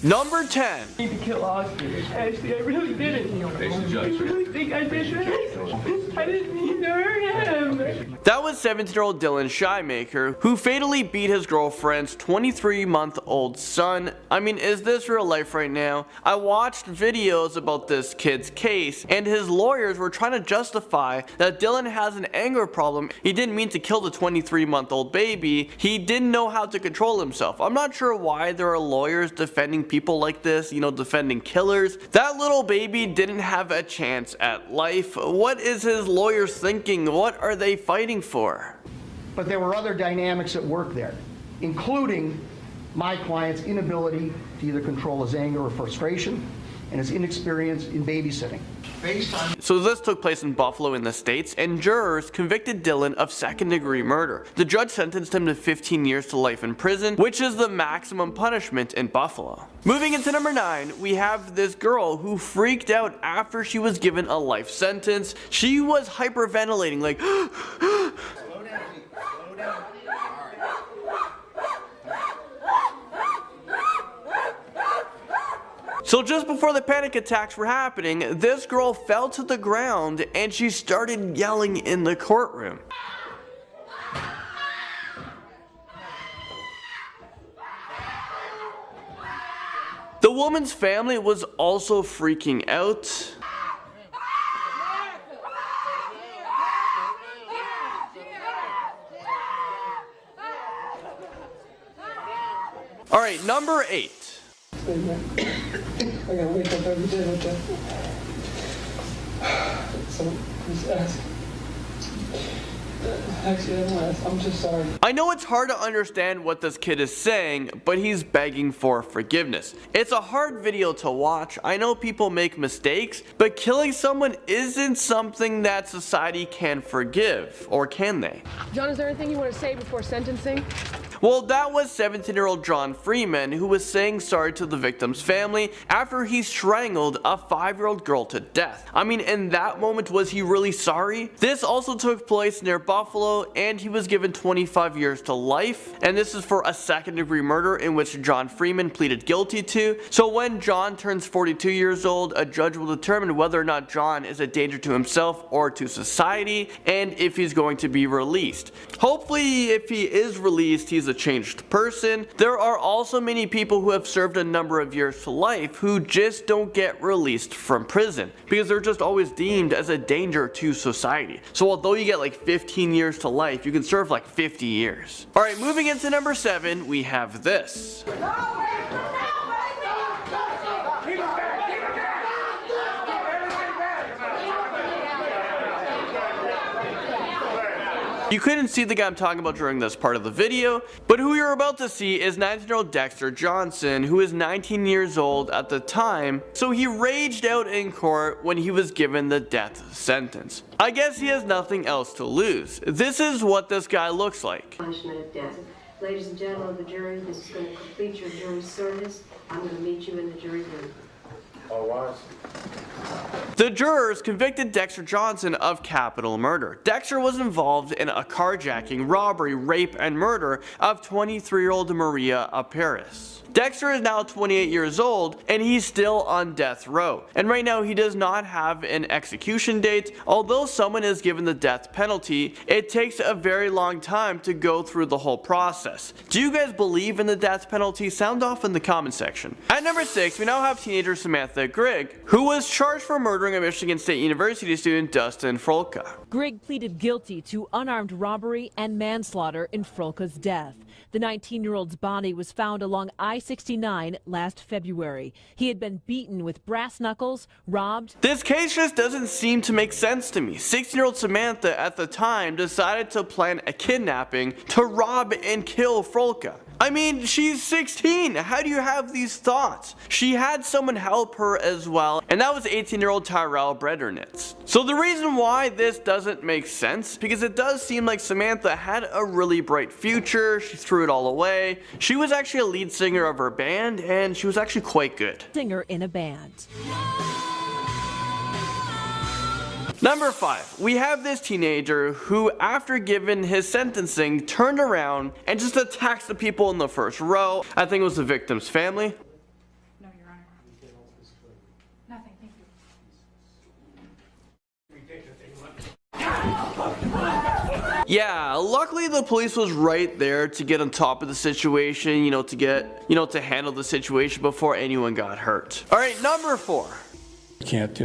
Number 10. I need to kill Oscar. Ashley, I really didn't. I really think I did that. I didn't mean to hurt him. That was 17-year-old Dylan Shymaker, who fatally beat his girlfriend's 23-month-old son. I mean, is this real life right now? I watched videos about this kid's case, and his lawyers were trying to justify that Dylan has an anger problem. He didn't mean to kill the 23-month-old baby. He didn't know how to control himself. I'm not sure why there are lawyers defending people like this, you know, defending killers. That little baby didn't have a chance at life. What is his lawyers thinking? What are they fighting for? But there were other dynamics at work there, including my client's inability to either control his anger or frustration and his inexperience in babysitting. So this took place in Buffalo in the States, and jurors convicted Dylan of second-degree murder. The judge sentenced him to 15 years to life in prison, which is the maximum punishment in Buffalo. Moving into number 9, we have this girl who freaked out after she was given a life sentence. She was hyperventilating, like Slow down, slow down. So just before the panic attacks were happening, this girl fell to the ground and she started yelling in the courtroom. The woman's family was also freaking out. Alright, number 8. I gotta wake up every day with that. So, just ask. Actually, I don't want to ask. I'm just sorry. I know it's hard to understand what this kid is saying, but he's begging for forgiveness. It's a hard video to watch. I know people make mistakes, but killing someone isn't something that society can forgive, or can they? John, is there anything you want to say before sentencing? Well, that was 17-year-old John Freeman, who was saying sorry to the victim's family after he strangled a 5-year-old girl to death. I mean, in that moment, was he really sorry? This also took place near Buffalo, and he was given 25 years to life, and this is for a second-degree murder in which John Freeman pleaded guilty to. So when John turns 42 years old, a judge will determine whether or not John is a danger to himself or to society, and if he's going to be released. Hopefully, if he is released, he's a changed person. There are also many people who have served a number of years to life who just don't get released from prison because they're just always deemed as a danger to society. So although you get like 15 years to life, you can serve like 50 years. Alright, moving into number 7, we have this. You couldn't see the guy I'm talking about during this part of the video, but who you're about to see is 19-year-old Dexter Johnson, who is 19 years old at the time, so he raged out in court when he was given the death sentence. I guess he has nothing else to lose. This is what this guy looks like. Punishment of death. Ladies and gentlemen of the jury, this is going to complete your jury service. I'm going to meet you in the jury room. All rise. The jurors convicted Dexter Johnson of capital murder. Dexter was involved in a carjacking, robbery, rape, and murder of 23-year-old Maria Paris. Dexter is now 28 years old, and he's still on death row. And right now, he does not have an execution date. Although someone is given the death penalty, it takes a very long time to go through the whole process. Do you guys believe in the death penalty? Sound off in the comment section. At number 6, we now have teenager Samantha Grigg, who was charged for murdering a Michigan State University student, Dustin Frolka. Grigg pleaded guilty to unarmed robbery and manslaughter in Frolka's death. The 19-year-old's body was found along I-69 last February. He had been beaten with brass knuckles, robbed. This case just doesn't seem to make sense to me. 16-year-old Samantha at the time decided to plan a kidnapping to rob and kill Frolka. I mean, she's 16. How do you have these thoughts? She had someone help her as well, and that was 18-year-old Tyrell Bredernitz. So the reason why this doesn't make sense, because it does seem like Samantha had a really bright future. She threw it all away. She was actually a lead singer of her band, and she was actually quite good. Singer in a band. Number 5, we have this teenager who, after given his sentencing, turned around and just attacks the people in the first row. I think it was the victim's family. Yeah, luckily the police was right there to get on top of the situation, to handle the situation before anyone got hurt. Alright, number 4. Can't,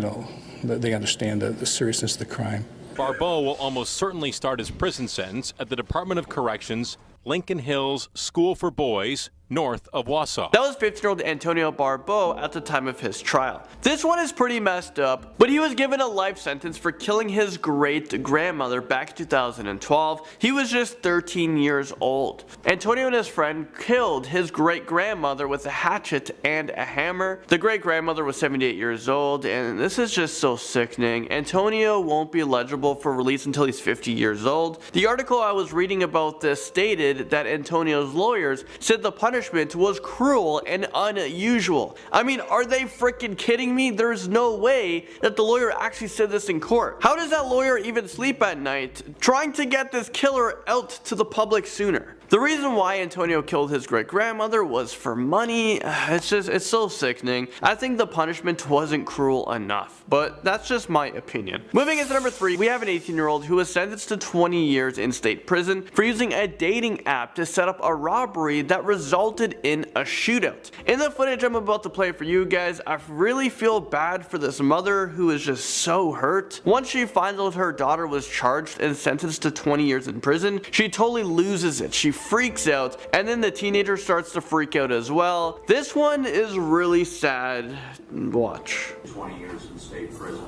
they understand the seriousness of the crime. Barbeau will almost certainly start his prison sentence at the Department of Corrections, Lincoln Hills School for Boys, north of Wausau. That was 15-year-old Antonio Barbeau at the time of his trial. This one is pretty messed up, but he was given a life sentence for killing his great-grandmother back in 2012. He was just 13 years old. Antonio and his friend killed his great-grandmother with a hatchet and a hammer. The great-grandmother was 78 years old, and this is just so sickening. Antonio won't be eligible for release until he's 50 years old. The article I was reading about this stated that Antonio's lawyers said the punishment was cruel and unusual. I mean, are they freaking kidding me? There's no way that the lawyer actually said this in court. How does that lawyer even sleep at night trying to get this killer out to the public sooner? The reason why Antonio killed his great-grandmother was for money. It's so sickening. I think the punishment wasn't cruel enough, but that's just my opinion. Moving into number 3, we have an 18-year-old who was sentenced to 20 years in state prison for using a dating app to set up a robbery that resulted in a shootout. In the footage I'm about to play for you guys, I really feel bad for this mother who is just so hurt. Once she finds out her daughter was charged and sentenced to 20 years in prison, she totally loses it. She freaks out, and then the teenager starts to freak out as well. This one is really sad. Watch. 20 years in state prison.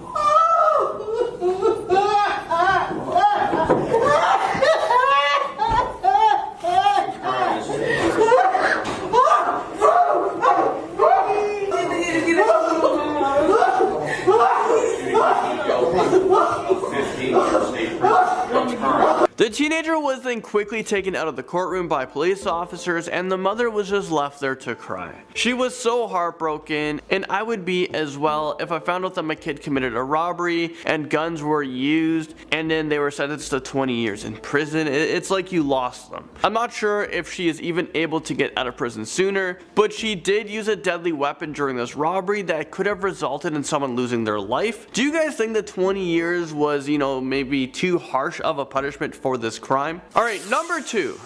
The teenager was then quickly taken out of the courtroom by police officers, and the mother was just left there to cry. She was so heartbroken, and I would be as well if I found out that my kid committed a robbery and guns were used and then they were sentenced to 20 years in prison. It's like you lost them. I'm not sure if she is even able to get out of prison sooner, but she did use a deadly weapon during this robbery that could have resulted in someone losing their life. Do you guys think that 20 years was, maybe too harsh of a punishment for this crime? Alright, number 2.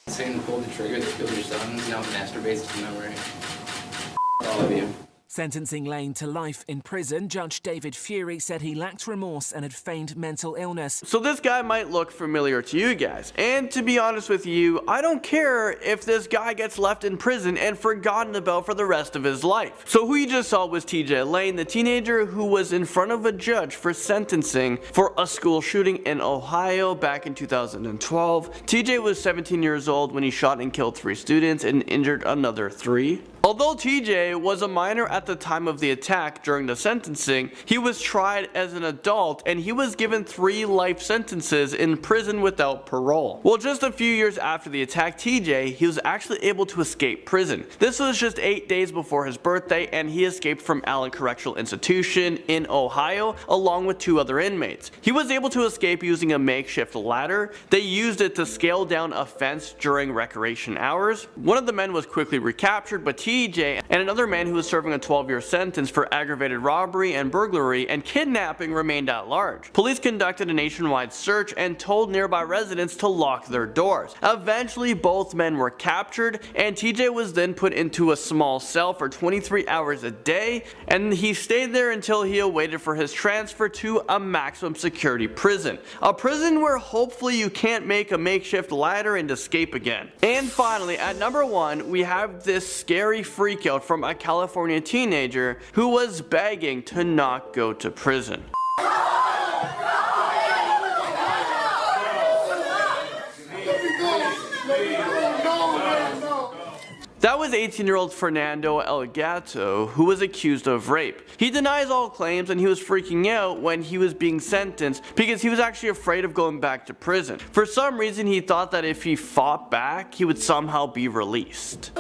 Saying pull the trigger that killed your son now masturbates to memory. All of you. Sentencing Lane to life in prison, Judge David Fury said he lacked remorse and had feigned mental illness. So this guy might look familiar to you guys, and to be honest with you, I don't care if this guy gets left in prison and forgotten about for the rest of his life. So who you just saw was TJ Lane, the teenager who was in front of a judge for sentencing for a school shooting in Ohio back in 2012. TJ was 17 years old when he shot and killed 3 students and injured another 3. Although TJ was a minor at the time of the attack during the sentencing, he was tried as an adult and he was given 3 life sentences in prison without parole. Well, just a few years after the attack, he was actually able to escape prison. This was just 8 days before his birthday, and he escaped from Allen Correctional Institution in Ohio along with 2 other inmates. He was able to escape using a makeshift ladder. They used it to scale down a fence during recreation hours. One of the men was quickly recaptured, but TJ and another man who was serving a 12-year sentence for aggravated robbery and burglary and kidnapping remained at large. Police conducted a nationwide search and told nearby residents to lock their doors. Eventually, both men were captured, and TJ was then put into a small cell for 23 hours a day, and he stayed there until he awaited for his transfer to a maximum security prison. A prison where hopefully you can't make a makeshift ladder and escape again. And finally, at number 1, we have this scary freakout from a California teenager who was begging to not go to prison. That was 18-year-old Fernando Elgato, who was accused of rape. He denies all claims, and he was freaking out when he was being sentenced because he was actually afraid of going back to prison. For some reason, he thought that if he fought back, he would somehow be released.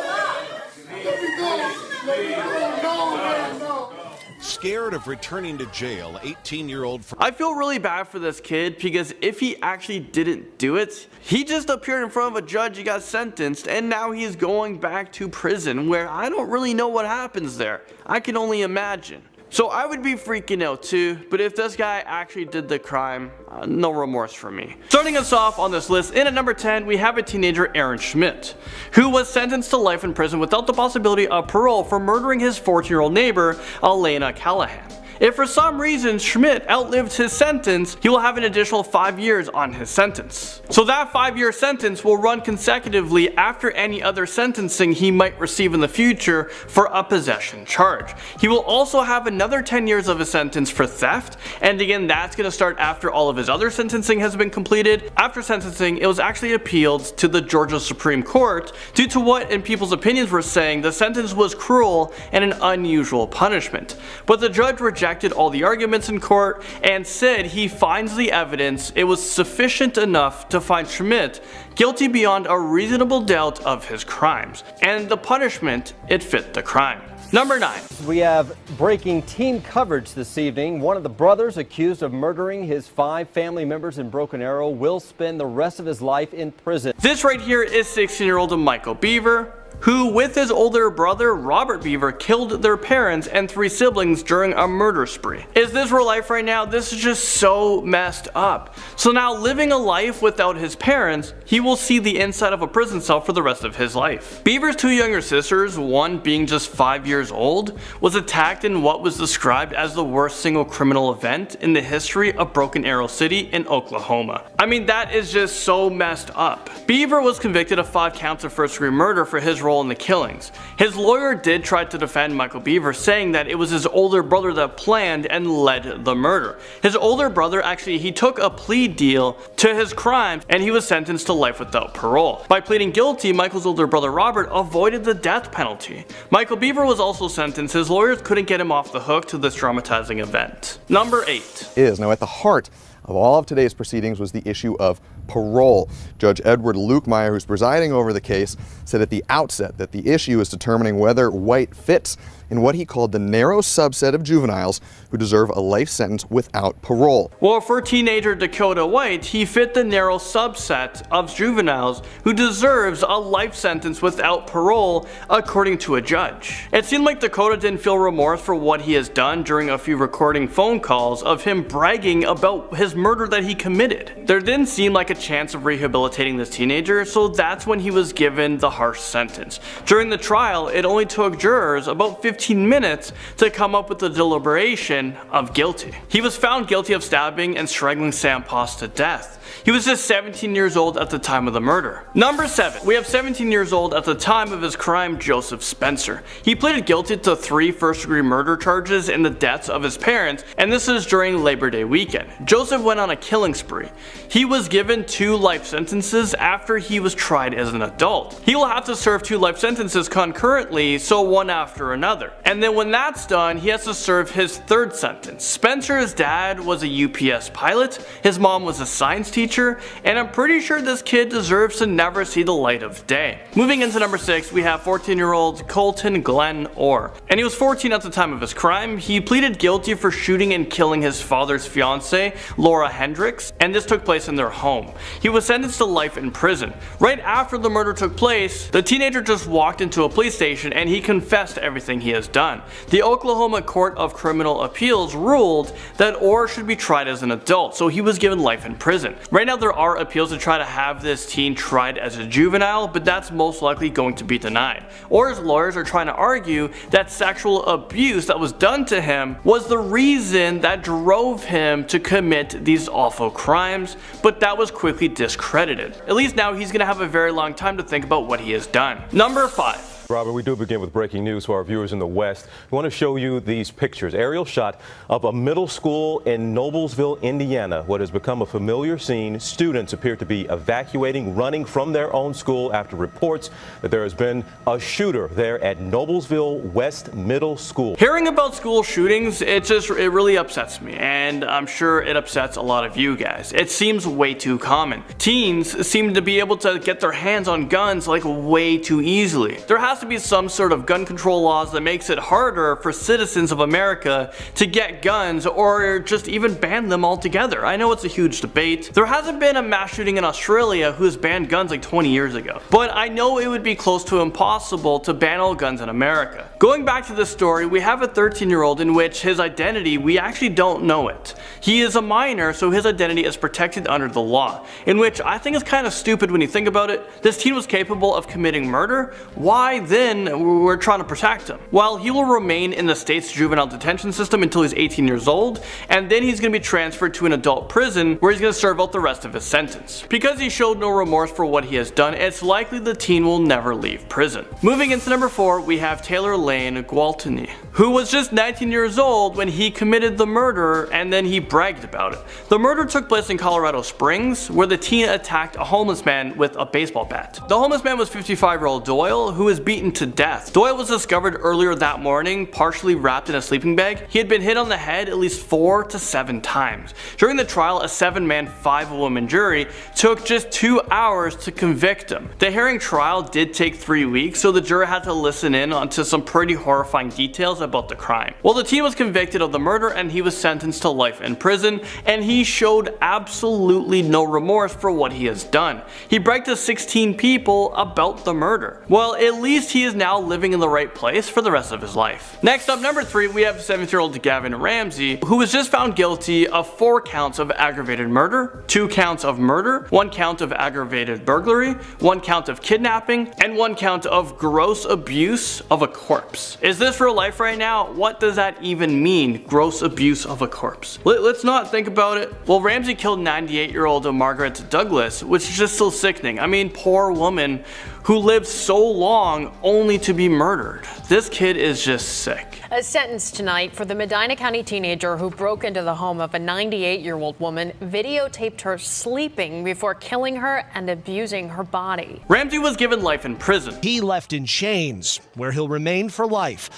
Scared of returning to jail, 18-year-old... I feel really bad for this kid because if he actually didn't do it, he just appeared in front of a judge, he got sentenced, and now he's going back to prison where I don't really know what happens there. I can only imagine. So I would be freaking out too, but if this guy actually did the crime, no remorse for me. Starting us off on this list, in at number 10, we have a teenager, Aaron Schmidt, who was sentenced to life in prison without the possibility of parole for murdering his 14-year-old neighbor, Elena Callahan. If for some reason Schmidt outlived his sentence, he will have an additional 5 years on his sentence. So that 5-year sentence will run consecutively after any other sentencing he might receive in the future for a possession charge. He will also have another 10 years of his sentence for theft, and again that's going to start after all of his other sentencing has been completed. After sentencing, it was actually appealed to the Georgia Supreme Court due to what in people's opinions were saying the sentence was cruel and an unusual punishment. But the judge rejected all the arguments in court and said he finds the evidence it was sufficient enough to find Schmidt guilty beyond a reasonable doubt of his crimes, and the punishment, it fit the crime. Number 9. We have breaking team coverage this evening. One of the brothers accused of murdering his 5 family members in Broken Arrow will spend the rest of his life in prison. This right here is 16-year-old Michael Beaver, who with his older brother Robert Beaver killed their parents and 3 siblings during a murder spree. Is this real life right now? This is just so messed up. So now, living a life without his parents, he will see the inside of a prison cell for the rest of his life. Beaver's 2 younger sisters, one being just 5 years old, was attacked in what was described as the worst single criminal event in the history of Broken Arrow City in Oklahoma. I mean, that is just so messed up. Beaver was convicted of 5 counts of first-degree murder for his role in the killings. His lawyer did try to defend Michael Beaver, saying that it was his older brother that planned and led the murder. His older brother actually, he took a plea deal to his crimes and he was sentenced to life without parole. By pleading guilty, Michael's older brother Robert avoided the death penalty. Michael Beaver was also sentenced. His lawyers couldn't get him off the hook to this traumatizing event. Number 8. Now at the heart of all of today's proceedings was the issue of parole. Judge Edward Lukemeyer, who's presiding over the case, said at the outset that the issue is determining whether White fits in what he called the narrow subset of juveniles who deserve a life sentence without parole. Well, for teenager Dakota White, he fit the narrow subset of juveniles who deserves a life sentence without parole, according to a judge. It seemed like Dakota didn't feel remorse for what he has done during a few recording phone calls of him bragging about his murder that he committed. There didn't seem like a chance of rehabilitating this teenager, so that's when he was given the harsh sentence. During the trial, it only took jurors about 15 minutes to come up with the deliberation of guilty. He was found guilty of stabbing and strangling Sam Poss to death. He was just 17 years old at the time of the murder. Number 7. We have 17 years old at the time of his crime, Joseph Spencer. He pleaded guilty to 3 first-degree murder charges in the deaths of his parents, and this is during Labor Day weekend. Joseph went on a killing spree. He was given 2 life sentences after he was tried as an adult. He will have to serve 2 life sentences concurrently, so one after another. And then when that's done, he has to serve his 3rd sentence. Spencer's dad was a UPS pilot, his mom was a science teacher, and I'm pretty sure this kid deserves to never see the light of day. Moving into number 6, we have 14-year-old Colton Glenn Orr. And he was 14 at the time of his crime. He pleaded guilty for shooting and killing his father's fiancée, Laura Hendricks, and this took place in their home. He was sentenced to life in prison. Right after the murder took place, the teenager just walked into a police station and he confessed to everything he has done. The Oklahoma Court of Criminal Appeals ruled that Orr should be tried as an adult, so he was given life in prison. Right now there are appeals to try to have this teen tried as a juvenile, but that's most likely going to be denied. Orr's lawyers are trying to argue that sexual abuse that was done to him was the reason that drove him to commit these awful crimes, but that was quickly discredited. At least now he's going to have a very long time to think about what he has done. Number 5. Robert, we do begin with breaking news for our viewers in the West. We want to show you these pictures. Aerial shot of a middle school in Noblesville, Indiana. What has become a familiar scene. Students appear to be evacuating, running from their own school after reports that there has been a shooter there at Noblesville West Middle School. Hearing about school shootings, it really upsets me, and I'm sure it upsets a lot of you guys. It seems way too common. Teens seem to be able to get their hands on guns like way too easily. There has to be some sort of gun control laws that makes it harder for citizens of America to get guns, or just even ban them altogether. I know it's a huge debate. There hasn't been a mass shooting in Australia who has banned guns like 20 years ago, but I know it would be close to impossible to ban all guns in America. Going back to the story, we have a 13-year-old in which his identity, we actually don't know it. He is a minor, so his identity is protected under the law, in which I think is kind of stupid when you think about it. This teen was capable of committing murder. Why then we're trying to protect him? Well, he will remain in the state's juvenile detention system until he's 18 years old, and then he's going to be transferred to an adult prison where he's going to serve out the rest of his sentence. Because he showed no remorse for what he has done, it's likely the teen will never leave prison. Moving into number 4, we have Taylor Lane Gwaltney, who was just 19 years old when he committed the murder, and then he bragged about it. The murder took place in Colorado Springs, where the teen attacked a homeless man with a baseball bat. The homeless man was 55-year-old Doyle, who was beaten to death. Doyle was discovered earlier that morning, partially wrapped in a sleeping bag. He had been hit on the head at least 4 to 7 times. During the trial, a 7-man, 5-woman jury took just 2 hours to convict him. The hearing trial did take 3 weeks, so the jury had to listen in onto some pretty horrifying details about the crime. Well, the teen was convicted of the murder and he was sentenced to life in prison, and he showed absolutely no remorse for what he has done. He bragged to 16 people about the murder. Well, at least he is now living in the right place for the rest of his life. Next up, number 3, we have 17-year-old Gavin Ramsey, who was just found guilty of 4 counts of aggravated murder, 2 counts of murder, 1 count of aggravated burglary, 1 count of kidnapping, and 1 count of gross abuse of a corpse. Is this real life right now? What does that even mean, gross abuse of a corpse? Let's not think about it. Well, Ramsey killed 98-year-old Margaret Douglas, which is just so sickening. I mean, poor woman who lived so long only to be murdered. This kid is just sick. A sentence tonight for the Medina County teenager who broke into the home of a 98-year-old woman, videotaped her sleeping before killing her and abusing her body. Ramsey was given life in prison. He left in chains, where he'll remain for life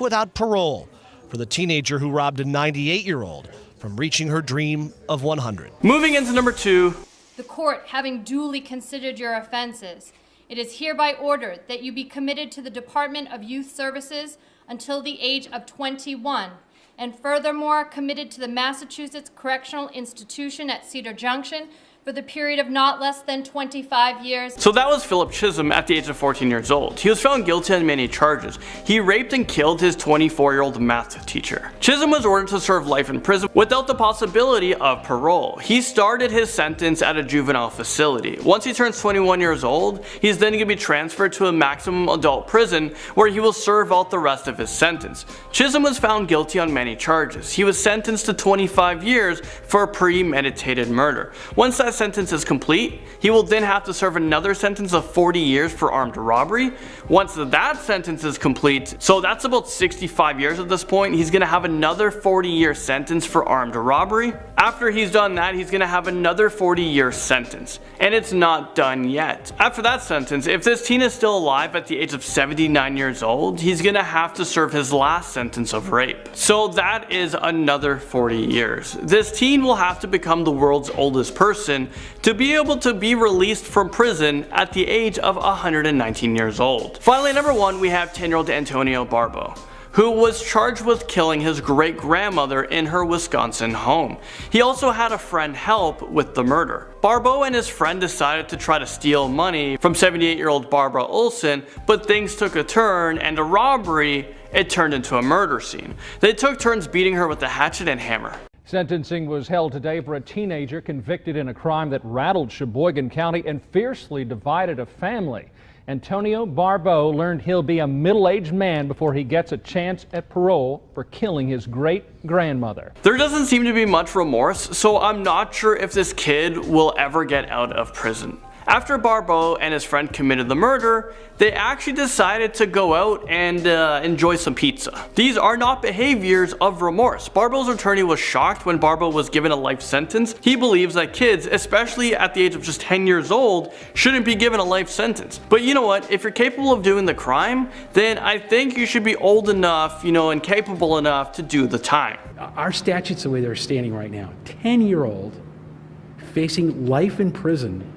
without parole, for the teenager who robbed a 98-year-old from reaching her dream of 100. Moving into number 2. The court, having duly considered your offenses, it is hereby ordered that you be committed to the Department of Youth Services until the age of 21, and furthermore committed to the Massachusetts Correctional Institution at Cedar Junction for the period of not less than 25 years. So that was Philip Chisholm at the age of 14 years old. He was found guilty on many charges. He raped and killed his 24-year-old math teacher. Chisholm was ordered to serve life in prison without the possibility of parole. He started his sentence at a juvenile facility. Once he turns 21 years old, he's then going to be transferred to a maximum adult prison where he will serve out the rest of his sentence. Chisholm was found guilty on many charges. He was sentenced to 25 years for premeditated murder. Once that sentence is complete, he will then have to serve another sentence of 40 years for armed robbery. Once that sentence is complete, so that's about 65 years at this point, he's going to have another 40-year sentence for armed robbery. After he's done that, he's going to have another 40-year sentence. And it's not done yet. After that sentence, if this teen is still alive at the age of 79 years old, he's going to have to serve his last sentence of rape. So that is another 40 years. This teen will have to become the world's oldest person to be able to be released from prison at the age of 119 years old. Finally, number 1, we have 10-year-old Antonio Barbo, who was charged with killing his great-grandmother in her Wisconsin home. He also had a friend help with the murder. Barbo and his friend decided to try to steal money from 78-year-old Barbara Olson, but things took a turn, and a robbery, it turned into a murder scene. They took turns beating her with a hatchet and hammer. Sentencing was held today for a teenager convicted in a crime that rattled Sheboygan County and fiercely divided a family. Antonio Barbo learned he'll be a middle-aged man before he gets a chance at parole for killing his great-grandmother. There doesn't seem to be much remorse, so I'm not sure if this kid will ever get out of prison. After Barbo and his friend committed the murder, they actually decided to go out and enjoy some pizza. These are not behaviors of remorse. Barbo's attorney was shocked when Barbo was given a life sentence. He believes that kids, especially at the age of just 10 years old, shouldn't be given a life sentence. But you know what? If you're capable of doing the crime, then I think you should be old enough, and capable enough to do the time. Our statutes, the way they're standing right now, 10-year-old facing life in prison,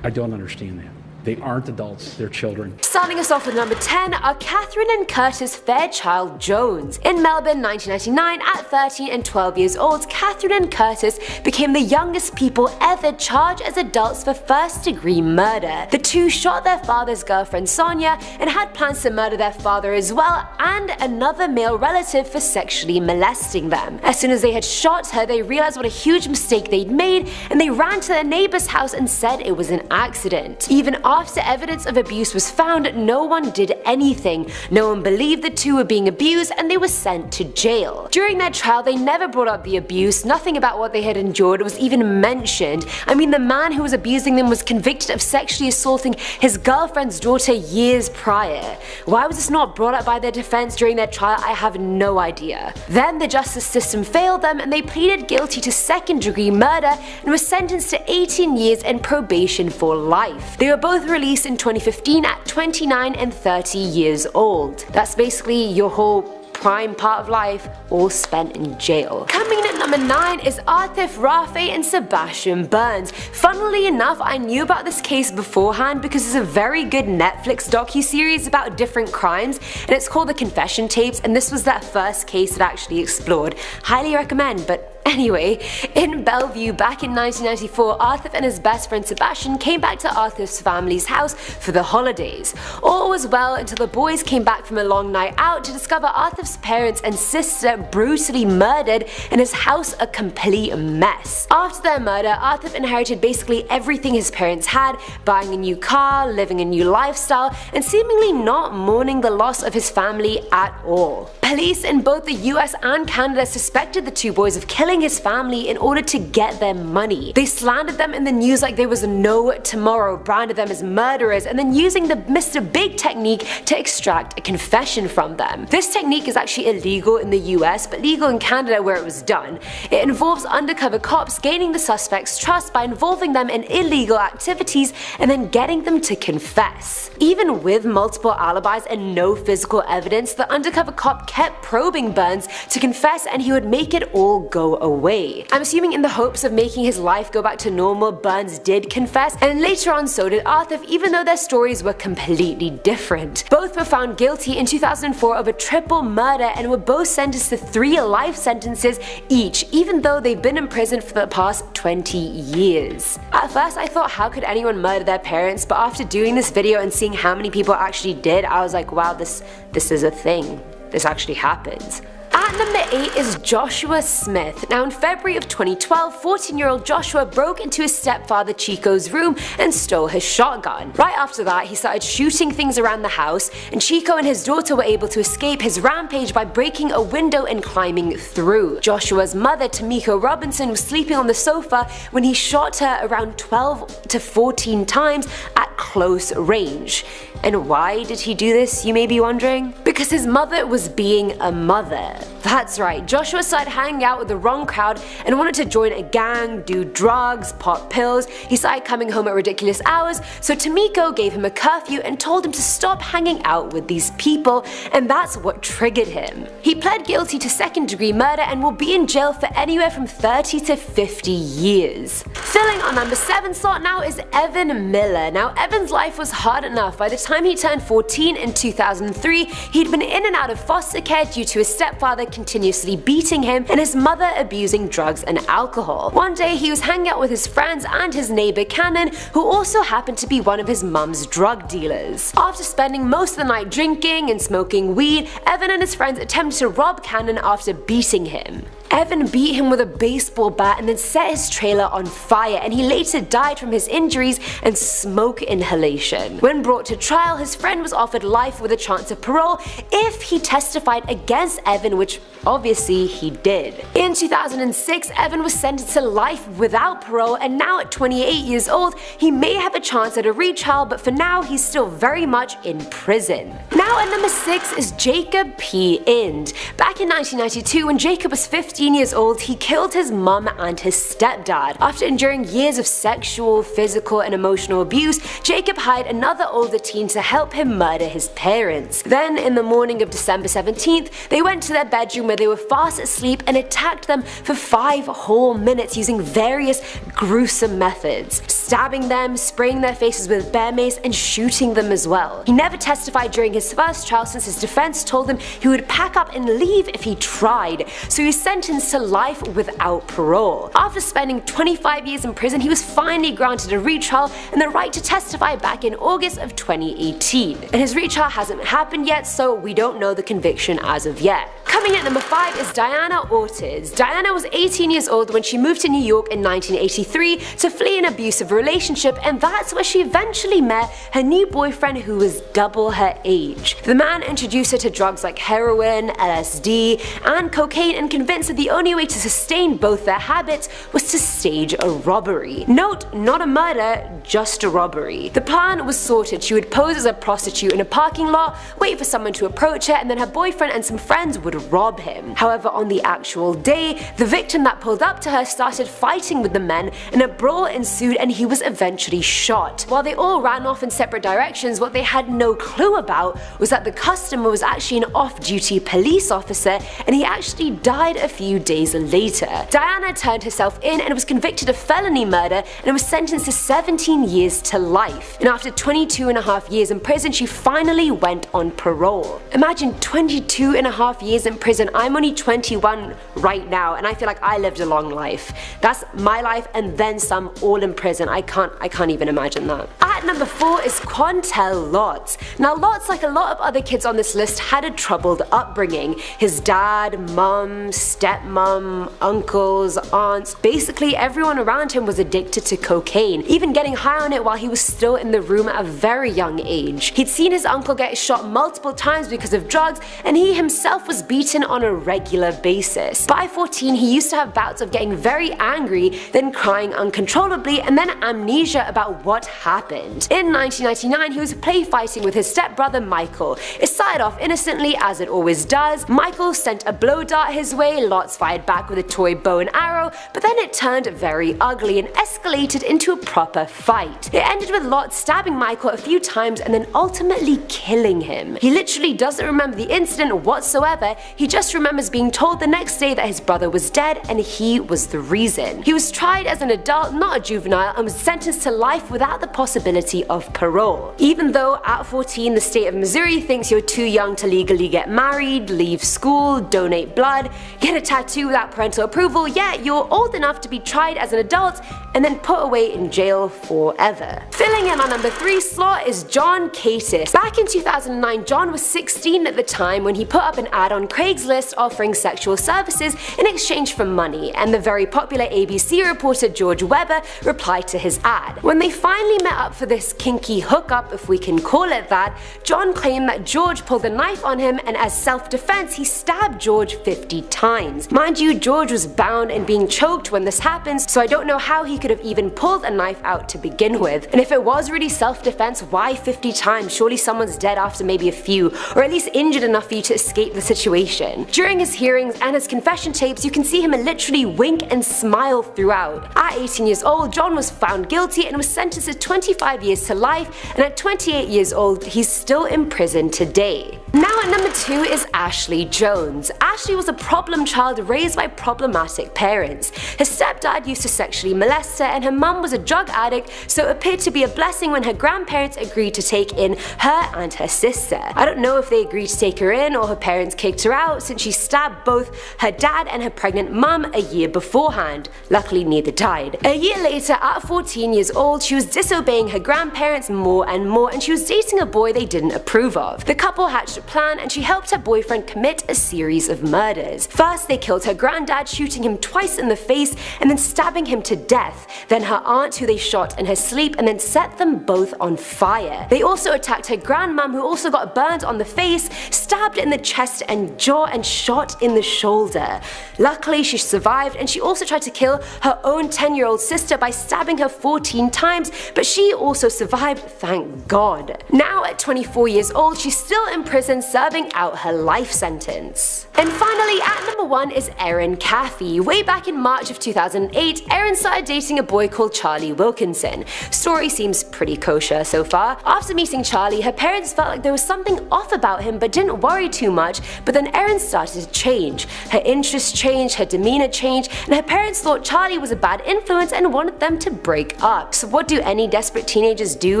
I don't understand that. They aren't adults, they're children. Starting us off with number 10 are Catherine and Curtis Fairchild Jones. In Melbourne, 1999, at 13 and 12 years old, Catherine and Curtis became the youngest people ever charged as adults for first-degree murder. The two shot their father's girlfriend Sonia and had plans to murder their father as well and another male relative for sexually molesting them. As soon as they had shot her, they realized what a huge mistake they'd made and they ran to their neighbor's house and said it was an accident. Even after evidence of abuse was found, no one did anything. No one believed the two were being abused and they were sent to jail. During their trial, they never brought up the abuse. Nothing about what they had endured was even mentioned. I mean, the man who was abusing them was convicted of sexually assaulting his girlfriend's daughter years prior. Why was this not brought up by their defense during their trial? I have no idea. Then the justice system failed them and they pleaded guilty to second-degree murder and were sentenced to 18 years and probation for life. They were both released in 2015 at 29 and 30 years old. That's basically your whole prime part of life all spent in jail. Coming in at number 9 is Arthif Rafe and Sebastian Burns. Funnily enough, I knew about this case beforehand because it's a very good Netflix docuseries about different crimes and it's called The Confession Tapes, and this was that first case it actually explored. Highly recommend. But anyway, in Bellevue back in 1994, Arthif and his best friend Sebastian came back to Arthif's family's house for the holidays. All was well until the boys came back from a long night out to discover Arthif's parents and sister brutally murdered and his house a complete mess. After their murder, Arthif inherited basically everything his parents had, buying a new car, living a new lifestyle, and seemingly not mourning the loss of his family at all. Police in both the US and Canada suspected the two boys of killing his family in order to get their money. They slandered them in the news like there was no tomorrow, branded them as murderers, and then using the Mr. Big technique to extract a confession from them. This technique is actually illegal in the US but legal in Canada where it was done. It involves undercover cops gaining the suspect's trust by involving them in illegal activities and then getting them to confess. Even with multiple alibis and no physical evidence, the undercover cop kept probing Burns to confess and he would make it all go away. I'm assuming in the hopes of making his life go back to normal, Burns did confess, and later on so did Arthif, even though their stories were completely different. Both were found guilty in 2004 of a triple murder and were both sentenced to 3 life sentences each, even though they've been in prison for the past 20 years. At first I thought, how could anyone murder their parents, but after doing this video and seeing how many people actually did, I was like, wow, this is a thing. This actually happens. At number 8 is Joshua Smith. Now in February of 2012, 14-year-old Joshua broke into his stepfather Chico's room and stole his shotgun. Right after that, he started shooting things around the house, and Chico and his daughter were able to escape his rampage by breaking a window and climbing through. Joshua's mother, Tamiko Robinson, was sleeping on the sofa when he shot her around 12 to 14 times at close range. And why did he do this, you may be wondering? Because his mother was being a mother. That's right, Joshua started hanging out with the wrong crowd and wanted to join a gang, do drugs, pop pills. He started coming home at ridiculous hours, so Tamiko gave him a curfew and told him to stop hanging out with these people, and that's what triggered him. He pled guilty to second-degree murder and will be in jail for anywhere from 30 to 50 years. Filling our number 7 slot now is Evan Miller. Now Evan's life was hard enough. By the time he turned 14 in 2003, he'd been in and out of foster care due to his stepfather continuously beating him and his mother abusing drugs and alcohol. One day he was hanging out with his friends and his neighbor Cannon, who also happened to be one of his mum's drug dealers. After spending most of the night drinking and smoking weed, Evan and his friends attempted to rob Cannon after beating him. Evan beat him with a baseball bat and then set his trailer on fire, and he later died from his injuries and smoke inhalation. When brought to trial, his friend was offered life with a chance of parole if he testified against Evan, which obviously he did. In 2006, Evan was sentenced to life without parole, and now at 28 years old, he may have a chance at a retrial, but for now he's still very much in prison. Now at number 6 is Jacob P. Ind. Back in 1992, when Jacob was 15 16 years old, he killed his mum and his stepdad. After enduring years of sexual, physical, and emotional abuse, Jacob hired another older teen to help him murder his parents. Then, in the morning of December 17th, they went to their bedroom where they were fast asleep and attacked them for 5 whole minutes using various gruesome methods, stabbing them, spraying their faces with bear mace, and shooting them as well. He never testified during his first trial since his defense told him he would pack up and leave if he tried, so he was sentenced to life without parole. After spending 25 years in prison, he was finally granted a retrial and the right to testify back in August of 2018. And his retrial hasn't happened yet, so we don't know the conviction as of yet. Coming at number 5 is Diana Ortiz. Diana was 18 years old when she moved to New York in 1983 to flee an abusive relationship, and that's where she eventually met her new boyfriend who was double her age. The man introduced her to drugs like heroin, LSD, and cocaine and convinced that the only way to sustain both their habits was to stage a robbery. Note, not a murder, just a robbery. The plan was sorted. She would pose as a prostitute in a parking lot, wait for someone to approach her, and then her boyfriend and some friends would rob him. However, on the actual day, the victim that pulled up to her started fighting with the men and a brawl ensued and he was eventually shot. While they all ran off in separate directions, what they had no clue about was that the customer was actually an off-duty police officer and he actually died a few days later. Diana turned herself in and was convicted of felony murder and was sentenced to 17 years to life. And after 22.5 years in prison, she finally went on parole. Imagine 22.5 years in prison. I'm only 21 right now and I feel like I lived a long life. That's my life and then some, all in prison. I can't even imagine that. At number 4 is Quantel Lotz. Now Lotz, like a lot of other kids on this list, had a troubled upbringing. His dad, mum, stepmom, uncles, aunts, basically everyone around him was addicted to cocaine, even getting high on it while he was still in the room at a very young age. He'd seen his uncle get shot multiple times because of drugs and he himself was beaten on a regular basis. By 14, he used to have bouts of getting very angry, then crying uncontrollably, and then amnesia about what happened. In 1999, he was play fighting with his stepbrother Michael. It started off innocently, as it always does. Michael sent a blow dart his way, Lotz fired back with a toy bow and arrow, but then it turned very ugly and escalated into a proper fight. It ended with Lotz stabbing Michael a few times and then ultimately killing him. He literally doesn't remember the incident whatsoever, he just remembers being told the next day that his brother was dead and he was the reason. He was tried as an adult, not a juvenile, and was sentenced to life without the possibility of parole. Even though at 14 the state of Missouri thinks you're too young to legally get married, leave school, donate blood, get a tattoo without parental approval, yet you're old enough to be tried as an adult and then put away in jail forever. Filling in on number 3 slot is John Casis. Back in 2009, John was 16 at the time when he put up an ad on Craigslist offering sexual services in exchange for money, and the very popular ABC reporter George Webber replied to his ad. When they finally met up for this kinky hookup, if we can call it that, John claimed that George pulled a knife on him and as self-defense he stabbed George 50 times. Mind you, George was bound and being choked when this happens, so I don't know how he could have even pulled a knife out to begin with. And if it was really self-defense, why 50 times? Surely someone's dead after maybe a few, or at least injured enough for you to escape the situation. During his hearings and his confession tapes, you can see him literally wink and smile throughout. At 18 years old, John was found guilty and was sentenced to 25 years to life, and at 28 years old, he's still in prison today. Now at number 2 is Ashley Jones. Ashley was a problem child raised by problematic parents. Her stepdad used to sexually molest her and her mum was a drug addict, so it appeared to be a blessing when her grandparents agreed to take in her and her sister. I don't know if they agreed to take her in or her parents kicked her out since she stabbed both her dad and her pregnant mum a year beforehand. Luckily neither died. A year later, at 14 years old, she was disobeying her grandparents more and more and she was dating a boy they didn't approve of. The couple hatched a plan and she helped her boyfriend commit a series of murders. First they killed her granddad, shooting him twice in the face and then stabbing him to death, then her aunt who they shot in her sleep and then set them both on fire. They also attacked her grandmom who also got burned on the face, stabbed in the chest and jaw and shot in the shoulder. Luckily she survived and she also tried to kill her own 10-year-old sister by stabbing her 14 times, but she also survived, thank God. Now at 24 years old she's still in prison prison serving out her life sentence. And finally, at number 1 is Erin Caffey. Way back in March of 2008, Erin started dating a boy called Charlie Wilkinson. Story seems pretty kosher so far. After meeting Charlie, her parents felt like there was something off about him but didn't worry too much, but then Erin started to change. Her interests changed, her demeanor changed, and her parents thought Charlie was a bad influence and wanted them to break up. So what do any desperate teenagers do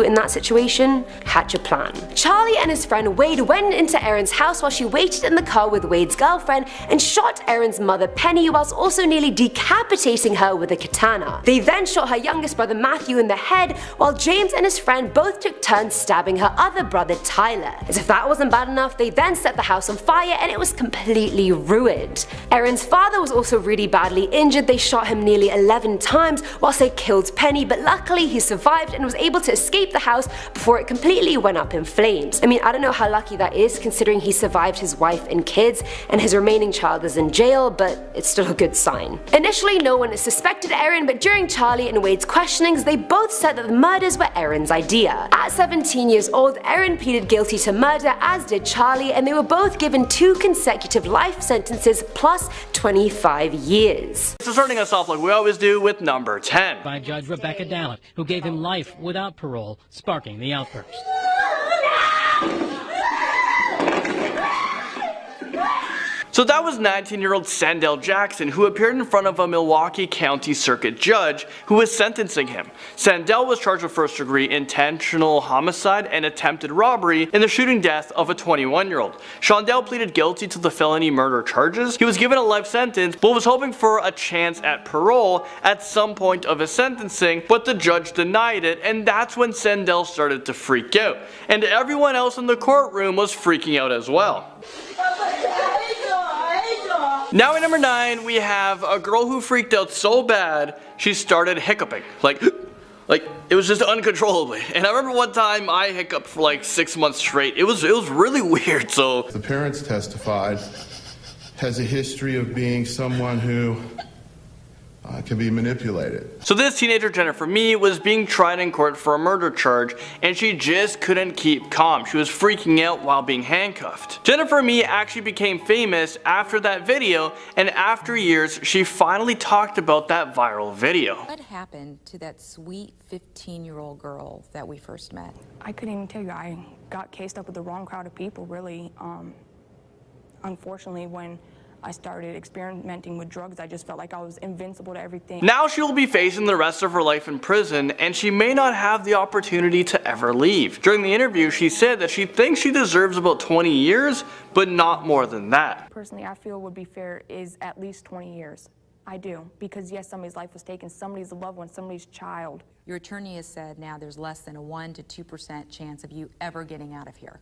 in that situation? Hatch a plan. Charlie and his friend Wade went into Erin's house while she waited in the car with Wade's girlfriend and shot Erin's mother Penny whilst also nearly decapitating her with a katana. They then shot her youngest brother Matthew in the head, while James and his friend both took turns stabbing her other brother Tyler. As if that wasn't bad enough, they then set the house on fire and it was completely ruined. Erin's father was also really badly injured. They shot him nearly 11 times whilst they killed Penny, but luckily he survived and was able to escape the house before it completely went up in flames. I mean, I don't know how lucky that is considering he survived his wife and kids and his remaining child is in jail, but it's still a good sign. Initially, no one suspected Erin, but during Charlie and Wade's questionings, they both said that the murders were Erin's idea. At 17 years old, Erin pleaded guilty to murder, as did Charlie, and they were both given 2 consecutive life sentences plus 25 years. So starting us off like we always do with number 10. By Judge Rebecca Dallett, who gave him life without parole, sparking the outburst. So that was 19-year-old Sandell Jackson, who appeared in front of a Milwaukee County Circuit judge who was sentencing him. Sandell was charged with first-degree intentional homicide and attempted robbery in the shooting death of a 21-year-old. Sandell pleaded guilty to the felony murder charges. He was given a life sentence, but was hoping for a chance at parole at some point of his sentencing, but the judge denied it, and that's when Sandell started to freak out. And everyone else in the courtroom was freaking out as well. Now at number 9, we have a girl who freaked out so bad, she started hiccuping. Like it was just uncontrollably. And I remember one time I hiccuped for like 6 months straight. It was really weird, so. The parents testified, has a history of being someone who can be manipulated. So this teenager, Jennifer Mee, was being tried in court for a murder charge, and she just couldn't keep calm. She was freaking out while being handcuffed. Jennifer Mee actually became famous after that video, and after years, she finally talked about that viral video. What happened to that sweet 15-year-old girl that we first met? I couldn't even tell you. I got cased up with the wrong crowd of people, really. Unfortunately, when I started experimenting with drugs, I just felt like I was invincible to everything. Now she will be facing the rest of her life in prison, and she may not have the opportunity to ever leave. During the interview, she said that she thinks she deserves about 20 years, but not more than that. Personally, I feel would be fair is at least 20 years. I do, because yes, somebody's life was taken, somebody's loved one, somebody's child. Your attorney has said now there's less than a 1 to 2% chance of you ever getting out of here.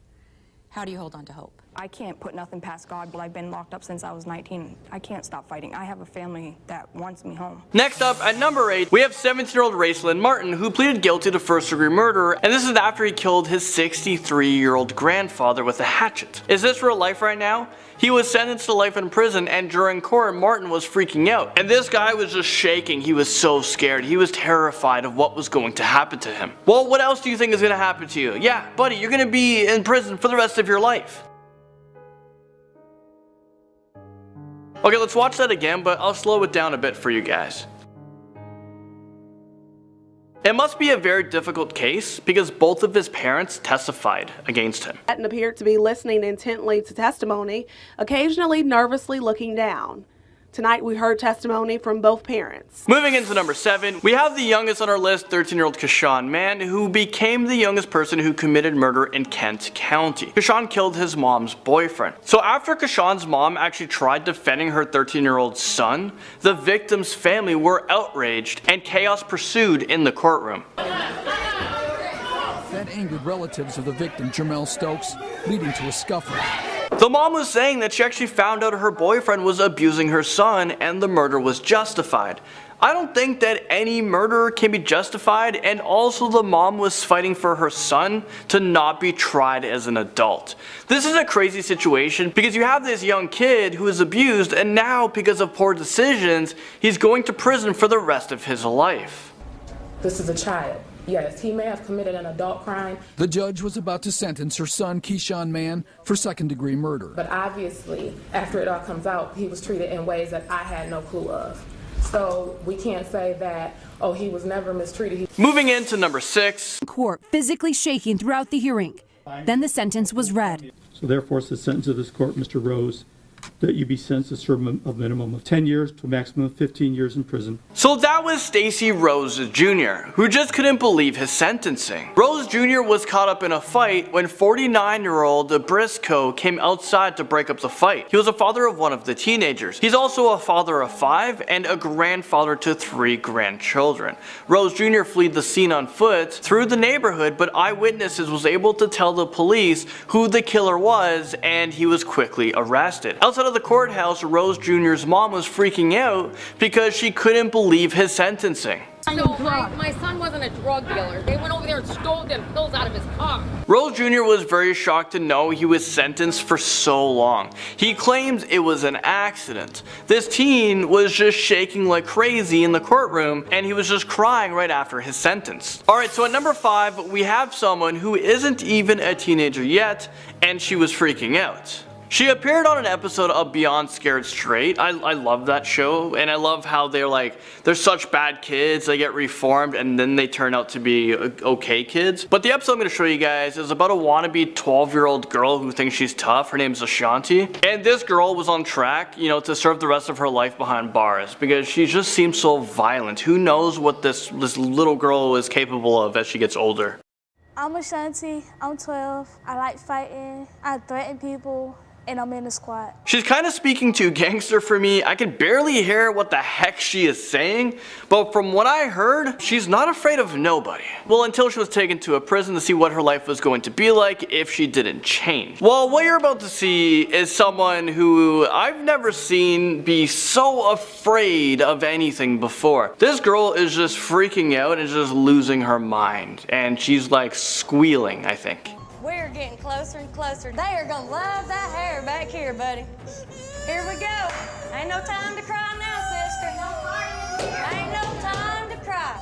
How do you hold on to hope? I can't put nothing past God, but I've been locked up since I was 19. I can't stop fighting. I have a family that wants me home. Next up, at number 8, we have 17-year-old Racelyn Martin, who pleaded guilty to first-degree murder, and this is after he killed his 63-year-old grandfather with a hatchet. Is this real life right now? He was sentenced to life in prison, and during court, Martin was freaking out. And this guy was just shaking. He was so scared. He was terrified of what was going to happen to him. Well, what else do you think is going to happen to you? Yeah, buddy, you're going to be in prison for the rest of your life. Okay, let's watch that again, but I'll slow it down a bit for you guys. It must be a very difficult case because both of his parents testified against him. And appeared to be listening intently to testimony, occasionally nervously looking down. Tonight we heard testimony from both parents. Moving into number 7, we have the youngest on our list, 13-year-old Kashawn Mann, who became the youngest person who committed murder in Kent County. Kashawn killed his mom's boyfriend. So after Kashawn's mom actually tried defending her 13-year-old son, the victim's family were outraged and chaos pursued in the courtroom. That angered relatives of the victim, Jermel Stokes, leading to a scuffle. The mom was saying that she actually found out her boyfriend was abusing her son and the murder was justified. I don't think that any murder can be justified, and also the mom was fighting for her son to not be tried as an adult. This is a crazy situation because you have this young kid who is abused, and now because of poor decisions, he's going to prison for the rest of his life. This is a child. Yes, he may have committed an adult crime. The judge was about to sentence her son, Keyshawn Mann, for second-degree murder. But obviously, after it all comes out, he was treated in ways that I had no clue of. So we can't say that, oh, he was never mistreated. Moving into number 6. Court physically shaking throughout the hearing. Then the sentence was read. So therefore, it's the sentence of this court, Mr. Rose, that you be sentenced to serve a minimum of 10 years to a maximum of 15 years in prison. So that was Stacy Rose Jr., who just couldn't believe his sentencing. Rose Jr. was caught up in a fight when 49-year-old Briscoe came outside to break up the fight. He was a father of one of the teenagers. He's also a father of 5 and a grandfather to 3 grandchildren. Rose Jr. fled the scene on foot through the neighborhood, but eyewitnesses was able to tell the police who the killer was, and he was quickly arrested. Outside of the courthouse, Rose Jr.'s mom was freaking out because she couldn't believe his sentencing. So my son wasn't a drug dealer. They went over there and stole them pills out of his car. Rose Jr. was very shocked to know he was sentenced for so long. He claims it was an accident. This teen was just shaking like crazy in the courtroom, and he was just crying right after his sentence. Alright, so at number 5, we have someone who isn't even a teenager yet, and she was freaking out. She appeared on an episode of Beyond Scared Straight. I love that show, and I love how they're such bad kids, they get reformed, and then they turn out to be okay kids. But the episode I'm going to show you guys is about a wannabe 12-year-old girl who thinks she's tough. Her name's Ashanti. And this girl was on track, to serve the rest of her life behind bars because she just seems so violent. Who knows what this little girl is capable of as she gets older. I'm Ashanti, I'm 12, I like fighting, I threaten people, and I'm in the squad. She's kind of speaking too gangster for me. I can barely hear what the heck she is saying, but from what I heard, she's not afraid of nobody. Well, until she was taken to a prison to see what her life was going to be like if she didn't change. Well, what you're about to see is someone who I've never seen be so afraid of anything before. This girl is just freaking out and just losing her mind, and she's like squealing, I think. We're getting closer and closer. They are gonna love that hair back here, buddy. Here we go. Ain't no time to cry now, sister. Ain't no time to cry.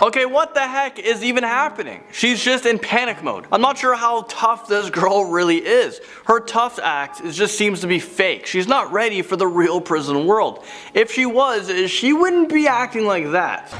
Okay, what the heck is even happening? She's just in panic mode. I'm not sure how tough this girl really is. Her tough act just seems to be fake. She's not ready for the real prison world. If she was, she wouldn't be acting like that.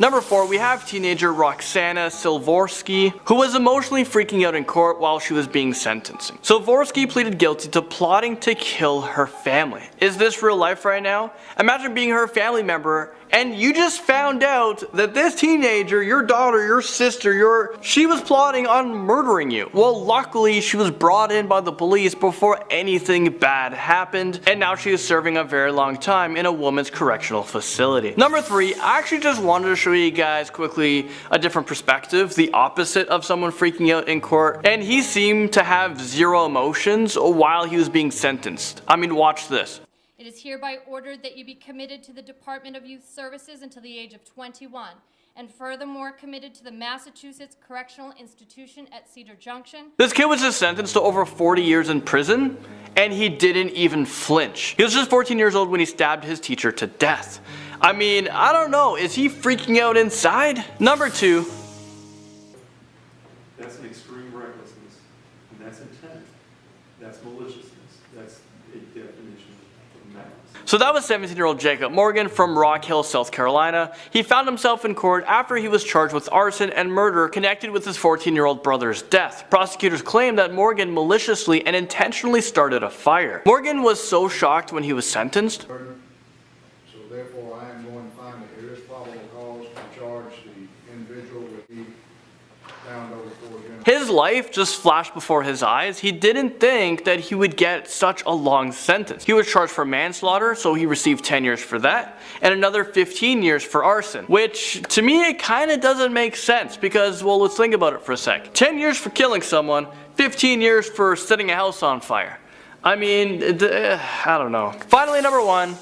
Number 4, we have teenager Roxana Silvorsky, who was emotionally freaking out in court while she was being sentenced. Silvorsky pleaded guilty to plotting to kill her family. Is this real life right now? Imagine being her family member and you just found out that this teenager, your daughter, your sister, she was plotting on murdering you. Well, luckily she was brought in by the police before anything bad happened, and now she is serving a very long time in a woman's correctional facility. Number 3, I actually just wanted to show you guys quickly a different perspective, the opposite of someone freaking out in court, and he seemed to have zero emotions while he was being sentenced. I mean, watch this. It is hereby ordered that you be committed to the Department of Youth Services until the age of 21, and furthermore committed to the Massachusetts Correctional Institution at Cedar Junction. This kid was just sentenced to over 40 years in prison, and he didn't even flinch. He was just 14 years old when he stabbed his teacher to death. I mean, I don't know, is he freaking out inside? Number 2. That's an extreme recklessness, and that's intent, that's maliciousness, that's a definition of malice. So that was 17-year-old Jacob Morgan from Rock Hill, South Carolina. He found himself in court after he was charged with arson and murder connected with his 14-year-old brother's death. Prosecutors claimed that Morgan maliciously and intentionally started a fire. Morgan was so shocked when he was sentenced. So therefore, I am going to find that there is probable cause to charge the individual with the found over 4 years. His life just flashed before his eyes. He didn't think that he would get such a long sentence. He was charged for manslaughter, so he received 10 years for that, and another 15 years for arson, which to me it kind of doesn't make sense because, well, let's think about it for a sec. 10 years for killing someone, 15 years for setting a house on fire. I mean, I don't know. Finally, number 1.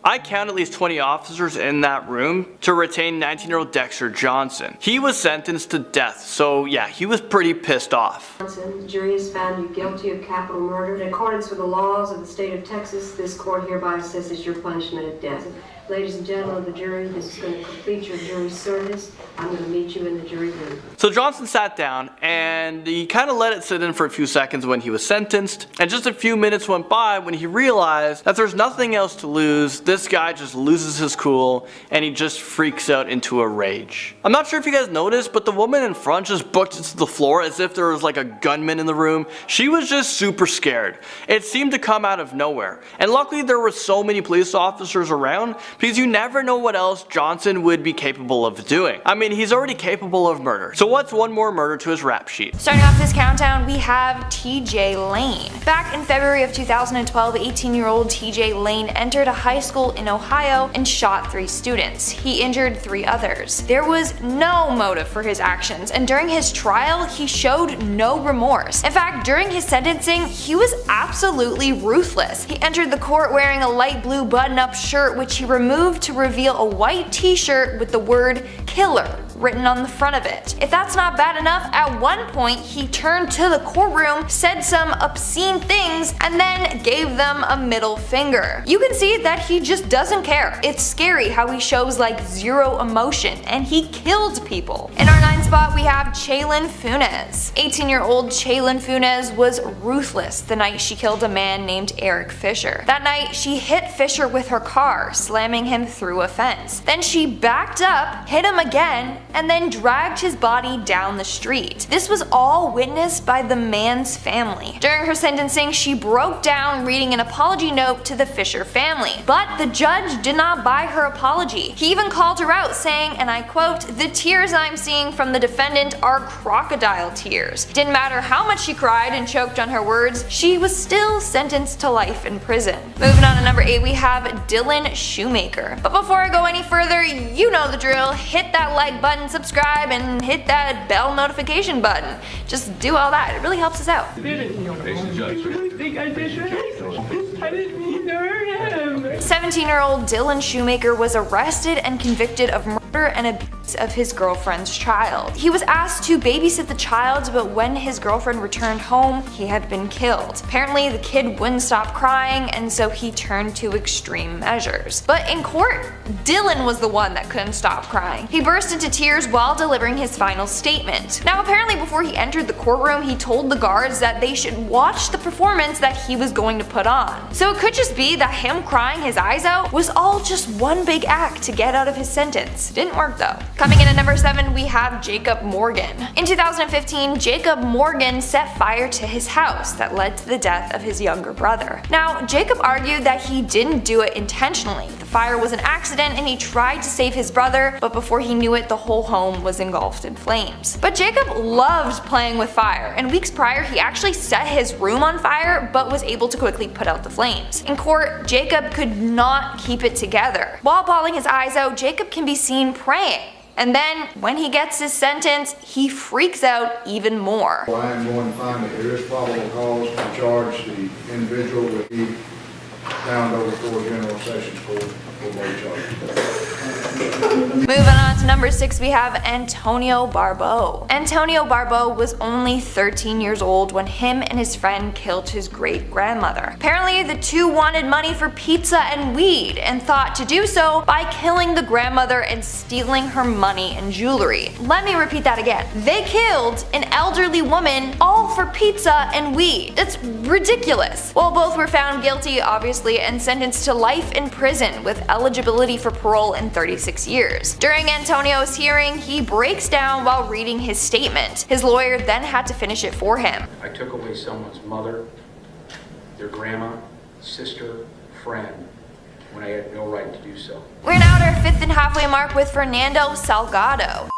I count at least 20 officers in that room to retain 19-year-old Dexter Johnson. He was sentenced to death, so yeah, he was pretty pissed off. The jury has found you guilty of capital murder. In accordance with the laws of the state of Texas, this court hereby assesses your punishment of death. Ladies and gentlemen of the jury, this is going to complete your jury service. I'm going to meet you in the jury room. So Johnson sat down and he kind of let it sit in for a few seconds when he was sentenced, and just a few minutes went by when he realized that there's nothing else to lose. This guy just loses his cool and he just freaks out into a rage. I'm not sure if you guys noticed, but the woman in front just booked into the floor as if there was like a gunman in the room. She was just super scared. It seemed to come out of nowhere, and luckily there were so many police officers around, because you never know what else Johnson would be capable of doing. I mean, he's already capable of murder, so what's one more murder to his rap sheet? Starting off this countdown, we have TJ Lane. Back in February of 2012, 18-year-old TJ Lane entered a high school in Ohio and shot 3 students. He injured 3 others. There was no motive for his actions, and during his trial, he showed no remorse. In fact, during his sentencing, he was absolutely ruthless. He entered the court wearing a light blue button-up shirt, which he removed to reveal a white t-shirt with the word "killer" written on the front of it. If that's not bad enough, at one point he turned to the courtroom, said some obscene things, and then gave them a middle finger. You can see that he just doesn't care. It's scary how he shows like zero emotion, and he killed people. In our 9th spot, we have Chaylin Funes. 18-year-old Chaylin Funes was ruthless the night she killed a man named Eric Fisher. That night, she hit Fisher with her car, slamming him through a fence. Then she backed up, hit him again, and then dragged his body down the street. This was all witnessed by the man's family. During her sentencing, she broke down reading an apology note to the Fisher family, but the judge did not buy her apology. He even called her out, saying, and I quote, "The tears I'm seeing from the defendant are crocodile tears." Didn't matter how much she cried and choked on her words, she was still sentenced to life in prison. Moving on to number 8, we have Dylan Shoemaker. But before I go any further, you know the drill. Hit that like button, subscribe, and hit that bell notification button. Just do all that. It really helps us out. I didn't think I did that. I didn't mean to hurt him. 17-year-old Dylan Shoemaker was arrested and convicted of murder and abuse of his girlfriend's child. He was asked to babysit the child, but when his girlfriend returned home, he had been killed. Apparently, the kid wouldn't stop crying, and so he turned to extreme measures. But in court, Dylan was the one that couldn't stop crying. He burst into tears while delivering his final statement. Now, apparently before he entered the courtroom, he told the guards that they should watch the performance that he was going to put on. So it could just be that him crying his eyes out was all just one big act to get out of his sentence. Didn't work though. Coming in at number 7, we have Jacob Morgan. In 2015, Jacob Morgan set fire to his house that led to the death of his younger brother. Now, Jacob argued that he didn't do it intentionally. The fire was an accident and he tried to save his brother, but before he knew it, the whole home was engulfed in flames. But Jacob loved playing with fire, and weeks prior he actually set his room on fire but was able to quickly put out the flames. In court, Jacob could not keep it together. While bawling his eyes out, Jacob can be seen praying. And then, when he gets his sentence, he freaks out even more. I am going to find that there is probable cause to charge the individual with the down over for General Sessions Court for both charges. Moving on to number 6, we have Antonio Barbeau. Antonio Barbeau was only 13 years old when him and his friend killed his great-grandmother. Apparently, the two wanted money for pizza and weed and thought to do so by killing the grandmother and stealing her money and jewelry. Let me repeat that again. They killed an elderly woman all for pizza and weed. That's ridiculous. Well, both were found guilty, obviously, and sentenced to life in prison with eligibility for parole in 36 years. During Antonio's hearing, he breaks down while reading his statement. His lawyer then had to finish it for him. I took away someone's mother, their grandma, sister, friend, when I had no right to do so. We're now at our 5th and halfway mark with Fernando Salgado.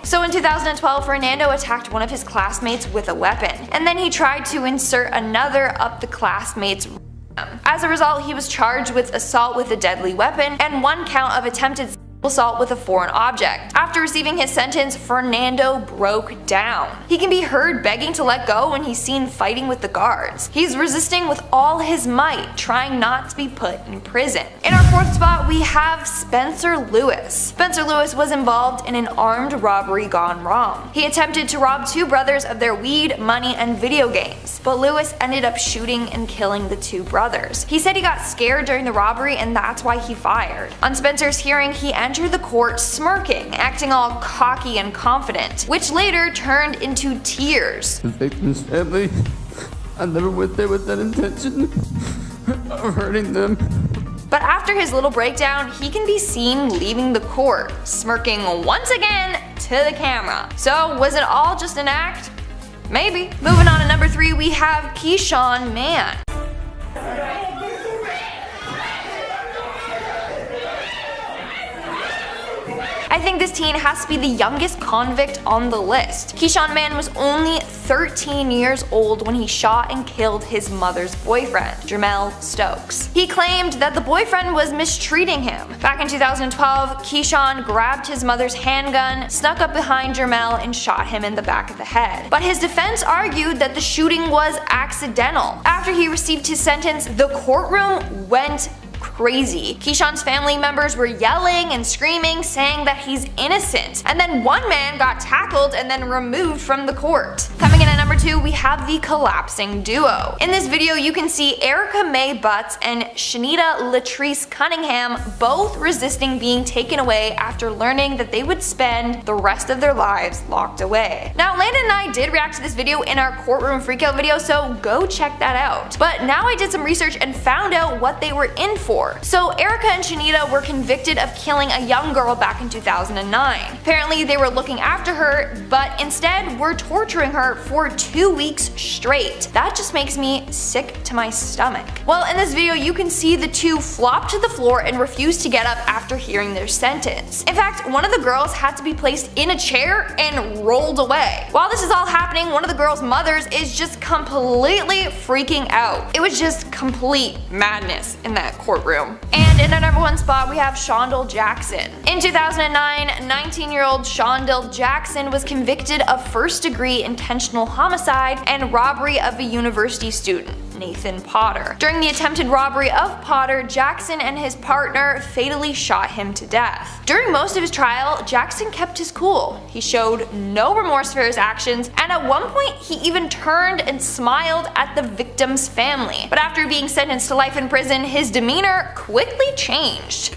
So in 2012, Fernando attacked one of his classmates with a weapon, and then he tried to insert another up the classmate's rectum. As a result, he was charged with assault with a deadly weapon and 1 count of attempted assault with a foreign object. After receiving his sentence, Fernando broke down. He can be heard begging to let go when he's seen fighting with the guards. He's resisting with all his might, trying not to be put in prison. In our fourth spot, we have Spencer Lewis. Spencer Lewis was involved in an armed robbery gone wrong. He attempted to rob two brothers of their weed, money, and video games, but Lewis ended up shooting and killing the two brothers. He said he got scared during the robbery and that's why he fired. On Spencer's hearing, he entered the court smirking, acting all cocky and confident, which later turned into tears. The victim's family, I never went there with that intention of hurting them. But after his little breakdown, he can be seen leaving the court, smirking once again to the camera. So was it all just an act? Maybe. Moving on to number 3, we have Keyshawn Mann. I think this teen has to be the youngest convict on the list. Keyshawn Mann was only 13 years old when he shot and killed his mother's boyfriend, Jermell Stokes. He claimed that the boyfriend was mistreating him. Back in 2012, Keyshawn grabbed his mother's handgun, snuck up behind Jermell, and shot him in the back of the head. But his defense argued that the shooting was accidental. After he received his sentence, the courtroom went crazy. Keyshawn's family members were yelling and screaming, saying that he's innocent. And then one man got tackled and then removed from the court. Coming in at number 2, we have the collapsing duo. In this video, you can see Erica Mae Butts and Shanita Latrice Cunningham both resisting being taken away after learning that they would spend the rest of their lives locked away. Now, Landon and I did react to this video in our courtroom freakout video, so go check that out. But now I did some research and found out what they were in for. So Erica and Shanita were convicted of killing a young girl back in 2009. Apparently they were looking after her, but instead were torturing her for 2 weeks straight. That just makes me sick to my stomach. Well, in this video you can see the two flop to the floor and refuse to get up after hearing their sentence. In fact, one of the girls had to be placed in a chair and rolled away. While this is all happening, one of the girls' mothers is just completely freaking out. It was just complete madness in that courtroom. And in our number 1 spot, we have Shondell Jackson. In 2009, 19-year-old Shondell Jackson was convicted of first-degree intentional homicide and robbery of a university student, Nathan Potter. During the attempted robbery of Potter, Jackson and his partner fatally shot him to death. During most of his trial, Jackson kept his cool. He showed no remorse for his actions, and at one point he even turned and smiled at the victim's family. But after being sentenced to life in prison, his demeanor quickly changed.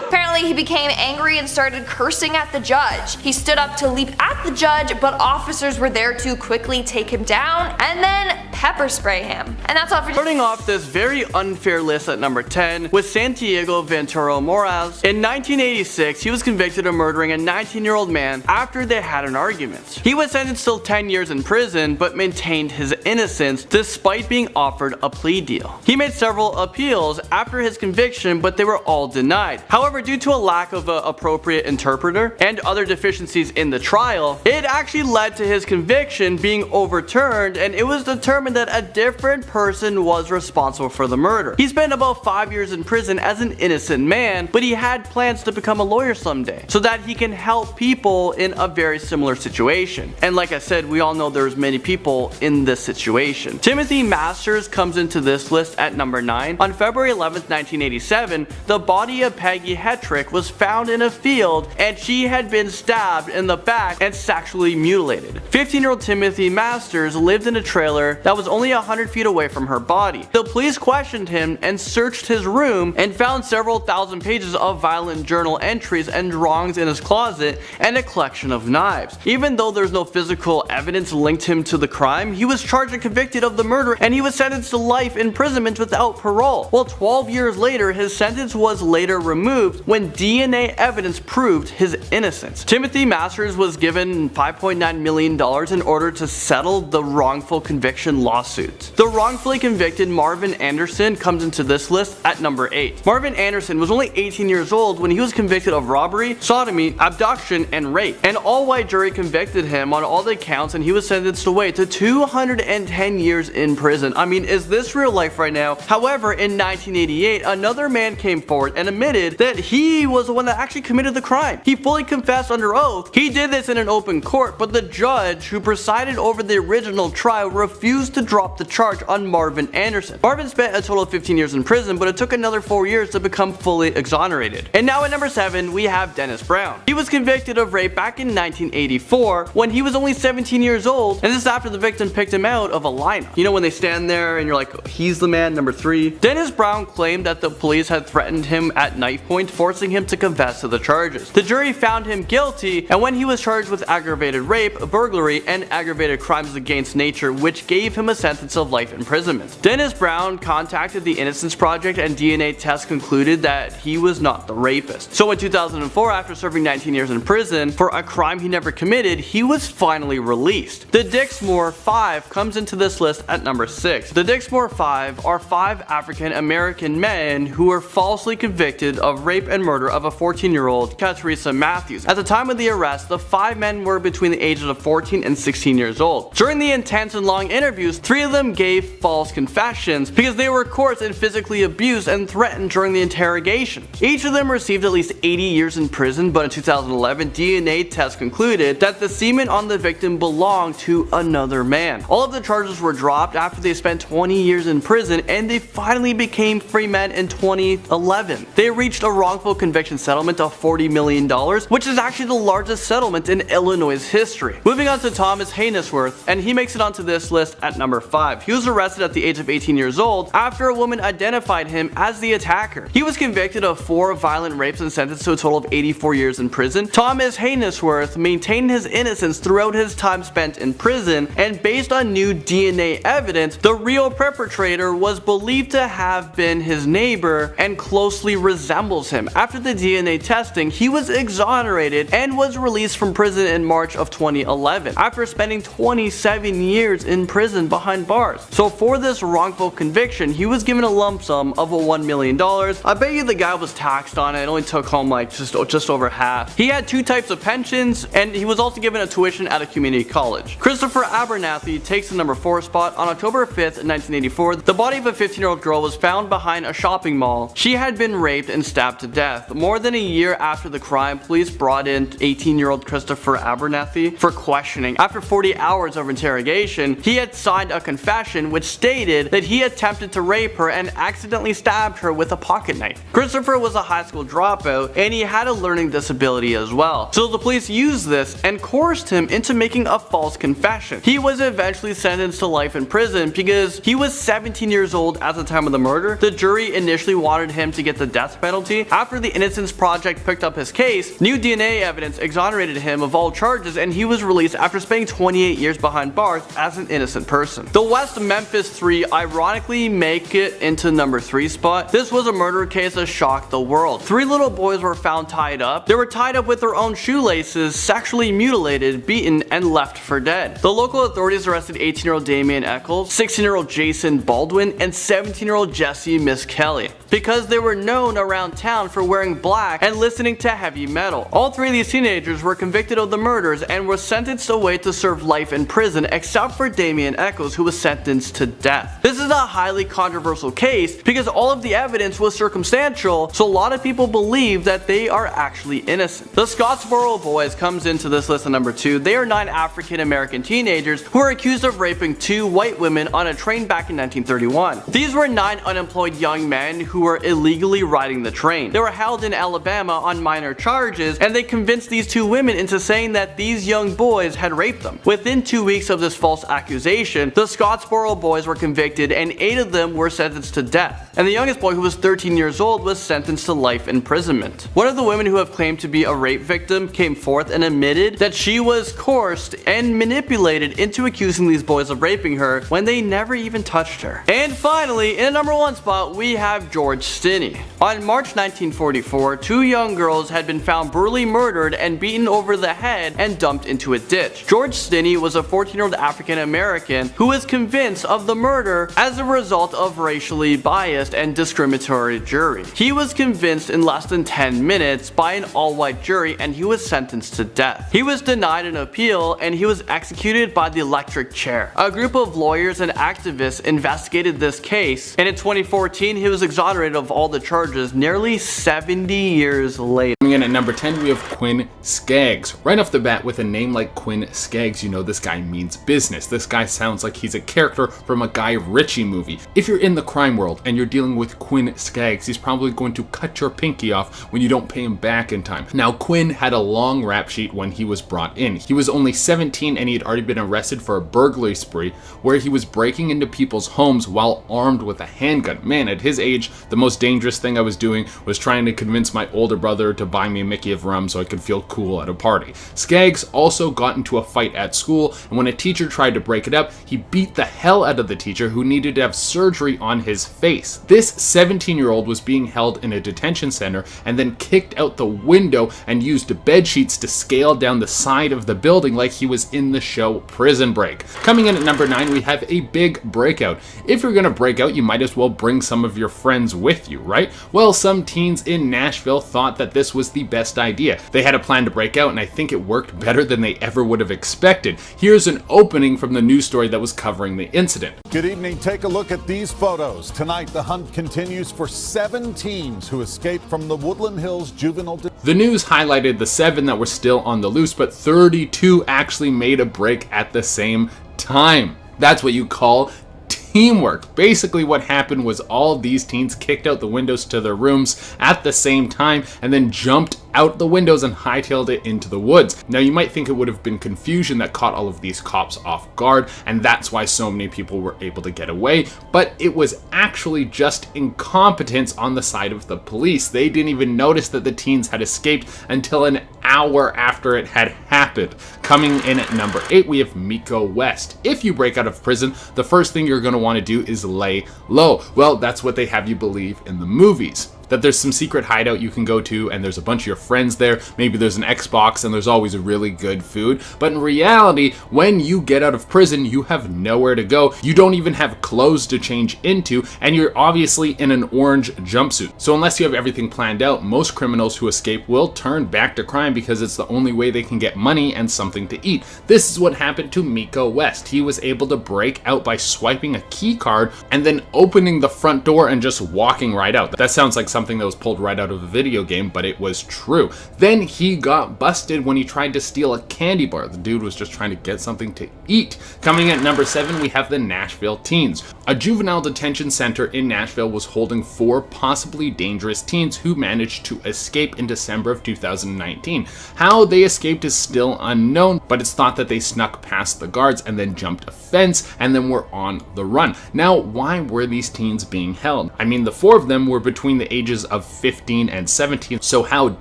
Apparently he became angry and started cursing at the judge. He stood up to leap at the judge, but officers were there to quickly take him down and then pepper spray him. And that's all for starting off this very unfair list at number 10 with Santiago Ventura Moraz. In 1986, he was convicted of murdering a 19-year-old man after they had an argument. He was sentenced to 10 years in prison but maintained his innocence despite being offered a plea deal. He made several appeals after his conviction, but they were all denied. However, due to a lack of an appropriate interpreter and other deficiencies in the trial, it actually led to his conviction being overturned, and it was determined that a different person was responsible for the murder. He spent about 5 years in prison as an innocent man, but he had plans to become a lawyer someday so that he can help people in a very similar situation. And like I said, we all know there's many people in this situation. Timothy Masters comes into this list at number 9. On February 11th, 1987, the body of Peggy Hetrick was found in a field, and she had been stabbed in the back and sexually mutilated. 15-year-old Timothy Masters lived in a trailer that was only 100 feet away from her body. The police questioned him and searched his room and found several thousand pages of violent journal entries and drawings in his closet and a collection of knives. Even though there's no physical evidence linked him to the crime, he was charged and convicted of the murder, and he was sentenced to life imprisonment without parole. Well, 12 years later, his sentence was later removed when DNA evidence proved his innocence. Timothy Masters was given in $5.9 million in order to settle the wrongful conviction lawsuit. The wrongfully convicted Marvin Anderson comes into this list at number 8. Marvin Anderson was only 18 years old when he was convicted of robbery, sodomy, abduction, and rape. An all-white jury convicted him on all the counts and he was sentenced away to 210 years in prison. I mean, is this real life right now? However, in 1988, another man came forward and admitted that he was the one that actually committed the crime. He fully confessed under oath. He did this in an open court, but the judge who presided over the original trial refused to drop the charge on Marvin Anderson. Marvin spent a total of 15 years in prison, but it took another 4 years to become fully exonerated. And now at number 7, we have Dennis Brown. He was convicted of rape back in 1984 when he was only 17 years old, and this is after the victim picked him out of a lineup. You know when they stand there and you're like, oh, he's the man, number 3. Dennis Brown claimed that the police had threatened him at knife point, forcing him to confess to the charges. The jury found him guilty, and when he was charged with aggravated rape, burglary, and aggravated crimes against nature, which gave him a sentence of life imprisonment. Dennis Brown contacted the Innocence Project, and DNA tests concluded that he was not the rapist. So in 2004, after serving 19 years in prison for a crime he never committed, he was finally released. The Dixmoor 5 comes into this list at number 6. The Dixmoor 5 are 5 African American men who were falsely convicted of rape and murder of a 14-year-old Katharina Matthews. At the time of the arrest, the 5 men were between the ages of 14 and 16 years old. During the intense and long interviews, 3 of them gave false confessions because they were coerced and physically abused and threatened during the interrogation. Each of them received at least 80 years in prison, but in 2011, DNA tests concluded that the semen on the victim belonged to another man. All of the charges were dropped after they spent 20 years in prison, and they finally became free men in 2011. They reached a wrongful conviction settlement of $40 million, which is actually the largest settlement in Illinois' history. Moving on to Thomas Hainesworth, and he makes it onto this list at number 5. He was arrested at the age of 18 years old after a woman identified him as the attacker. He was convicted of 4 violent rapes and sentenced to a total of 84 years in prison. Thomas Hainesworth maintained his innocence throughout his time spent in prison, and based on new DNA evidence, the real perpetrator was believed to have been his neighbor and closely resembles him. After the DNA testing, he was exonerated and was released from prison in March of 2011 after spending 27 years in prison behind bars. So for this wrongful conviction, he was given a lump sum of $1 million. I bet you the guy was taxed on it and only took home like just over half. He had 2 types of pensions, and he was also given a tuition at a community college. Christopher Abernathy takes the number 4 spot. On October 5th, 1984, the body of a 15-year-old girl was found behind a shopping mall. She had been raped and stabbed to death. More than a year after the crime, police brought in 18-year-old Christopher Abernathy for questioning. After 40 hours of interrogation, he had signed a confession which stated that he attempted to rape her and accidentally stabbed her with a pocket knife. Christopher was a high school dropout, and he had a learning disability as well. So the police used this and coerced him into making a false confession. He was eventually sentenced to life in prison because he was 17 years old at the time of the murder. The jury initially wanted him to get the death penalty. After the Innocence Project picked up his case, new DNA evidence exonerated him of all charges, and he was released after spending 28 years behind bars as an innocent person. The West Memphis 3 ironically make it into number 3 spot. This was a murder case that shocked the world. 3 little boys were found tied up. They were tied up with their own shoelaces, sexually mutilated, beaten, and left for dead. The local authorities arrested 18-year-old Damian Eccles, 16-year-old Jason Baldwin, and 17-year-old Jesse Miss Kelly because they were known around town for wearing black and listening to heavy metal. All 3 of these teenagers were convicted of the murders and were sentenced away to serve life in prison, except for Damian Eccles, who was sentenced to death. This is a highly controversial case because all of the evidence was circumstantial, so a lot of people believe that they are actually innocent. The Scottsboro Boys comes into this list at number 2. They are 9 African American teenagers who were accused of raping 2 white women on a train back in 1931. These were 9 unemployed young men who were illegally riding the train. They were held in Alabama on minor charges, and they convinced these 2 women into saying that these young boys had raped them. Within 2 weeks of this false accusation, the Scottsboro Boys were convicted, and 8 of them were sentenced to death. And the youngest boy, who was 13 years old, was sentenced to life imprisonment. One of the women who have claimed to be a rape victim came forth and admitted that she was coerced and manipulated into accusing these boys of raping her when they never even touched her. And finally, in the number 1 spot, we have George Stinney. On March 1944, 2 young girls had been found brutally murdered and beaten over the head head and dumped into a ditch. George Stinney was a 14-year-old African American who was convinced of the murder as a result of racially biased and discriminatory jury. He was convinced in less than 10 minutes by an all-white jury and he was sentenced to death. He was denied an appeal and he was executed by the electric chair. A group of lawyers and activists investigated this case, and in 2014 he was exonerated of all the charges nearly 70 years later. Coming in at number 10, we have Quinn Skaggs. Right off the bat, with a name like Quinn Skaggs, you know this guy means business. This guy sounds like he's a character from a Guy Ritchie movie. If you're in the crime world and you're dealing with Quinn Skaggs, he's probably going to cut your pinky off when you don't pay him back in time. Now, Quinn had a long rap sheet when he was brought in. He was only 17 and he had already been arrested for a burglary spree where he was breaking into people's homes while armed with a handgun. Man, at his age, the most dangerous thing I was doing was trying to convince my older brother to buy me a Mickey of rum so I could feel cool at a party. Skaggs also got into a fight at school, and when a teacher tried to break it up, he beat the hell out of the teacher who needed to have surgery on his face. This 17-year-old was being held in a detention center and then kicked out the window and used bed sheets to scale down the side of the building like he was in the show Prison Break. Coming in at number 9, we have a big breakout. If you're gonna break out, you might as well bring some of your friends with you, right? Well, some teens in Nashville thought that this was the best idea. They had a plan to break out, and I think it worked better than they ever would have expected. Here's an opening from the news story that was covering the incident. Good evening. Take a look at these photos. Tonight, the hunt continues for 7 teens who escaped from the Woodland Hills juvenile. The news highlighted the 7 that were still on the loose, but 32 actually made a break at the same time. That's what you call teamwork. Basically what happened was all of these teens kicked out the windows to their rooms at the same time and then jumped out the windows and hightailed it into the woods. Now you might think it would have been confusion that caught all of these cops off guard, and that's why so many people were able to get away, but it was actually just incompetence on the side of the police. They didn't even notice that the teens had escaped until an hour after it had happened. Coming in at number 8, we have Miko West. If you break out of prison, the first thing you're going to want to do is lay low. Well, that's what they have you believe in the movies. That there's some secret hideout you can go to and there's a bunch of your friends there. Maybe there's an Xbox and there's always a really good food. But in reality, when you get out of prison, you have nowhere to go. You don't even have clothes to change into, and you're obviously in an orange jumpsuit. So unless you have everything planned out, most criminals who escape will turn back to crime because it's the only way they can get money and something to eat. This is what happened to Miko West. He was able to break out by swiping a key card and then opening the front door and just walking right out. That sounds like something that was pulled right out of a video game, but it was true. Then he got busted when he tried to steal a candy bar. The dude was just trying to get something to eat. Coming in at number 7, we have the Nashville teens. A juvenile detention center in Nashville was holding 4 possibly dangerous teens who managed to escape in December of 2019. How they escaped is still unknown, but it's thought that they snuck past the guards and then jumped a fence and then were on the run. Now, why were these teens being held? I mean, the 4 of them were between the ages of 15 and 17, so how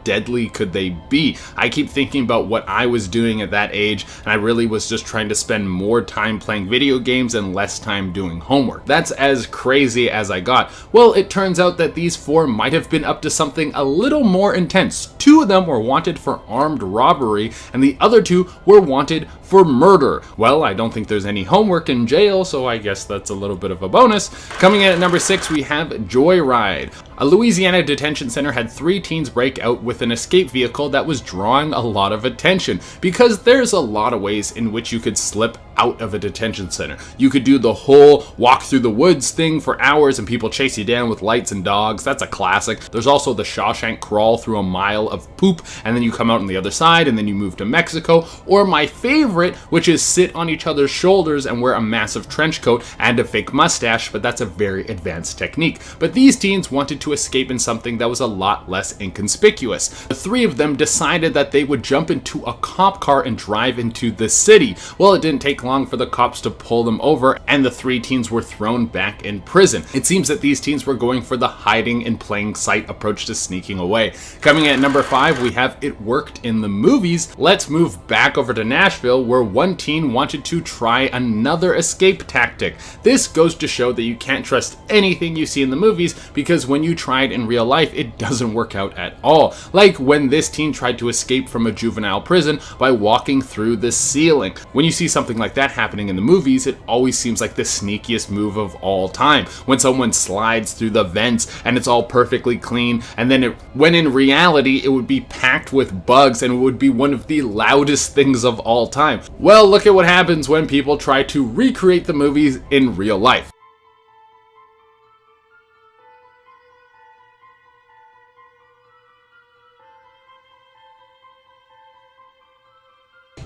deadly could they be? I keep thinking about what I was doing at that age, and I really was just trying to spend more time playing video games and less time doing homework. That's as crazy as I got. Well, it turns out that these 4 might have been up to something a little more intense. 2 of them were wanted for armed robbery, and the other 2 were wanted for murder. Well, I don't think there's any homework in jail, so I guess that's a little bit of a bonus. Coming in at number 6, we have Joyride. A Louisiana detention center had 3 teens break out with an escape vehicle that was drawing a lot of attention, because there's a lot of ways in which you could slip out of a detention center. You could do the whole walk through the woods thing for hours and people chase you down with lights and dogs. That's a classic. There's also the Shawshank crawl through a mile of poop and then you come out on the other side and then you move to Mexico. Or my favorite, which is sit on each other's shoulders and wear a massive trench coat and a fake mustache, but that's a very advanced technique. But these teens wanted to escape in something that was a lot less inconspicuous. The 3 of them decided that they would jump into a cop car and drive into the city. Well, it didn't take take long for the cops to pull them over, and the 3 teens were thrown back in prison. It seems that these teens were going for the hiding in plain sight approach to sneaking away. Coming in at number 5, we have It Worked in the Movies. Let's move back over to Nashville, where one teen wanted to try another escape tactic. This goes to show that you can't trust anything you see in the movies, because when you try it in real life, it doesn't work out at all. Like when this teen tried to escape from a juvenile prison by walking through the ceiling. When you see something like that happening in the movies, it always seems like the sneakiest move of all time. When someone slides through the vents and it's all perfectly clean, and then when in reality it would be packed with bugs and it would be one of the loudest things of all time. Well, look at what happens when people try to recreate the movies in real life.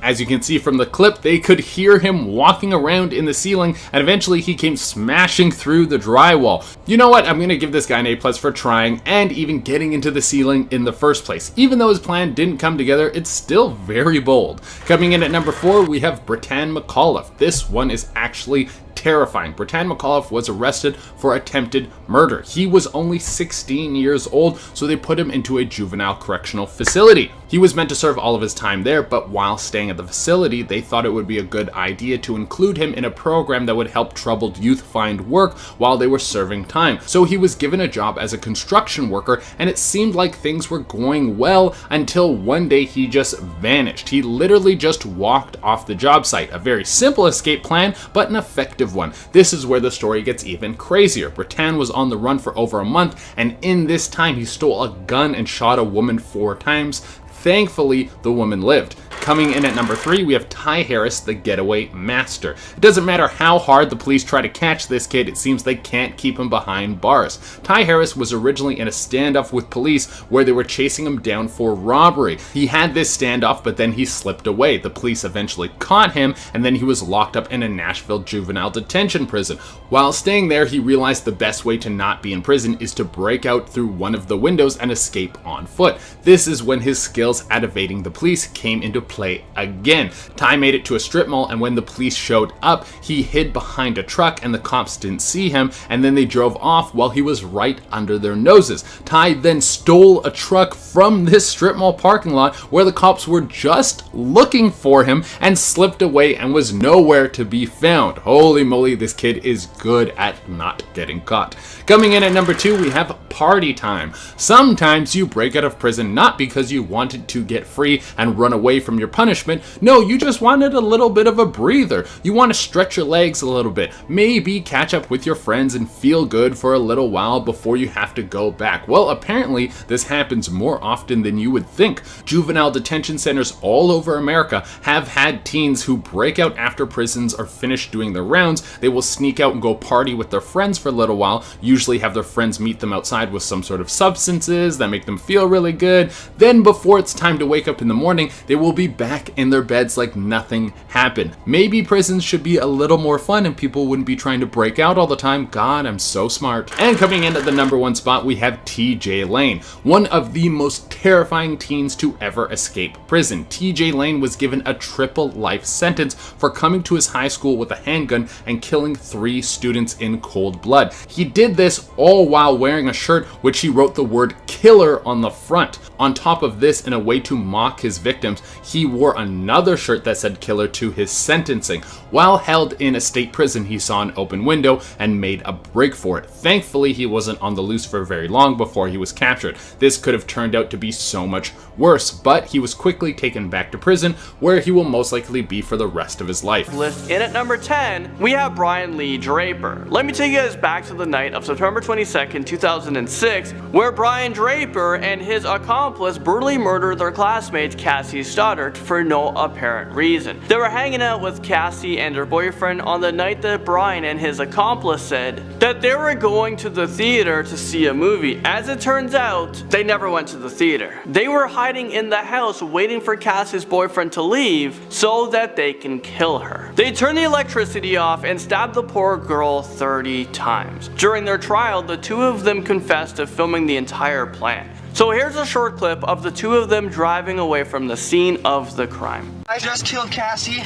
As you can see from the clip, they could hear him walking around in the ceiling, and eventually he came smashing through the drywall. You know what? I'm gonna give this guy an A+ for trying and even getting into the ceiling in the first place. Even though his plan didn't come together, it's still very bold. Coming in at number 4, we have Bretan McAuliffe. This one is actually terrifying. Bretan McAuliffe was arrested for attempted murder. He was only 16 years old, so they put him into a juvenile correctional facility. He was meant to serve all of his time there, but while staying at the facility, they thought it would be a good idea to include him in a program that would help troubled youth find work while they were serving time. So he was given a job as a construction worker, and it seemed like things were going well until one day he just vanished. He literally just walked off the job site. A very simple escape plan, but an effective one. This is where the story gets even crazier. Bretan was on the run for over a month, and in this time he stole a gun and shot a woman 4 times. Thankfully, the woman lived. Coming in at number 3, we have Ty Harris, the getaway master. It doesn't matter how hard the police try to catch this kid, it seems they can't keep him behind bars. Ty Harris was originally in a standoff with police where they were chasing him down for robbery. He had this standoff, but then he slipped away. The police eventually caught him, and then he was locked up in a Nashville juvenile detention prison. While staying there, he realized the best way to not be in prison is to break out through one of the windows and escape on foot. This is when his skills at evading the police came into play again. Ty made it to a strip mall, and when the police showed up, he hid behind a truck and the cops didn't see him, and then they drove off while he was right under their noses. Ty then stole a truck from this strip mall parking lot where the cops were just looking for him and slipped away and was nowhere to be found. Holy moly, this kid is good at not getting caught. Coming in at number 2, we have Party Time. Sometimes you break out of prison not because you wanted to get free and run away from your punishment. No, you just wanted a little bit of a breather. You want to stretch your legs a little bit, maybe catch up with your friends and feel good for a little while before you have to go back. Well, apparently this happens more often than you would think. Juvenile detention centers all over America have had teens who break out after prisons are finished doing their rounds. They will sneak out and go party with their friends for a little while, usually have their friends meet them outside with some sort of substances that make them feel really good. Then before it's time to wake up in the morning, they will be back in their beds like nothing happened. Maybe prisons should be a little more fun and people wouldn't be trying to break out all the time. God, I'm so smart. And coming in at the number 1 spot, we have TJ Lane, one of the most terrifying teens to ever escape prison. TJ Lane was given a triple life sentence for coming to his high school with a handgun and killing 3 students in cold blood. He did this all while wearing a shirt which he wrote the word killer on the front. On top of this, in a way to mock his victims, he wore another shirt that said killer to his sentencing. While held in a state prison, he saw an open window and made a break for it. Thankfully, he wasn't on the loose for very long before he was captured. This could have turned out to be so much worse, but he was quickly taken back to prison, where he will most likely be for the rest of his life. In at number 10, we have Brian Lee Draper. Let me take you guys back to the night of September 22nd, 2006, where Brian Draper and his accomplice brutally murdered their classmate Cassie Stoddard for no apparent reason. They were hanging out with Cassie and her boyfriend on the night that Brian and his accomplice said that they were going to the theater to see a movie. As it turns out, they never went to the theater. They were hiding in the house waiting for Cassie's boyfriend to leave so that they can kill her. They turned the electricity off and stabbed the poor girl 30 times. During their trial, the 2 of them confessed to filming the entire plan. So here's a short clip of the 2 of them driving away from the scene of the crime. I just killed Cassie.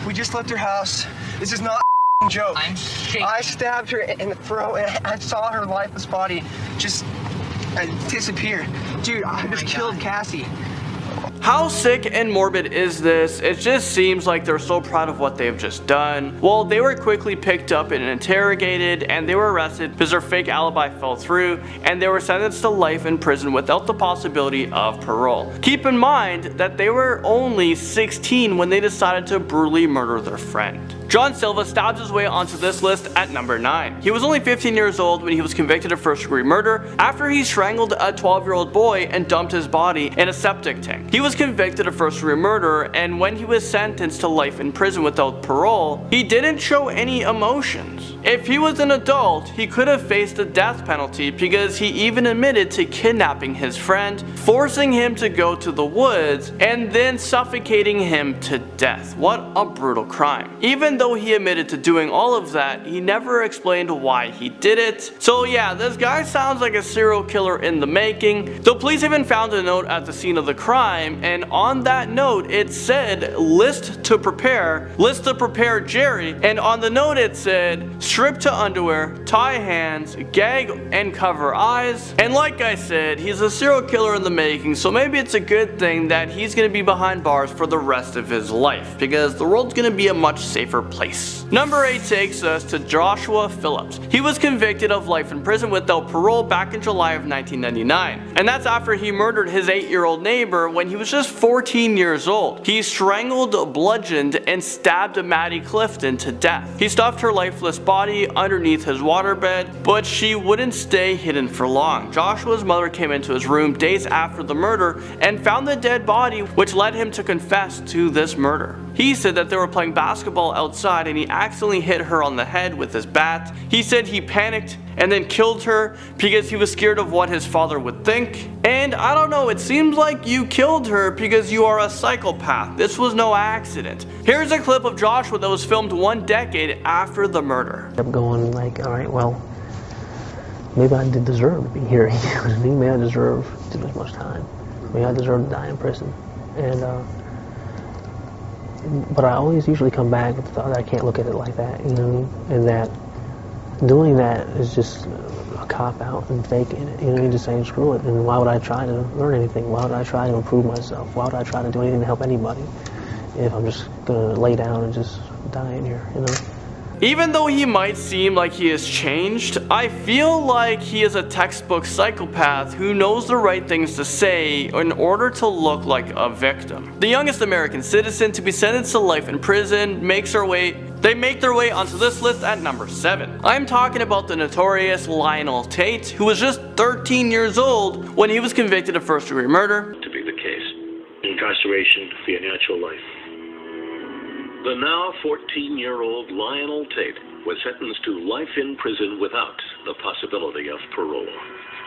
We just left her house. This is not a joke. I stabbed her in the throat and I saw her lifeless body just disappear. Dude, I just killed Cassie. How sick and morbid is this? It just seems like they're so proud of what they've just done. Well, they were quickly picked up and interrogated, and they were arrested because their fake alibi fell through, and they were sentenced to life in prison without the possibility of parole. Keep in mind that they were only 16 when they decided to brutally murder their friend. John Silva stabs his way onto this list at number 9. He was only 15 years old when he was convicted of first-degree murder after he strangled a 12-year-old boy and dumped his body in a septic tank. He was convicted of first-degree murder, and when he was sentenced to life in prison without parole, he didn't show any emotions. If he was an adult, he could have faced the death penalty because he even admitted to kidnapping his friend, forcing him to go to the woods, and then suffocating him to death. What a brutal crime. Even though he admitted to doing all of that, he never explained why he did it. So yeah, this guy sounds like a serial killer in the making. The police even found a note at the scene of the crime, and on that note it said list to prepare Jerry, and on the note it said strip to underwear, tie hands, gag and cover eyes. And like I said, he's a serial killer in the making, so maybe it's a good thing that he's gonna be behind bars for the rest of his life, because the world's gonna be a much safer place. Number 8 takes us to Joshua Phillips. He was convicted of life in prison without parole back in July of 1999, and that's after he murdered his 8-year-old neighbor when he was just 14 years old. He strangled, bludgeoned, and stabbed Maddie Clifton to death. He stuffed her lifeless body underneath his waterbed, but she wouldn't stay hidden for long. Joshua's mother came into his room days after the murder and found the dead body, which led him to confess to this murder. He said that they were playing basketball outside and he accidentally hit her on the head with his bat. He said he panicked and then killed her because he was scared of what his father would think. And I don't know, it seems like you killed her because you are a psychopath. This was no accident. Here's a clip of Joshua that was filmed 1 decade after the murder. I'm going like, all right, well, maybe I did deserve to be here. Maybe I deserve too much time. Maybe I deserve to die in prison. And but I always usually come back with the thought that I can't look at it like that, you know, and that doing that is just a cop-out and faking it, you know, just saying screw it, and why would I try to learn anything? Why would I try to improve myself? Why would I try to do anything to help anybody if I'm just gonna lay down and just die in here, you know? Even though he might seem like he has changed, I feel like he is a textbook psychopath who knows the right things to say in order to look like a victim. The youngest American citizen to be sentenced to life in prison makes their way onto this list at number 7. I'm talking about the notorious Lionel Tate, who was just 13 years old when he was convicted of first-degree murder. To be the case, incarceration for your natural life. The now 14-year-old Lionel Tate was sentenced to life in prison without the possibility of parole.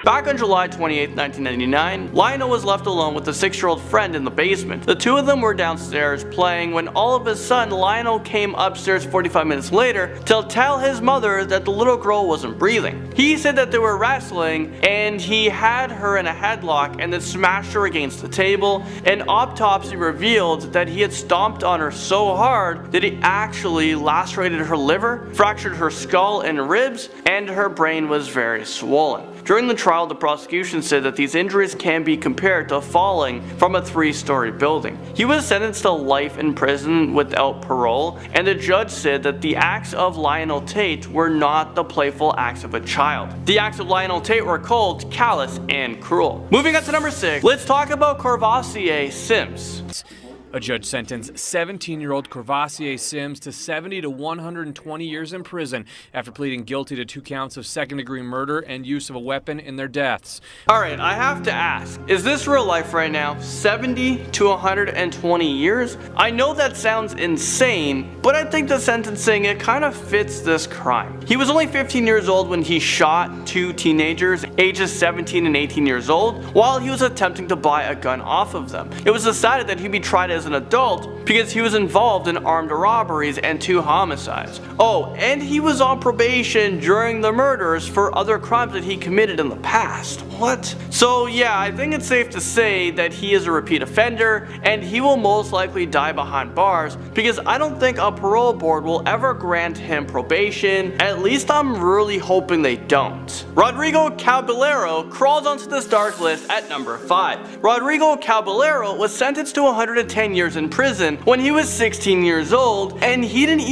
Back on July 28, 1999, Lionel was left alone with a 6-year-old friend in the basement. The two of them were downstairs playing when all of a sudden Lionel came upstairs 45 minutes later to tell his mother that the little girl wasn't breathing. He said that they were wrestling and he had her in a headlock and then smashed her against the table. An autopsy revealed that he had stomped on her so hard that he actually lacerated her liver, fractured her skull and ribs, and her brain was very swollen. During the trial, the prosecution said that these injuries can be compared to falling from a 3-story building. He was sentenced to life in prison without parole, and the judge said that the acts of Lionel Tate were not the playful acts of a child. The acts of Lionel Tate were cold, callous, and cruel. Moving on to number 6, let's talk about Courvoisier Sims. A judge sentenced 17-year-old Courvoisier Sims to 70 to 120 years in prison after pleading guilty to 2 counts of second-degree murder and use of a weapon in their deaths. Alright, I have to ask, is this real life right now? 70 to 120 years? I know that sounds insane, but I think the sentencing, it kind of fits this crime. He was only 15 years old when he shot 2 teenagers, ages 17 and 18 years old, while he was attempting to buy a gun off of them. It was decided that he'd be tried as as an adult because he was involved in armed robberies and 2 homicides. Oh, and he was on probation during the murders for other crimes that he committed in the past. What? So yeah, I think it's safe to say that he is a repeat offender and he will most likely die behind bars because I don't think a parole board will ever grant him probation. At least I'm really hoping they don't. Rodrigo Caballero crawls onto this dark list at number 5. Rodrigo Caballero was sentenced to 110 years in prison when he was 16 years old, and he didn't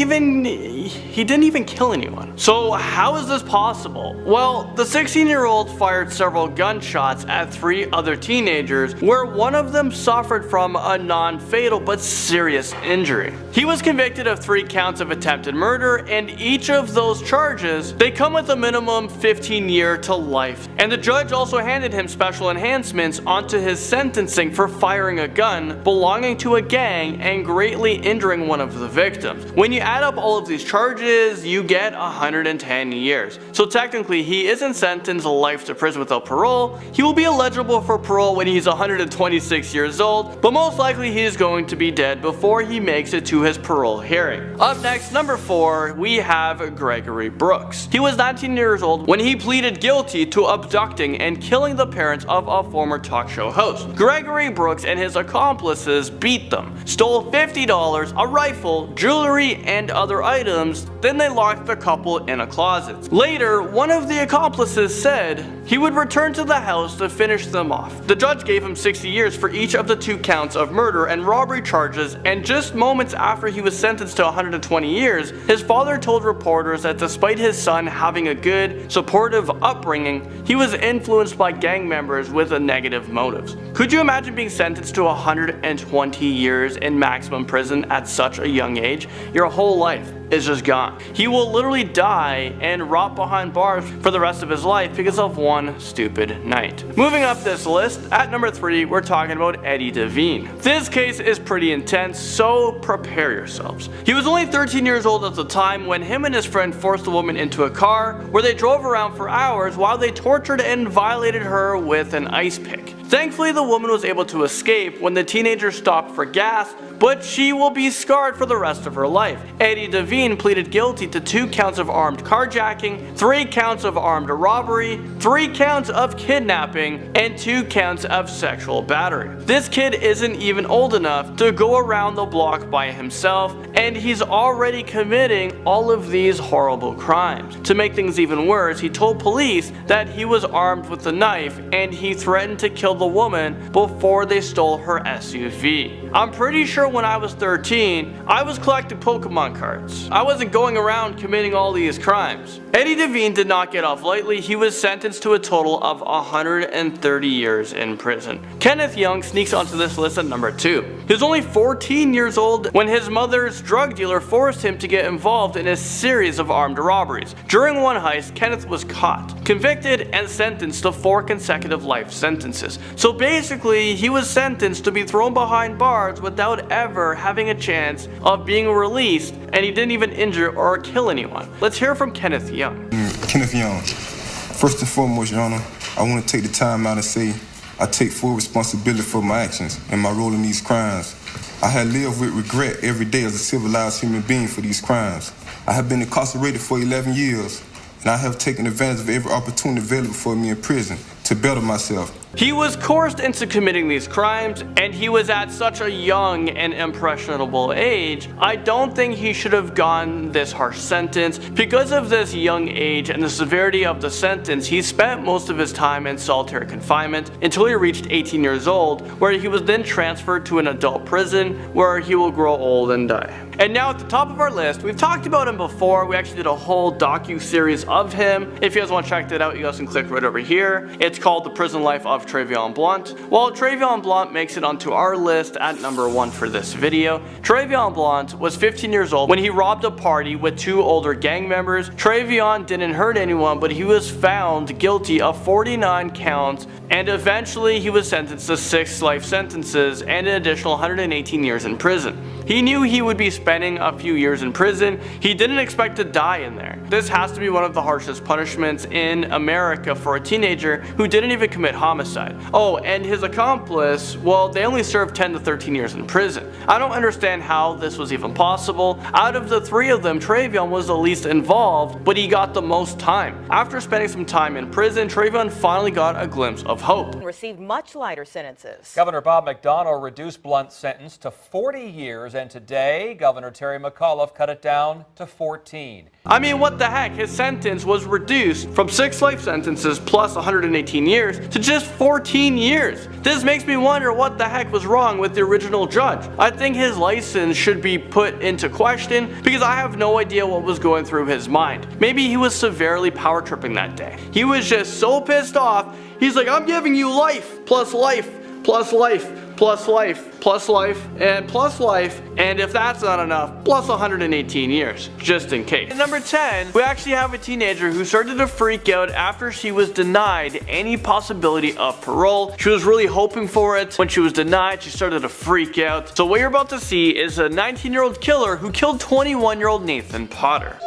even kill anyone. So how is this possible? Well, the 16-year-old fired several gunshots at 3 other teenagers, where one of them suffered from a non-fatal but serious injury. He was convicted of 3 counts of attempted murder, and each of those charges, they come with a minimum 15-year to life. And the judge also handed him special enhancements onto his sentencing for firing a gun belonging to a gang and greatly injuring one of the victims. When you add up all of these charges, you get 110 years. So technically, he isn't sentenced life to prison without parole. He will be eligible for parole when he's 126 years old, but most likely he is going to be dead before he makes it to his parole hearing. Up next, number 4, we have Gregory Brooks. He was 19 years old when he pleaded guilty to abducting and killing the parents of a former talk show host. Gregory Brooks and his accomplices beat them, stole $50, a rifle, jewelry, and other items, then they locked the couple in a closet. Later, one of the accomplices said he would return to the house to finish them off. The judge gave him 60 years for each of the 2 counts of murder and robbery charges, and just moments after he was sentenced to 120 years, his father told reporters that despite his son having a good, supportive upbringing, he was influenced by gang members with negative motives. Could you imagine being sentenced to 120 years in maximum prison at such a young age? Your whole life is just gone. He will literally die and rot behind bars for the rest of his life because of one stupid night. Moving up this list, at number 3, we're talking about Eddie Devine. This case is pretty intense, so prepare yourselves. He was only 13 years old at the time when him and his friend forced a woman into a car where they drove around for hours while they tortured and violated her with an ice pick. Thankfully, the woman was able to escape when the teenager stopped for gas, but she will be scarred for the rest of her life. Eddie Devine pleaded guilty to 2 counts of armed carjacking, 3 counts of armed robbery, 3 counts of kidnapping, and 2 counts of sexual battery. This kid isn't even old enough to go around the block by himself, and he's already committing all of these horrible crimes. To make things even worse, he told police that he was armed with a knife and he threatened to kill the woman before they stole her SUV. I'm pretty sure when I was 13, I was collecting Pokemon cards. I wasn't going around committing all these crimes. Eddie Devine did not get off lightly. He was sentenced to a total of 130 years in prison. Kenneth Young sneaks onto this list at number 2. He was only 14 years old when his mother's drug dealer forced him to get involved in a series of armed robberies. During one heist, Kenneth was caught, convicted, and sentenced to 4 consecutive life sentences. So basically, he was sentenced to be thrown behind bars without ever having a chance of being released, and he didn't even injure or kill anyone. Let's hear from Kenneth Young. Kenneth Young. First and foremost, Your Honor, I want to take the time out and say I take full responsibility for my actions and my role in these crimes. I have lived with regret every day as a civilized human being for these crimes. I have been incarcerated for 11 years, and I have taken advantage of every opportunity available for me in prison to better myself. He was coerced into committing these crimes, and he was at such a young and impressionable age. I don't think he should have gotten this harsh sentence. Because of this young age and the severity of the sentence, he spent most of his time in solitary confinement until he reached 18 years old, where he was then transferred to an adult prison where he will grow old and die. And now at the top of our list, we've talked about him before. We actually did a whole docu-series of him. If you guys want to check that out, you guys can click right over here. It's called The Prison Life of Travion Blount. Well, Travion Blount makes it onto our list at number 1 for this video. Travion Blount was 15 years old when he robbed a party with 2 older gang members. Travion didn't hurt anyone, but he was found guilty of 49 counts, and eventually he was sentenced to 6 life sentences and an additional 118 years in prison. He knew he would be spending a few years in prison. He didn't expect to die in there. This has to be one of the harshest punishments in America for a teenager who didn't even commit homicide. Oh, and his accomplice, well, they only served 10 to 13 years in prison. I don't understand how this was even possible. Out of the three of them, Trayvon was the least involved, but he got the most time. After spending some time in prison, Trayvon finally got a glimpse of hope. Received much lighter sentences. Governor Bob McDonnell reduced Blunt's sentence to 40 years, and today, Governor Terry McAuliffe cut it down to 14. I mean, what the heck? His sentence was reduced from 6 life sentences plus 118 years to just 14 years. This makes me wonder what the heck was wrong with the original judge. I think his license should be put into question because I have no idea what was going through his mind. Maybe he was severely power tripping that day. He was just so pissed off. He's like, I'm giving you life, plus life, plus life, plus life, plus life, and plus life, and if that's not enough, plus 118 years, just in case. At number 10, we actually have a teenager who started to freak out after she was denied any possibility of parole. She was really hoping for it. When she was denied, she started to freak out. So what you're about to see is a 19-year-old killer who killed 21-year-old Nathan Potter.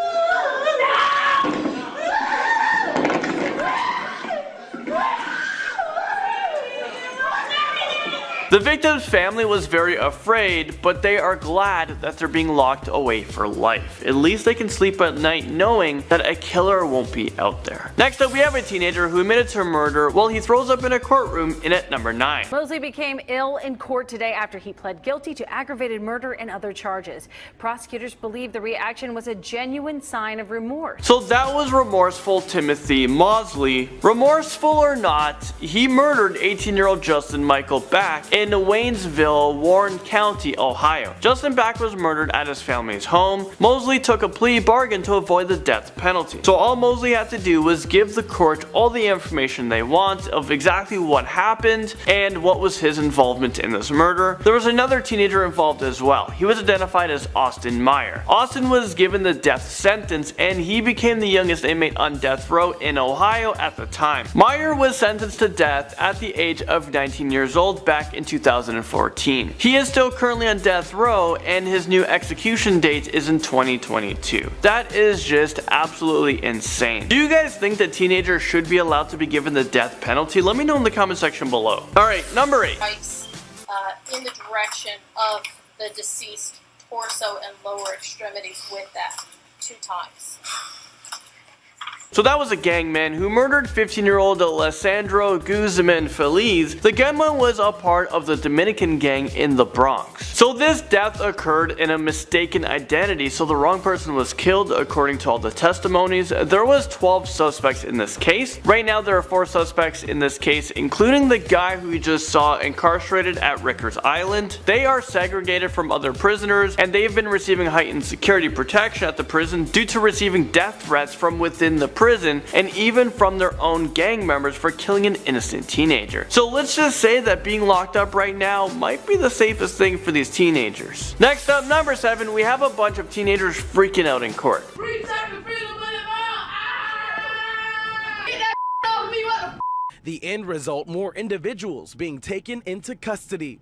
The victim's family was very afraid, but they are glad that they're being locked away for life. At least they can sleep at night knowing that a killer won't be out there. Next up, we have a teenager who admitted to murder while he throws up in a courtroom in at number 9. Mosley became ill in court today after he pled guilty to aggravated murder and other charges. Prosecutors believe the reaction was a genuine sign of remorse. So that was remorseful Timothy Mosley. Remorseful or not, he murdered 18-year-old Justin Michael Back in Waynesville, Warren County, Ohio. Justin Back was murdered at his family's home. Mosley took a plea bargain to avoid the death penalty. So all Mosley had to do was give the court all the information they want of exactly what happened and what was his involvement in this murder. There was another teenager involved as well. He was identified as Austin Meyer. Austin was given the death sentence and he became the youngest inmate on death row in Ohio at the time. Meyer was sentenced to death at the age of 19 years old back in 2014. He is still currently on death row and his new execution date is in 2022. That is just absolutely insane. Do you guys think that teenagers should be allowed to be given the death penalty? Let me know in the comment section below. Alright, number 8. In the direction of the deceased torso and lower extremities with that 2 times. So that was a gangman who murdered 15-year-old Alessandro Guzman Feliz. The gunman was a part of the Dominican gang in the Bronx. So this death occurred in a mistaken identity, so the wrong person was killed according to all the testimonies. There was 12 suspects in this case. Right now there are 4 suspects in this case, including the guy who we just saw incarcerated at Rikers Island. They are segregated from other prisoners and they've been receiving heightened security protection at the prison due to receiving death threats from within the prison and even from their own gang members for killing an innocent teenager. So let's just say that being locked up right now might be the safest thing for these teenagers. Next up, number 7, we have a bunch of teenagers freaking out in court. The end result, more individuals being taken into custody.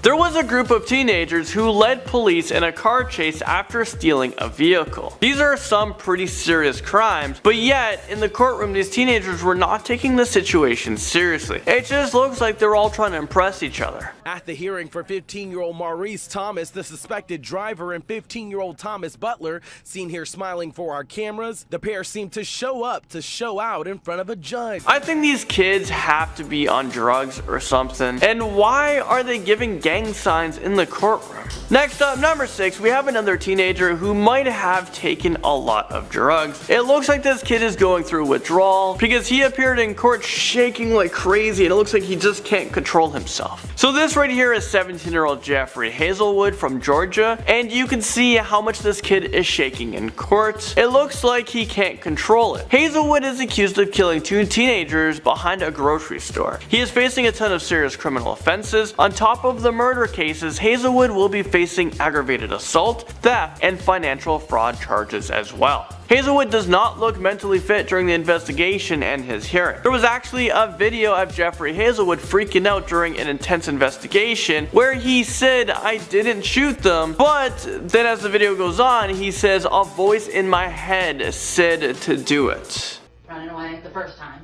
There was a group of teenagers who led police in a car chase after stealing a vehicle. These are some pretty serious crimes, but yet in the courtroom these teenagers were not taking the situation seriously. It just looks like they're all trying to impress each other. At the hearing for 15-year-old Maurice Thomas, the suspected driver, and 15-year-old Thomas Butler, seen here smiling for our cameras, the pair seemed to show up to show out in front of a judge. I think these kids have to be on drugs or something. And why are they giving gang signs in the courtroom? Next up, number 6, we have another teenager who might have taken a lot of drugs. It looks like this kid is going through withdrawal because he appeared in court shaking like crazy and it looks like he just can't control himself. So this right here is 17-year-old Jeffrey Hazelwood from Georgia, and you can see how much this kid is shaking in court. It looks like he can't control it. Hazelwood is accused of killing 2 teenagers teenagers behind a grocery store. He is facing a ton of serious criminal offenses. On top of the murder cases, Hazelwood will be facing aggravated assault, theft, and financial fraud charges as well. Hazelwood does not look mentally fit during the investigation and his hearing. There was actually a video of Jeffrey Hazelwood freaking out during an intense investigation where he said, "I didn't shoot them," but then as the video goes on, he says, "A voice in my head said to do it." Running away the first time,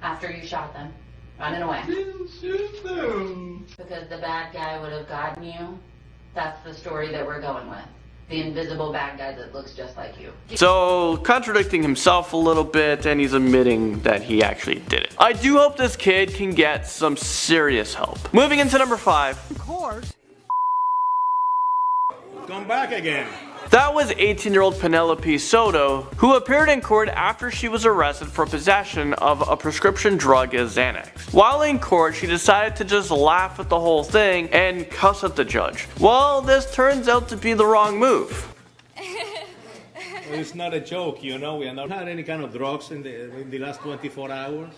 after you shot them, running away. Didn't shoot them. Because the bad guy would have gotten you. That's the story that we're going with. The invisible bad guy that looks just like you. So, contradicting himself a little bit, and he's admitting that he actually did it. I do hope this kid can get some serious help. Moving into number 5. Court. Come back again. That was 18-year-old Penelope Soto, who appeared in court after she was arrested for possession of a prescription drug as Xanax. While in court, she decided to just laugh at the whole thing and cuss at the judge. Well, this turns out to be the wrong move. Well, it's not a joke, you know. We have not had any kind of drugs in the last 24 hours.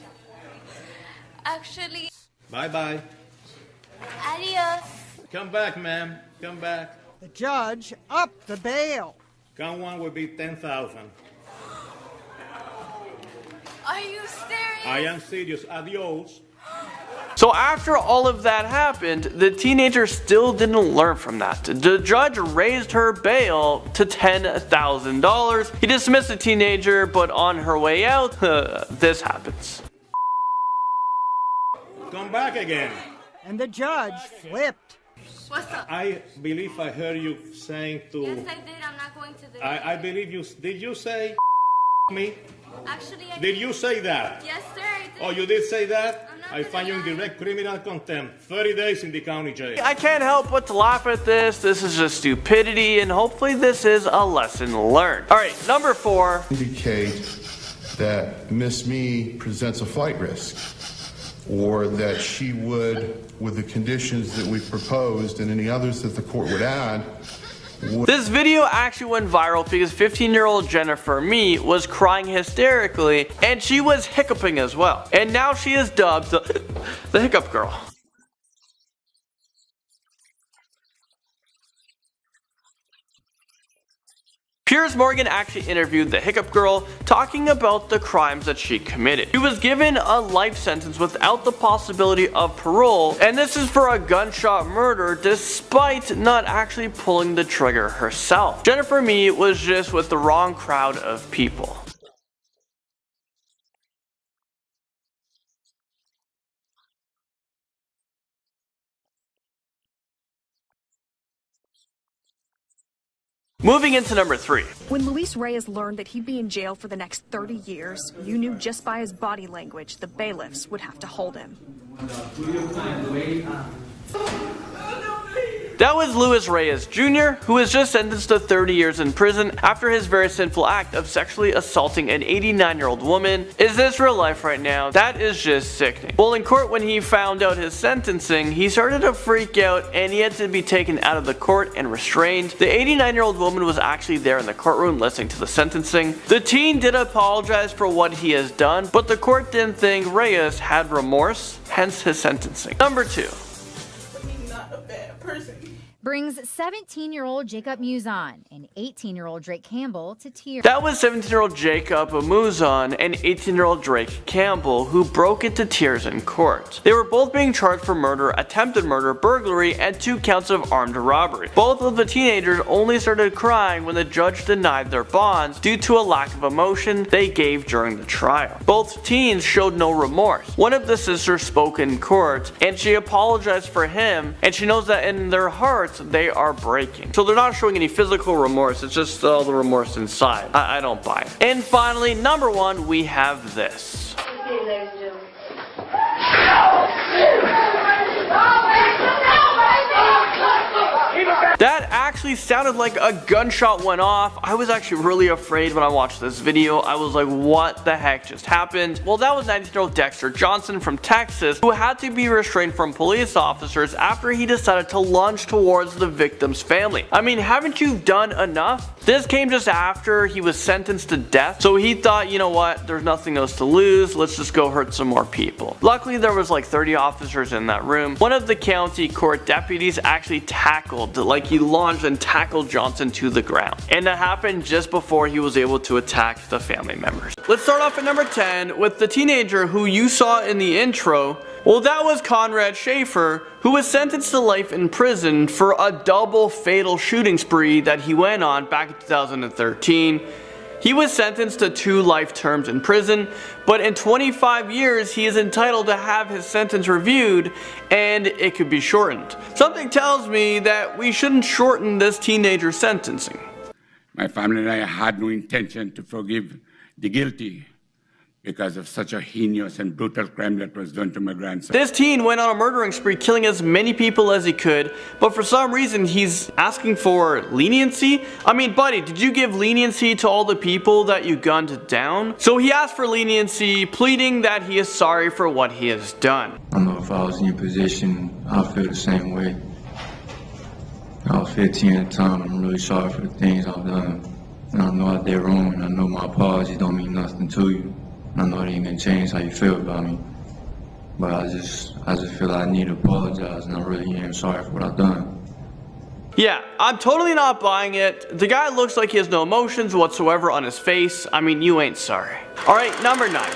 Actually. Bye-bye. Adios. Come back, ma'am. Come back. The judge upped the bail. Count one would be 10,000. Are you serious? I am serious. Adios. So after all of that happened, the teenager still didn't learn from that. The judge raised her bail to $10,000. He dismissed the teenager, but on her way out, this happens. Come back again. And the judge flipped. What's up? I believe I heard you saying to... Yes, I did. I'm not going to the... I believe you... Did you say me? Actually, I Did you say that? Yes, sir, I did. Oh, you did say that? I find you in direct criminal contempt. 30 days in the county jail. I can't help but to laugh at this. This is just stupidity, and hopefully this is a lesson learned. Alright, number 4. Indicate that Miss Me presents a flight risk, or that she would, with the conditions that we proposed and any others that the court would add. This video actually went viral because 15-year-old Jennifer Me was crying hysterically, and she was hiccuping as well. And now she is dubbed the Hiccup Girl. Piers Morgan actually interviewed the Hiccup Girl, talking about the crimes that she committed. She was given a life sentence without the possibility of parole, and this is for a gunshot murder despite not actually pulling the trigger herself. Jennifer Me was just with the wrong crowd of people. Moving into number 3. When Luis Reyes learned that he'd be in jail for the next 30 years, you knew just by his body language the bailiffs would have to hold him. That was Luis Reyes Jr., who was just sentenced to 30 years in prison after his very sinful act of sexually assaulting an 89-year-old woman. Is this real life right now? That is just sickening. Well, in court when he found out his sentencing, he started to freak out and he had to be taken out of the court and restrained. The 89-year-old woman was actually there in the courtroom listening to the sentencing. The teen did apologize for what he has done, but the court didn't think Reyes had remorse, hence his sentencing. Number 2. Brings 17-year-old Jacob Muzan and 18-year-old Drake Campbell to tears. That was 17-year-old Jacob Muzan and 18-year-old Drake Campbell, who broke into tears in court. They were both being charged for murder, attempted murder, burglary, and 2 counts of armed robbery. Both of the teenagers only started crying when the judge denied their bonds due to a lack of emotion they gave during the trial. Both teens showed no remorse. One of the sisters spoke in court, and she apologized for him, and she knows that in their hearts they are breaking. So they're not showing any physical remorse, it's just all the remorse inside. I don't buy it. And finally, number 1, we have this. That actually actually sounded like a gunshot went off. I was actually really afraid when I watched this video. I was like, what the heck just happened? Well, that was 19-year-old Dexter Johnson from Texas, who had to be restrained from police officers after he decided to lunge towards the victim's family. I mean, haven't you done enough? This came just after he was sentenced to death, so he thought, you know what, there's nothing else to lose, let's just go hurt some more people. Luckily, there was like 30 officers in that room. One of the county court deputies actually he lunged and tackled Johnson to the ground. And that happened just before he was able to attack the family members. Let's start off at number 10 with the teenager who you saw in the intro. Well, that was Conrad Schaefer, who was sentenced to life in prison for a double fatal shooting spree that he went on back in 2013. He was sentenced to 2 life terms in prison, but in 25 years he is entitled to have his sentence reviewed and it could be shortened. Something tells me that we shouldn't shorten this teenager's sentencing. My family and I had no intention to forgive the guilty because of such a heinous and brutal crime that was done to my grandson. This teen went on a murdering spree, killing as many people as he could, but for some reason he's asking for leniency. I mean, buddy, did you give leniency to all the people that you gunned down? So he asked for leniency, pleading that he is sorry for what he has done. I know if I was in your position, I'd feel the same way. I was 15 at the time, and I'm really sorry for the things I've done. And I know I did wrong, and I know my apologies don't mean nothing to you. I know it ain't gonna change how you feel about me, but I just feel like I need to apologize, and I really am sorry for what I've done. Yeah, I'm totally not buying it. The guy looks like he has no emotions whatsoever on his face. I mean, you ain't sorry. Alright, number 9.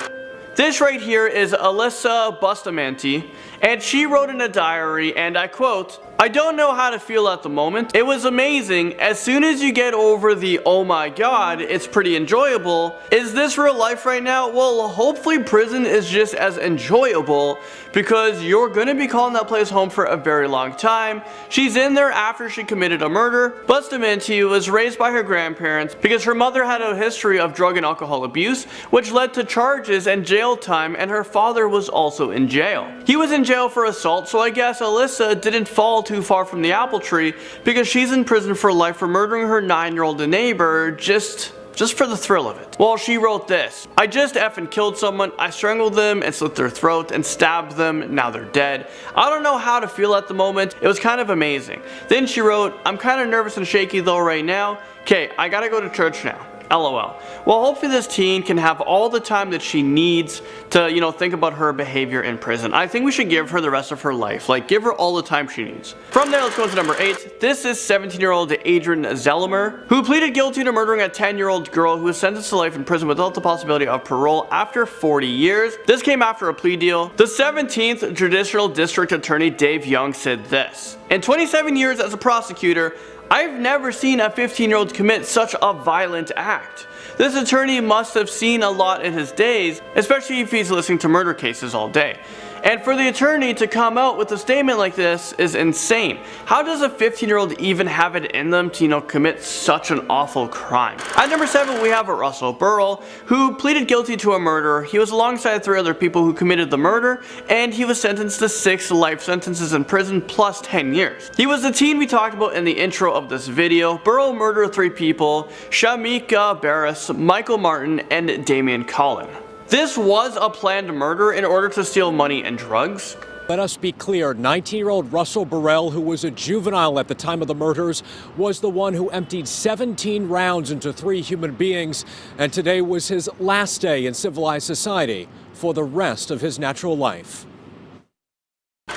This right here is Alyssa Bustamante, and she wrote in a diary, and I quote, "I don't know how to feel at the moment. It was amazing. As soon as you get over the oh my god, it's pretty enjoyable. Is this real life right now? Well, hopefully prison is just as enjoyable because you're gonna be calling that place home for a very long time." She's in there after she committed a murder. Bustamante was raised by her grandparents because her mother had a history of drug and alcohol abuse, which led to charges and jail time, and her father was also in jail. He was in jail for assault, so I guess Alyssa didn't fall too far from the apple tree because she's in prison for life for murdering her 9-year-old neighbor just for the thrill of it. Well, she wrote this: "I just effing killed someone. I strangled them and slit their throat and stabbed them. Now they're dead. I don't know how to feel at the moment. It was kind of amazing." Then she wrote, "I'm kind of nervous and shaky though right now. Okay, I gotta go to church now. LOL. Well, hopefully this teen can have all the time that she needs to, think about her behavior in prison. I think we should give her the rest of her life. Like, give her all the time she needs. From there, let's go to number 8. This is 17-year-old Adrian Zellimer, who pleaded guilty to murdering a 10-year-old girl who was sentenced to life in prison without the possibility of parole after 40 years. This came after a plea deal. The 17th Judicial District Attorney Dave Young said this: "In 27 years as a prosecutor, I've never seen a 15-year-old commit such a violent act. This attorney must have seen a lot in his days, especially if he's listening to murder cases all day. And for the attorney to come out with a statement like this is insane. How does a 15-year-old even have it in them to, commit such an awful crime?" At number 7, we have Russell Burrell, who pleaded guilty to a murder. He was alongside 3 other people who committed the murder, and he was sentenced to 6 life sentences in prison plus 10 years. He was the teen we talked about in the intro of this video. Burrell murdered 3 people: Shamika Barris, Michael Martin, and Damian Collin. This was a planned murder in order to steal money and drugs. Let us be clear, 19-year-old Russell Burrell, who was a juvenile at the time of the murders, was the one who emptied 17 rounds into 3 human beings, and today was his last day in civilized society for the rest of his natural life.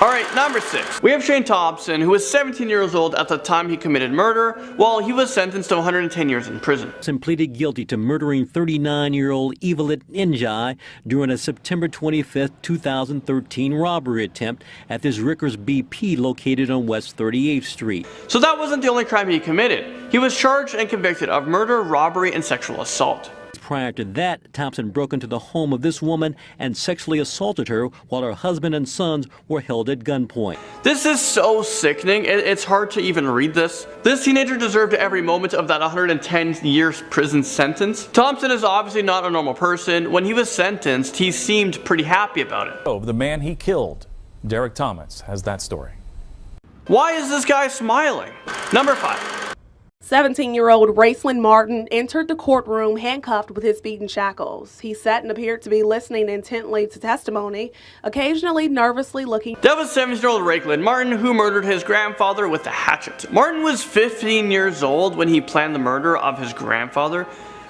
Alright, number 6. We have Shane Thompson, who was 17 years old at the time he committed murder, while he was sentenced to 110 years in prison. And pleaded guilty to murdering 39-year-old Evelyn Njai during a September 25, 2013 robbery attempt at this Rickers BP located on West 38th Street. So that wasn't the only crime he committed. He was charged and convicted of murder, robbery, and sexual assault. Prior to that, Thompson broke into the home of this woman and sexually assaulted her while her husband and sons were held at gunpoint. This is so sickening. It's hard to even read this. This teenager deserved every moment of that 110 years prison sentence. Thompson is obviously not a normal person. When he was sentenced, he seemed pretty happy about it. The man he killed, Derek Thomas, has that story. Why is this guy smiling? Number 5. 17-year-old Raceland Martin entered the courtroom handcuffed with his feet in shackles. He sat and appeared to be listening intently to testimony, occasionally nervously looking. That was 17-year-old Raceland Martin, who murdered his grandfather with a hatchet. Martin was 15 years old when he planned the murder of his grandfather.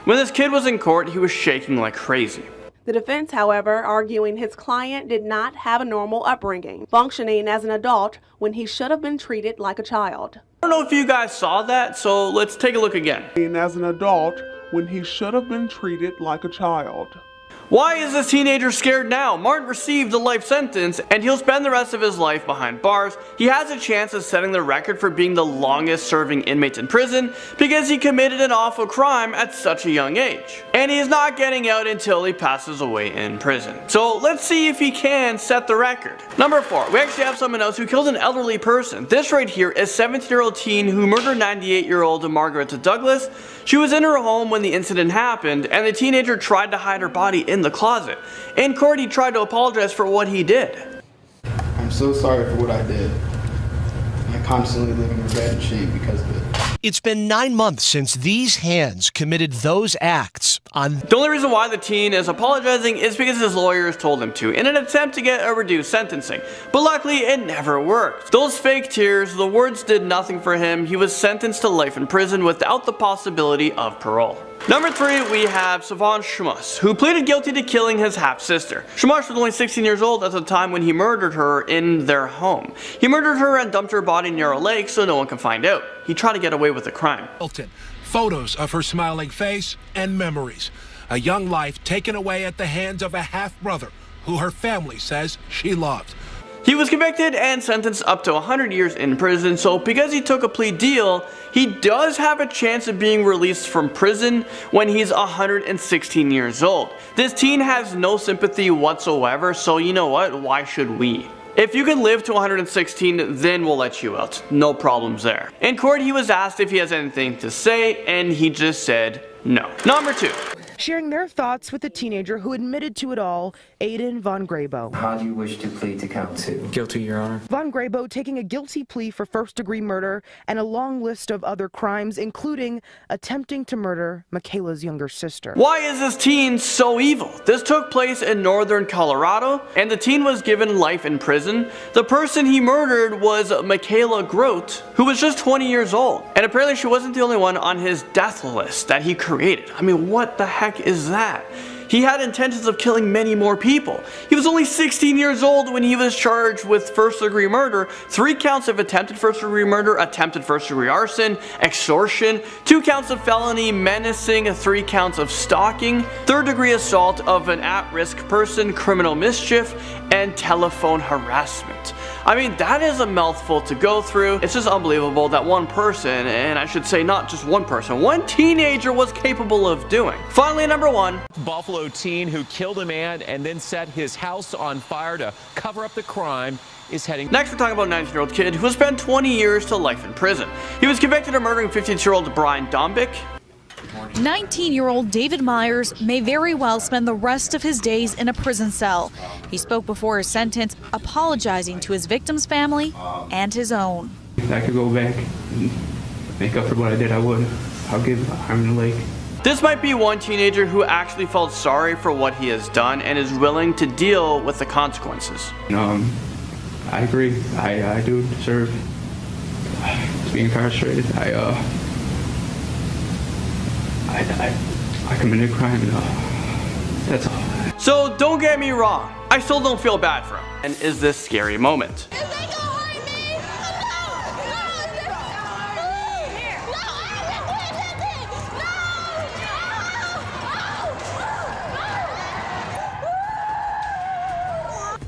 When this kid was in court, he was shaking like crazy. The defense, however, arguing his client did not have a normal upbringing, functioning as an adult when he should have been treated like a child. I don't know if you guys saw that, so let's take a look again. As an adult when he should have been treated like a child. Why is this teenager scared now? Martin received a life sentence and he'll spend the rest of his life behind bars. He has a chance of setting the record for being the longest serving inmate in prison because he committed an awful crime at such a young age. And he is not getting out until he passes away in prison. So let's see if he can set the record. Number 4, we actually have someone else who killed an elderly person. This right here is 17-year-old teen who murdered 98-year-old Margaret Douglas. She was in her home when the incident happened, and the teenager tried to hide her body in the closet. In court, he tried to apologize for what he did. I'm so sorry for what I did. I constantly live in regret and shame because of it. It's been 9 months since these hands committed those acts on... The only reason why the teen is apologizing is because his lawyers told him to, in an attempt to get a reduced sentencing. But luckily, it never worked. Those fake tears, the words did nothing for him. He was sentenced to life in prison without the possibility of parole. Number 3, we have Savon Shmush, who pleaded guilty to killing his half-sister. Shmush was only 16 years old at the time when he murdered her in their home. He murdered her and dumped her body near a lake so no one can find out. He tried to get away with the crime. Photos of her smiling face and memories. A young life taken away at the hands of a half-brother who her family says she loved. He was convicted and sentenced up to 100 years in prison, so because he took a plea deal, he does have a chance of being released from prison when he's 116 years old. This teen has no sympathy whatsoever, so you know what, why should we? If you can live to 116, then we'll let you out. No problems there. In court, he was asked if he has anything to say, and he just said no. Number 2. Sharing their thoughts with the teenager who admitted to it all, Aiden Von Grabo. How do you wish to plead to count 2? Guilty, Your Honor. Von Grabo taking a guilty plea for first-degree murder and a long list of other crimes, including attempting to murder Michaela's younger sister. Why is this teen so evil? This took place in northern Colorado, and the teen was given life in prison. The person he murdered was Michaela Grote, who was just 20 years old. And apparently she wasn't the only one on his death list that he created. I mean, what the heck is that? He had intentions of killing many more people. He was only 16 years old when he was charged with first-degree murder, 3 counts of attempted first-degree murder, attempted first-degree arson, extortion, 2 counts of felony menacing, 3 counts of stalking, third-degree assault of an at-risk person, criminal mischief, and telephone harassment. I mean, that is a mouthful to go through. It's just unbelievable that one person, and I should say not just one person, one teenager was capable of doing. Finally, number 1. Buffalo teen who killed a man and then set his house on fire to cover up the crime is heading... Next, we're talking about a 19-year-old kid who was spent 20 years to life in prison. He was convicted of murdering 52-year-old Brian Dombick. 19-year-old David Myers may very well spend the rest of his days in a prison cell. He spoke before his sentence, apologizing to his victim's family and his own. If I could go back and make up for what I did, I would. I'll give arm in the leg. This might be one teenager who actually felt sorry for what he has done and is willing to deal with the consequences. I agree. I do deserve to be incarcerated. I committed a crime, that's all. So don't get me wrong, I still don't feel bad for him. And is this scary moment?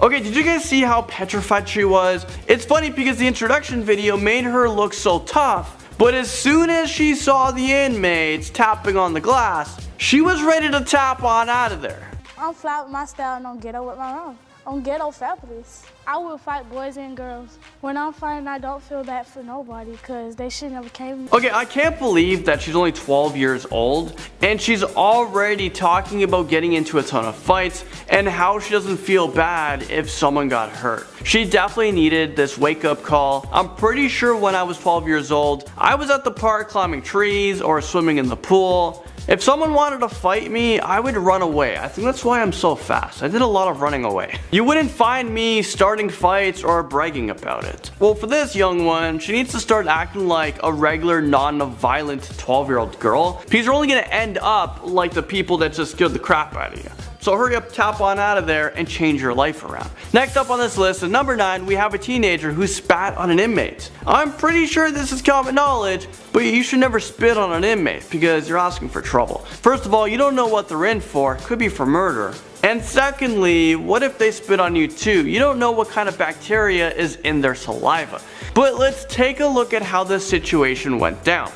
Okay, did you guys see how petrified she was? It's funny because the introduction video made her look so tough, but as soon as she saw the inmates tapping on the glass, she was ready to tap on out of there. I'm flat with my style and don't get up with my own. on ghetto families. I will fight boys and girls. When I'm fighting, I don't feel bad for nobody because they should never came. Okay, I can't believe that she's only 12 years old and she's already talking about getting into a ton of fights and how she doesn't feel bad if someone got hurt. She definitely needed this wake-up call. I'm pretty sure when I was 12 years old, I was at the park climbing trees or swimming in the pool. If someone wanted to fight me, I would run away. I think that's why I'm so fast. I did a lot of running away. You wouldn't find me starting fights or bragging about it. Well, for this young one, she needs to start acting like a regular, non-violent 12-year-old girl, because you're only gonna end up like the people that just scared the crap out of you. So hurry up, tap on out of there, and change your life around. Next up on this list, at number 9, we have a teenager who spat on an inmate. I'm pretty sure this is common knowledge, but you should never spit on an inmate because you're asking for trouble. First of all, you don't know what they're in for. It could be for murder. And secondly, what if they spit on you too? You don't know what kind of bacteria is in their saliva. But let's take a look at how this situation went down.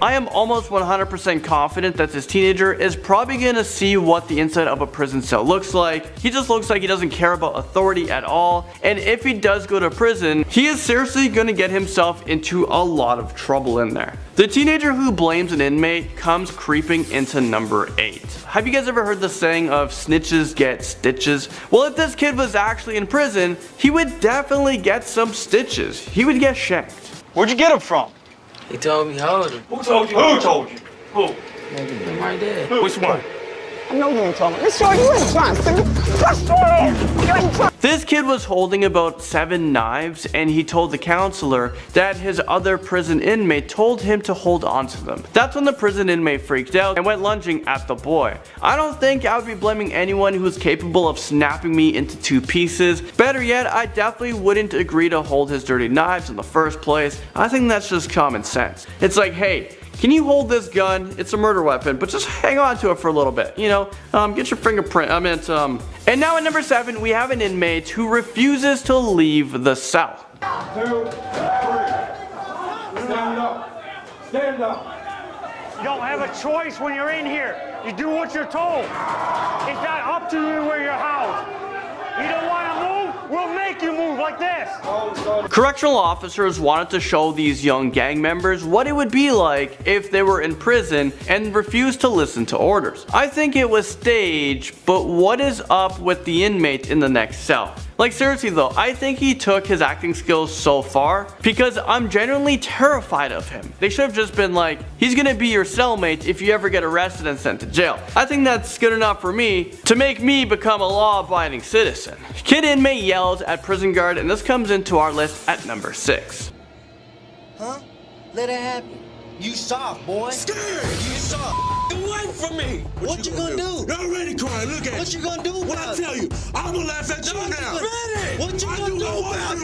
I am almost 100% confident that this teenager is probably gonna see what the inside of a prison cell looks like. He just looks like he doesn't care about authority at all, and if he does go to prison, he is seriously gonna get himself into a lot of trouble in there. The teenager who blames an inmate comes creeping into number 8. Have you guys ever heard the saying of snitches get stitches? Well, if this kid was actually in prison, he would definitely get some stitches. He would get shanked. Where'd you get him from? He told me hold him. Who told you? Who told you? Who? Him right there. Which one? I know you ain't talking. Let's show you ain't trying, This kid was holding about 7 knives, and he told the counselor that his other prison inmate told him to hold on to them. That's when the prison inmate freaked out and went lunging at the boy. I don't think I would be blaming anyone who is capable of snapping me into 2 pieces. Better yet, I definitely wouldn't agree to hold his dirty knives in the first place. I think that's just common sense. It's like, hey, can you hold this gun? It's a murder weapon, but just hang on to it for a little bit, you know? Get your fingerprint, And now at number 7, we have an inmate who refuses to leave the cell. 2, 3. Stand up. Stand up. You don't have a choice when you're in here. You do what you're told. It's not up to you where you're housed. You don't want to move? We'll make you move like this. Correctional officers wanted to show these young gang members what it would be like if they were in prison and refused to listen to orders. I think it was staged, but what is up with the inmate in the next cell? Like seriously though, I think he took his acting skills so far because I'm genuinely terrified of him. They should have just been like, he's gonna be your cellmate if you ever get arrested and sent to jail. I think that's good enough for me to make me become a law-abiding citizen. Kid inmate yells at prison guard, and this comes into our list at number 6. Huh? Let it happen. You soft, boy. Scared. You soft. Get away from me. What you gonna do? You're already crying. Look at you. What you gonna do? What I tell you, I'm gonna laugh at you now. What you gonna do about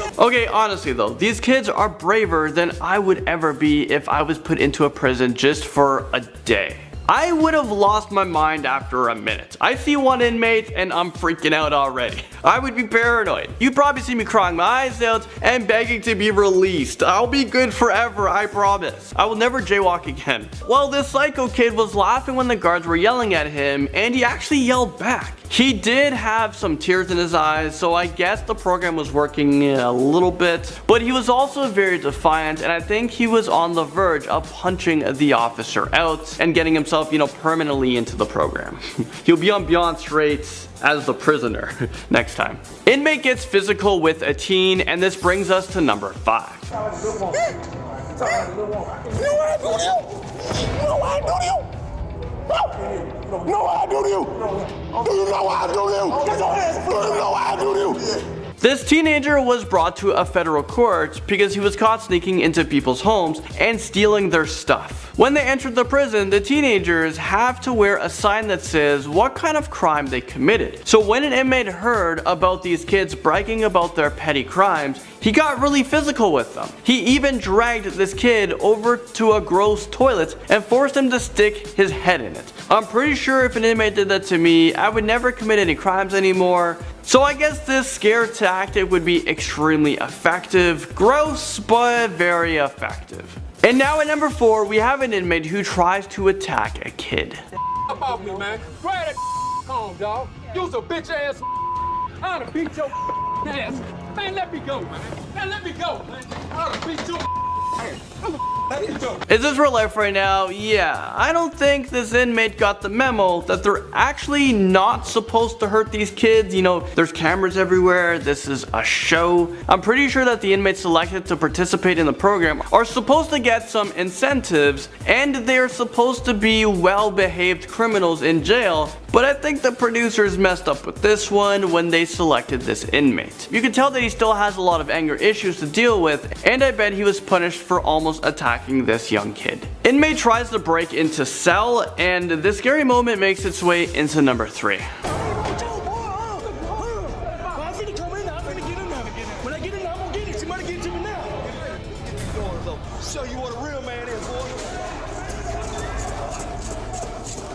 it? Okay, honestly though, these kids are braver than I would ever be if I was put into a prison just for a day. I would have lost my mind after a minute. I see one inmate and I'm freaking out already. I would be paranoid. You'd probably see me crying my eyes out and begging to be released. I'll be good forever, I promise. I will never jaywalk again. Well, this psycho kid was laughing when the guards were yelling at him, and he actually yelled back. He did have some tears in his eyes, so I guess the program was working a little bit, but he was also very defiant, and I think he was on the verge of punching the officer out and getting himself, permanently into the program. He'll be on Beyond Straits as the prisoner next time. Inmate gets physical with a teen, and this brings us to number 5. This teenager was brought to a federal court because he was caught sneaking into people's homes and stealing their stuff. When they entered the prison, the teenagers have to wear a sign that says what kind of crime they committed. So when an inmate heard about these kids bragging about their petty crimes, He got really physical with them. He even dragged this kid over to a gross toilet and forced him to stick his head in it. I'm pretty sure if an inmate did that to me, I would never commit any crimes anymore. So I guess this scare tactic would be extremely effective. Gross, but very effective. And now at number 4, we have an inmate who tries to attack a kid. Up off me, man. Grab that home, dog. You's a bitch ass. I oughta beat your ass. Man, let me go, man. Man, let me go, man. I oughta beat your ass. Let me go. Is this real life right now? Yeah. I don't think this inmate got the memo that they're actually not supposed to hurt these kids. You know, there's cameras everywhere. This is a show. I'm pretty sure that the inmates selected to participate in the program are supposed to get some incentives, and they're supposed to be well-behaved criminals in jail. But I think the producers messed up with this one when they selected this inmate. You can tell that he still has a lot of anger issues to deal with, and I bet he was punished for almost attacking this young kid. Inmate tries to break into cell, and this scary moment makes its way into number 3.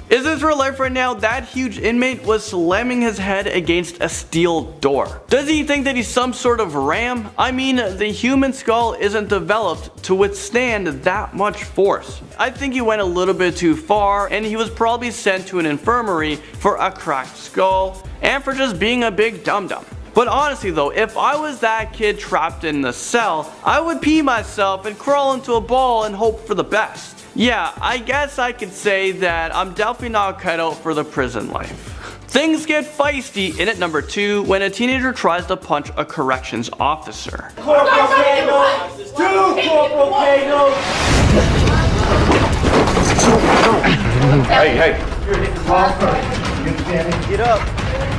Is this real life right now? That huge inmate was slamming his head against a steel door. Does he think that he's some sort of ram? I mean, the human skull isn't developed to withstand that much force. I think he went a little bit too far, and he was probably sent to an infirmary for a cracked skull and for just being a big dum-dum. But honestly though, if I was that kid trapped in the cell, I would pee myself and crawl into a ball and hope for the best. Yeah, I guess I could say that I'm definitely not cut out for the prison life. Things get feisty in at number 2 when a teenager tries to punch a corrections officer. Corporal Kano! 2 Corporal Kano! Hey. Get up.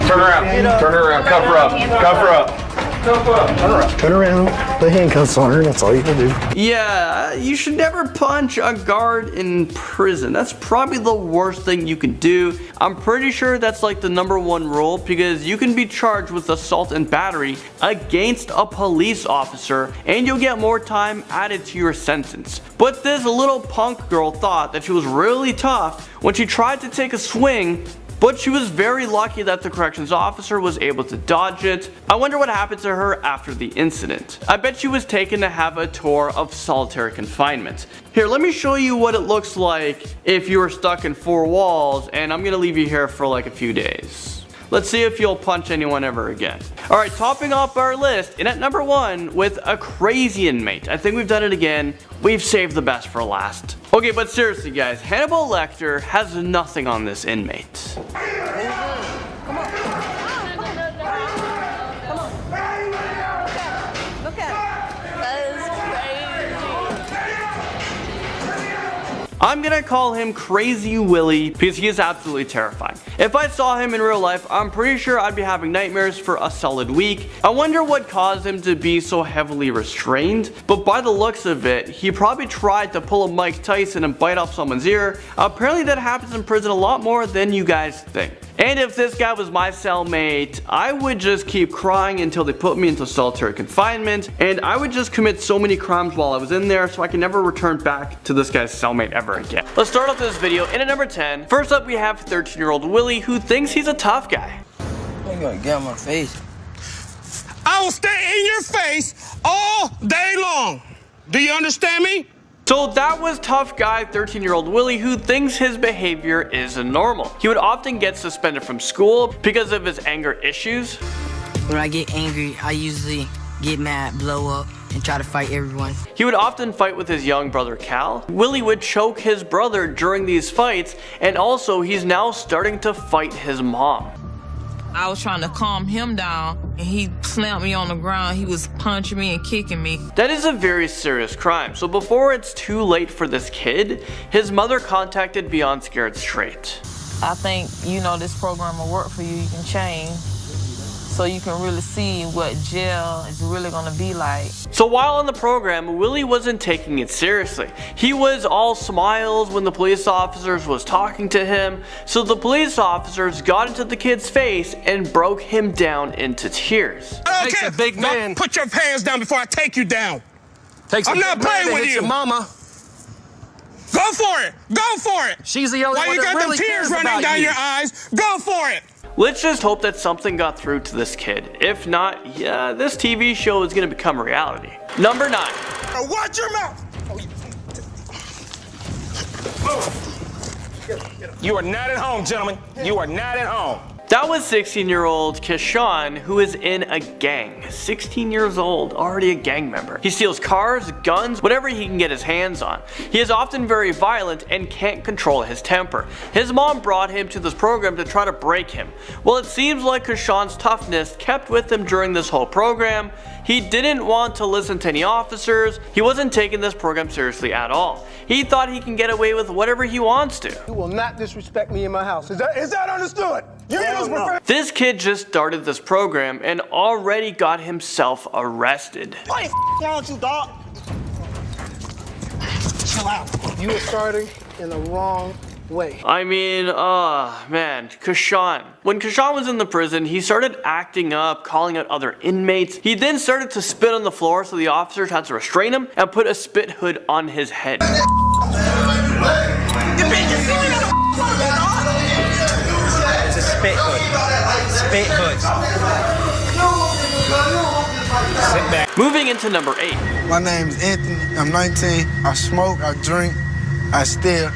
Turn around. Turn around. Cuff her up. Cuff her up. Turn around. The handcuffs on her. That's all you can do. Yeah, you should never punch a guard in prison. That's probably the worst thing you can do. I'm pretty sure that's like the #1 rule because you can be charged with assault and battery against a police officer and you'll get more time added to your sentence. But this little punk girl thought that she was really tough when she tried to take a swing, but she was very lucky that the corrections officer was able to dodge it. I wonder what happened to her after the incident. I bet she was taken to have a tour of solitary confinement. Here, let me show you what it looks like if you were stuck in 4 walls, and I'm gonna leave you here for like a few days. Let's see if you'll punch anyone ever again. Alright, topping off our list, in at number 1 with a crazy inmate. I think we've done it again. We've saved the best for last. Okay, but seriously guys, Hannibal Lecter has nothing on this inmate. Come on. Look at him. That is crazy. I'm gonna call him Crazy Willie because he is absolutely terrifying. If I saw him in real life, I'm pretty sure I'd be having nightmares for a solid week. I wonder what caused him to be so heavily restrained, but by the looks of it, he probably tried to pull a Mike Tyson and bite off someone's ear. Apparently that happens in prison a lot more than you guys think. And if this guy was my cellmate, I would just keep crying until they put me into solitary confinement, and I would just commit so many crimes while I was in there so I can never return back to this guy's cellmate ever again. Let's start off this video in at number 10. First up we have 13-year-old Willie who thinks he's a tough guy. You're gonna get on my face. I will stay in your face all day long. Do you understand me? So that was tough guy 13-year-old Willie who thinks his behavior is normal. He would often get suspended from school because of his anger issues. When I get angry, I usually get mad, blow up, and try to fight everyone. He would often fight with his young brother Cal. Willie would choke his brother during these fights, and also he's now starting to fight his mom. I was trying to calm him down, and he slammed me on the ground. He was punching me and kicking me. That is a very serious crime. So before it's too late for this kid, his mother contacted Beyond Scared Straight. I think, this program will work for you. You can change. so you can really see what jail is really gonna be like. So while on the program, Willie wasn't taking it seriously. He was all smiles when the police officers was talking to him, so the police officers got into the kid's face and broke him down into tears. I don't care. Big man. Put your hands down before I take you down. I'm not playing with you. Your mama. Go for it. Go for it. She's the only Why one you that got really them tears cares running about down you. your eyes? Go for it. Let's just hope that something got through to this kid. If not, yeah, this TV show is gonna become a reality. Number 9. Watch your mouth. You are not at home, gentlemen. You are not at home. That was 16-year-old Keshawn, who is in a gang. 16 years old, already a gang member. He steals cars, guns, whatever he can get his hands on. He is often very violent and can't control his temper. His mom brought him to this program to try to break him. Well, it seems like Keshawn's toughness kept with him during this whole program. He didn't want to listen to any officers. He wasn't taking this program seriously at all. He thought he can get away with whatever he wants to. You will not disrespect me in my house. Is that understood? This kid just started this program and already got himself arrested. Why the wrong with you, dog? Chill out. You are starting in the wrong way. I mean, man, Keshawn. When Keshawn was in the prison, he started acting up, calling out other inmates. He then started to spit on the floor, so the officers had to restrain him and put a spit hood on his head. It's a spit hood. Spit hood. Sit back. Moving into number 8. My name's Anthony. I'm 19. I smoke, I drink, I steal.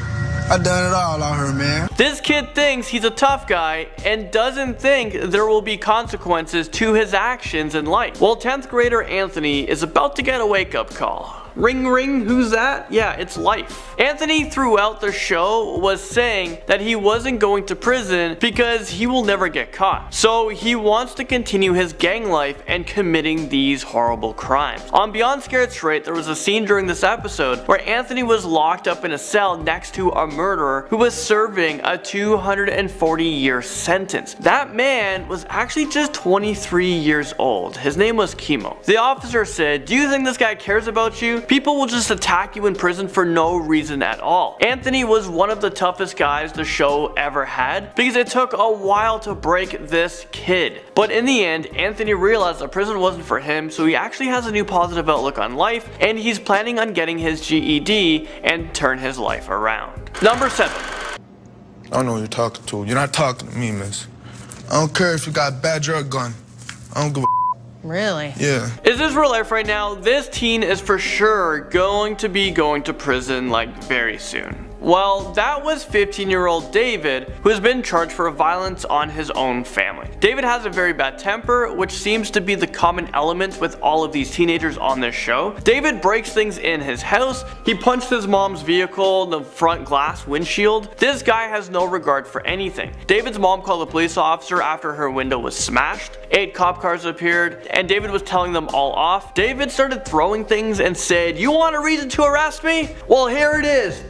I done it all out here, man. This kid thinks he's a tough guy and doesn't think there will be consequences to his actions in life. Well, 10th grader Anthony is about to get a wake-up call. Ring ring, who's that? Yeah, it's life. Anthony throughout the show was saying that he wasn't going to prison because he will never get caught. So he wants to continue his gang life and committing these horrible crimes. On Beyond Scared Straight, there was a scene during this episode where Anthony was locked up in a cell next to a murderer who was serving a 240-year sentence. That man was actually just 23 years old. His name was Chemo. The officer said, "Do you think this guy cares about you? People will just attack you in prison for no reason at all." Anthony was one of the toughest guys the show ever had because it took a while to break this kid. But in the end, Anthony realized that prison wasn't for him, so he actually has a new positive outlook on life, and he's planning on getting his GED and turn his life around. Number 7. I don't know who you're talking to. You're not talking to me, miss. I don't care if you got a badge or a gun. I don't give a Really? Yeah. Is this real life right now? This teen is for sure going to be going to prison like very soon. Well, that was 15-year-old David, who has been charged for violence on his own family. David has a very bad temper, which seems to be the common element with all of these teenagers on this show. David breaks things in his house. He punched his mom's vehicle in the front glass windshield. This guy has no regard for anything. David's mom called a police officer after her window was smashed. 8 cop cars appeared, and David was telling them all off. David started throwing things and said, "You want a reason to arrest me? Well, here it is."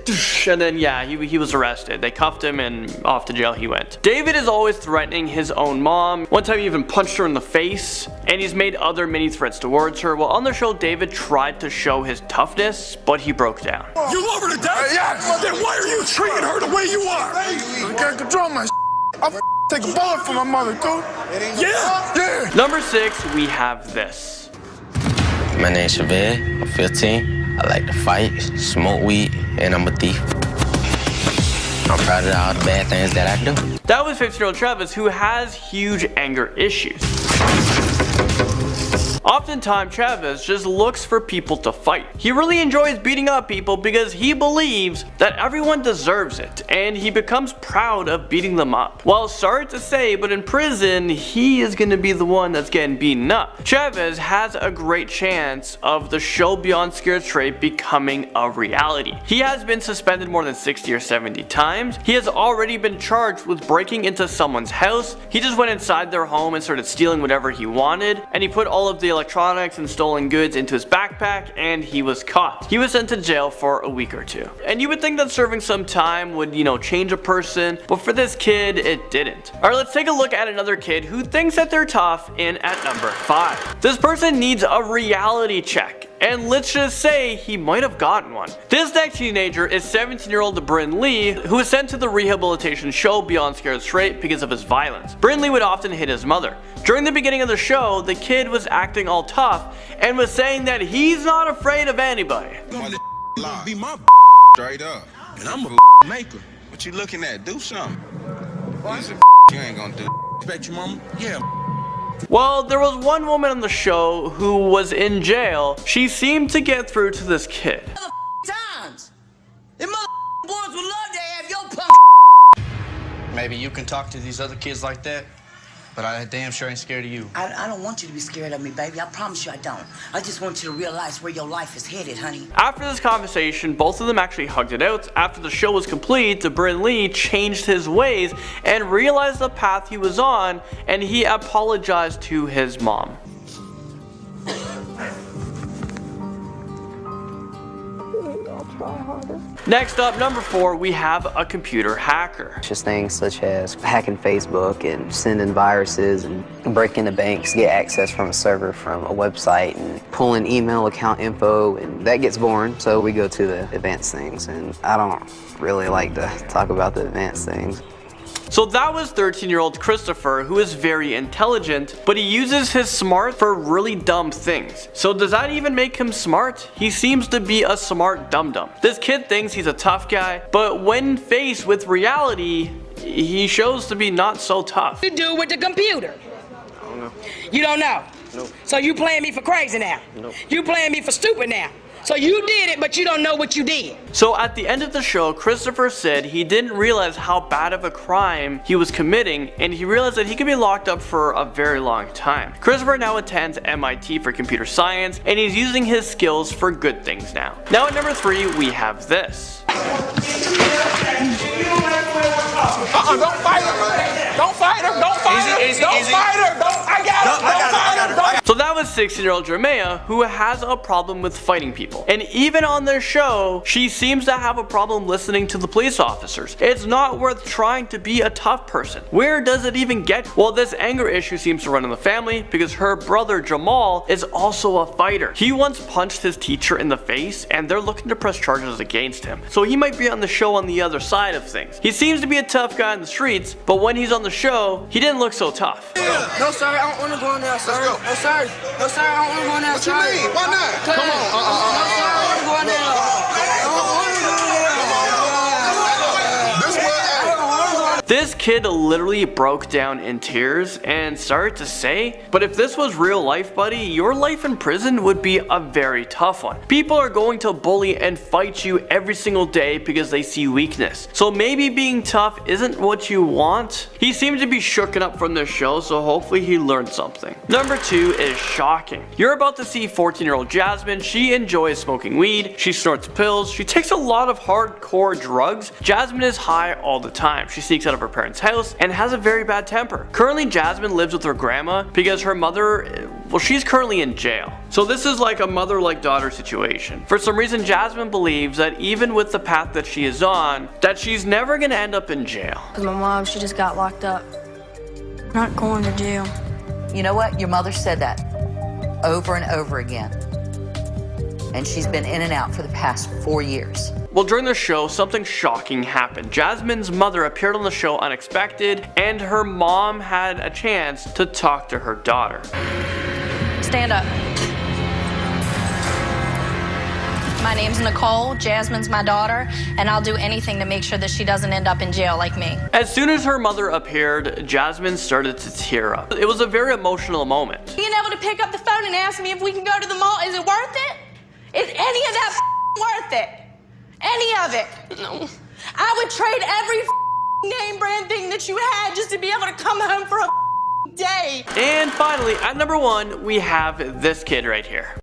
And then yeah, he was arrested. They cuffed him and off to jail he went. David is always threatening his own mom. One time he even punched her in the face, and he's made other mini threats towards her. Well, on the show, David tried to show his toughness, but he broke down. You love her to death? Yes. Then why are you treating her the way you are? I can't control my I'll take a bullet for my mother, too. Yeah. Number 6, we have this. My name's Shaved. I'm 15. I like to fight, smoke weed, and I'm a thief. I'm proud of all the bad things that I do. That was 15-year-old Travis, who has huge anger issues. Oftentimes, Travis just looks for people to fight. He really enjoys beating up people because he believes that everyone deserves it, and he becomes proud of beating them up. Well, sorry to say, but in prison, he is going to be the one that's getting beaten up. Travis has a great chance of the show Beyond Scared Straight becoming a reality. He has been suspended more than 60 or 70 times. He has already been charged with breaking into someone's house. He just went inside their home and started stealing whatever he wanted, and he put all of the electronics and stolen goods into his backpack, and he was caught. He was sent to jail for a week or two. And you would think that serving some time would, change a person, but for this kid, it didn't. Alright, let's take a look at another kid who thinks that they're tough in at number 5. This person needs a reality check. And let's just say he might have gotten one. This next teenager is 17-year-old Bryn Lee, who was sent to the rehabilitation show Beyond Scared Straight because of his violence. Bryn Lee would often hit his mother. During the beginning of the show, the kid was acting all tough and was saying that he's not afraid of anybody. Be my straight up, and I'm a maker. What you looking at? Do something. You ain't gonna do. Expect your mama? Yeah. Well, there was one woman on the show who was in jail. She seemed to get through to this kid. Times. Them boys would love to have your Maybe you can talk to these other kids like that, but I damn sure ain't scared of you. I don't want you to be scared of me, baby. I promise you I don't. I just want you to realize where your life is headed, honey. After this conversation, both of them actually hugged it out. After the show was complete, Bryn Lee changed his ways and realized the path he was on, and he apologized to his mom. Next up, number 4, we have a computer hacker. Just things such as hacking Facebook and sending viruses and breaking into banks, get access from a server from a website and pulling email account info, and that gets boring, so we go to the advanced things, and I don't really like to talk about the advanced things. So that was 13-year-old Christopher, who is very intelligent, but he uses his smart for really dumb things. So does that even make him smart? He seems to be a smart dum-dum. This kid thinks he's a tough guy, but when faced with reality, he shows to be not so tough. You do with the computer? I don't know. You don't know? Nope. So you playing me for crazy now? Nope. You playing me for stupid now? So you did it, but you don't know what you did. So at the end of the show, Christopher said he didn't realize how bad of a crime he was committing, and he realized that he could be locked up for a very long time. Christopher now attends MIT for computer science, and he's using his skills for good things now. Now at number 3, we have this. Don't fight her. Don't fight her. Don't fight her. Don't fight her. I got her. So that was 16-year-old Jermaia, who has a problem with fighting people. And even on their show, she seems to have a problem listening to the police officers. It's not worth trying to be a tough person. Where does it even get? Well, this anger issue seems to run in the family because her brother Jamal is also a fighter. He once punched his teacher in the face, and they're looking to press charges against him. So he might be on the show on the other side of things. He seems to be a tough guy in the streets, but when he's on the show, he didn't look so tough. No, sir, I don't want to go in there, sir. No, sir. No, sir, I don't want to go in there. What you mean? Why not? Come on. No, sir, I don't want to go in there. I don't want to go in there. This kid literally broke down in tears and started to say, but if this was real life, buddy, your life in prison would be a very tough one. People are going to bully and fight you every single day because they see weakness. So maybe being tough isn't what you want. He seemed to be shooken up from this show, so hopefully he learned something. Number 2 is shocking. You're about to see 14-year-old Jasmine. She enjoys smoking weed, she snorts pills, she takes a lot of hardcore drugs. Jasmine is high all the time. She sneaks out of her parents' house and has a very bad temper. Currently, Jasmine lives with her grandma because her mother, well, she's currently in jail. So this is like a mother-like-daughter situation. For some reason, Jasmine believes that even with the path that she is on, that she's never gonna end up in jail. Because my mom, she just got locked up. Not going to jail. You know what? Your mother said that over and over again. And she's been in and out for the past 4 years. Well, during the show, something shocking happened. Jasmine's mother appeared on the show unexpected, and her mom had a chance to talk to her daughter. Stand up. My name's Nicole, Jasmine's my daughter, and I'll do anything to make sure that she doesn't end up in jail like me. As soon as her mother appeared, Jasmine started to tear up. It was a very emotional moment. Being able to pick up the phone and ask me if we can go to the mall, is it worth it? Is any of that worth it? Any of it? No. I would trade every name brand thing that you had just to be able to come home for a day. And finally, at number 1, we have this kid right here.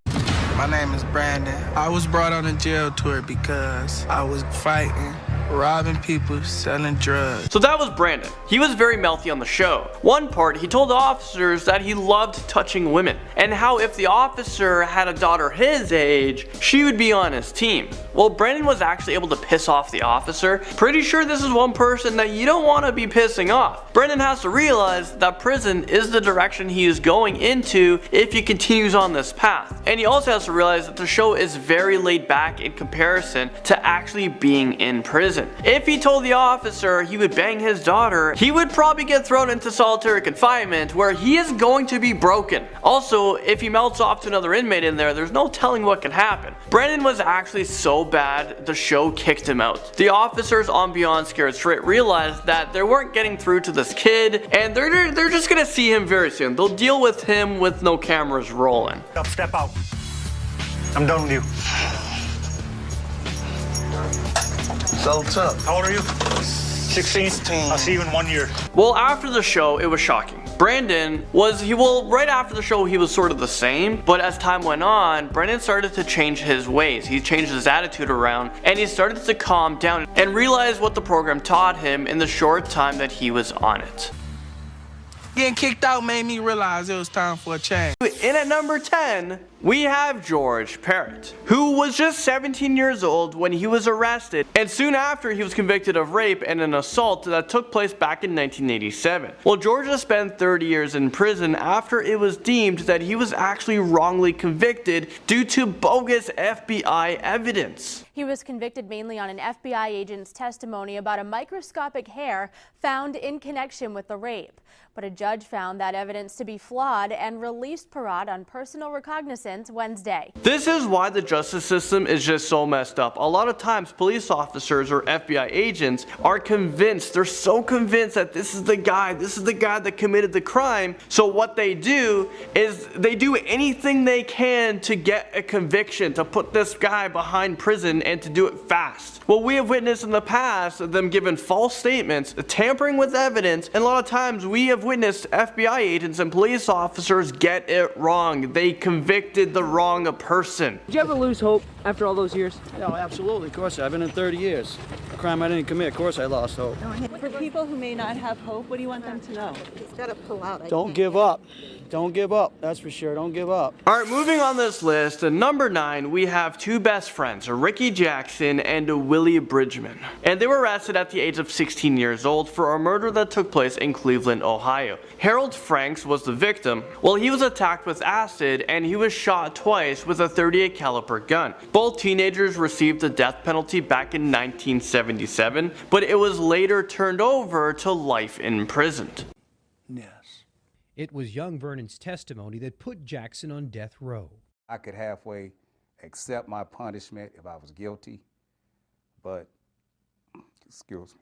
My name is Brandon. I was brought on a jail tour because I was fighting robbing people, selling drugs. So that was Brandon. He was very mouthy on the show. One part, he told the officers that he loved touching women, and how if the officer had a daughter his age, she would be on his team. Well, Brandon was actually able to piss off the officer. Pretty sure this is one person that you don't want to be pissing off. Brandon has to realize that prison is the direction he is going into if he continues on this path. And he also has to realize that the show is very laid back in comparison to actually being in prison. If he told the officer he would bang his daughter, he would probably get thrown into solitary confinement where he is going to be broken. Also, if he melts off to another inmate in there, there's no telling what can happen. Brandon was actually so bad, the show kicked him out. The officers on Beyond Scared Straight realized that they weren't getting through to this kid, and they're just gonna see him very soon. They'll deal with him with no cameras rolling. Step out. I'm done with you. So tough. How old are you? 16. I'll see you in 1 year. Well, after the show, it was shocking. Brandon was, right after the show, he was sort of the same, but as time went on, Brandon started to change his ways. He changed his attitude around, and he started to calm down and realize what the program taught him in the short time that he was on it. Getting kicked out made me realize it was time for a change. In at number 10, we have George Parrott, who was just 17 years old when he was arrested, and soon after he was convicted of rape and an assault that took place back in 1987. Well, George has spent 30 years in prison after it was deemed that he was actually wrongly convicted due to bogus FBI evidence. He was convicted mainly on an FBI agent's testimony about a microscopic hair found in connection with the rape. But a judge found that evidence to be flawed and released Parrott on personal recognizance Wednesday. This is why the justice system is just so messed up. A lot of times police officers or FBI agents are convinced, they're so convinced that this is the guy that committed the crime. So what they do is they do anything they can to get a conviction, to put this guy behind prison and to do it fast. Well, we have witnessed in the past them giving false statements, tampering with evidence, and a lot of times we have witnessed FBI agents and police officers get it wrong. They convicted the wrong person. Did you ever lose hope after all those years? No, absolutely. Of course, I've been in 30 years. A crime I didn't commit, of course I lost hope. For people who may not have hope, what do you want them to know? He's got to pull out. Don't give up. Don't give up. That's for sure. Don't give up. Alright, moving on this list, at number 9, we have two best friends, Ricky Jackson and Willie Bridgman. And they were arrested at the age of 16 years old for a murder that took place in Cleveland, Ohio. Harold Franks was the victim. Well, he was attacked with acid and he was shot twice with a .38 caliber gun. Both teenagers received the death penalty back in 1977, but it was later turned over to life imprisoned. It was young Vernon's testimony that put Jackson on death row. I could halfway accept my punishment if I was guilty, but, excuse me.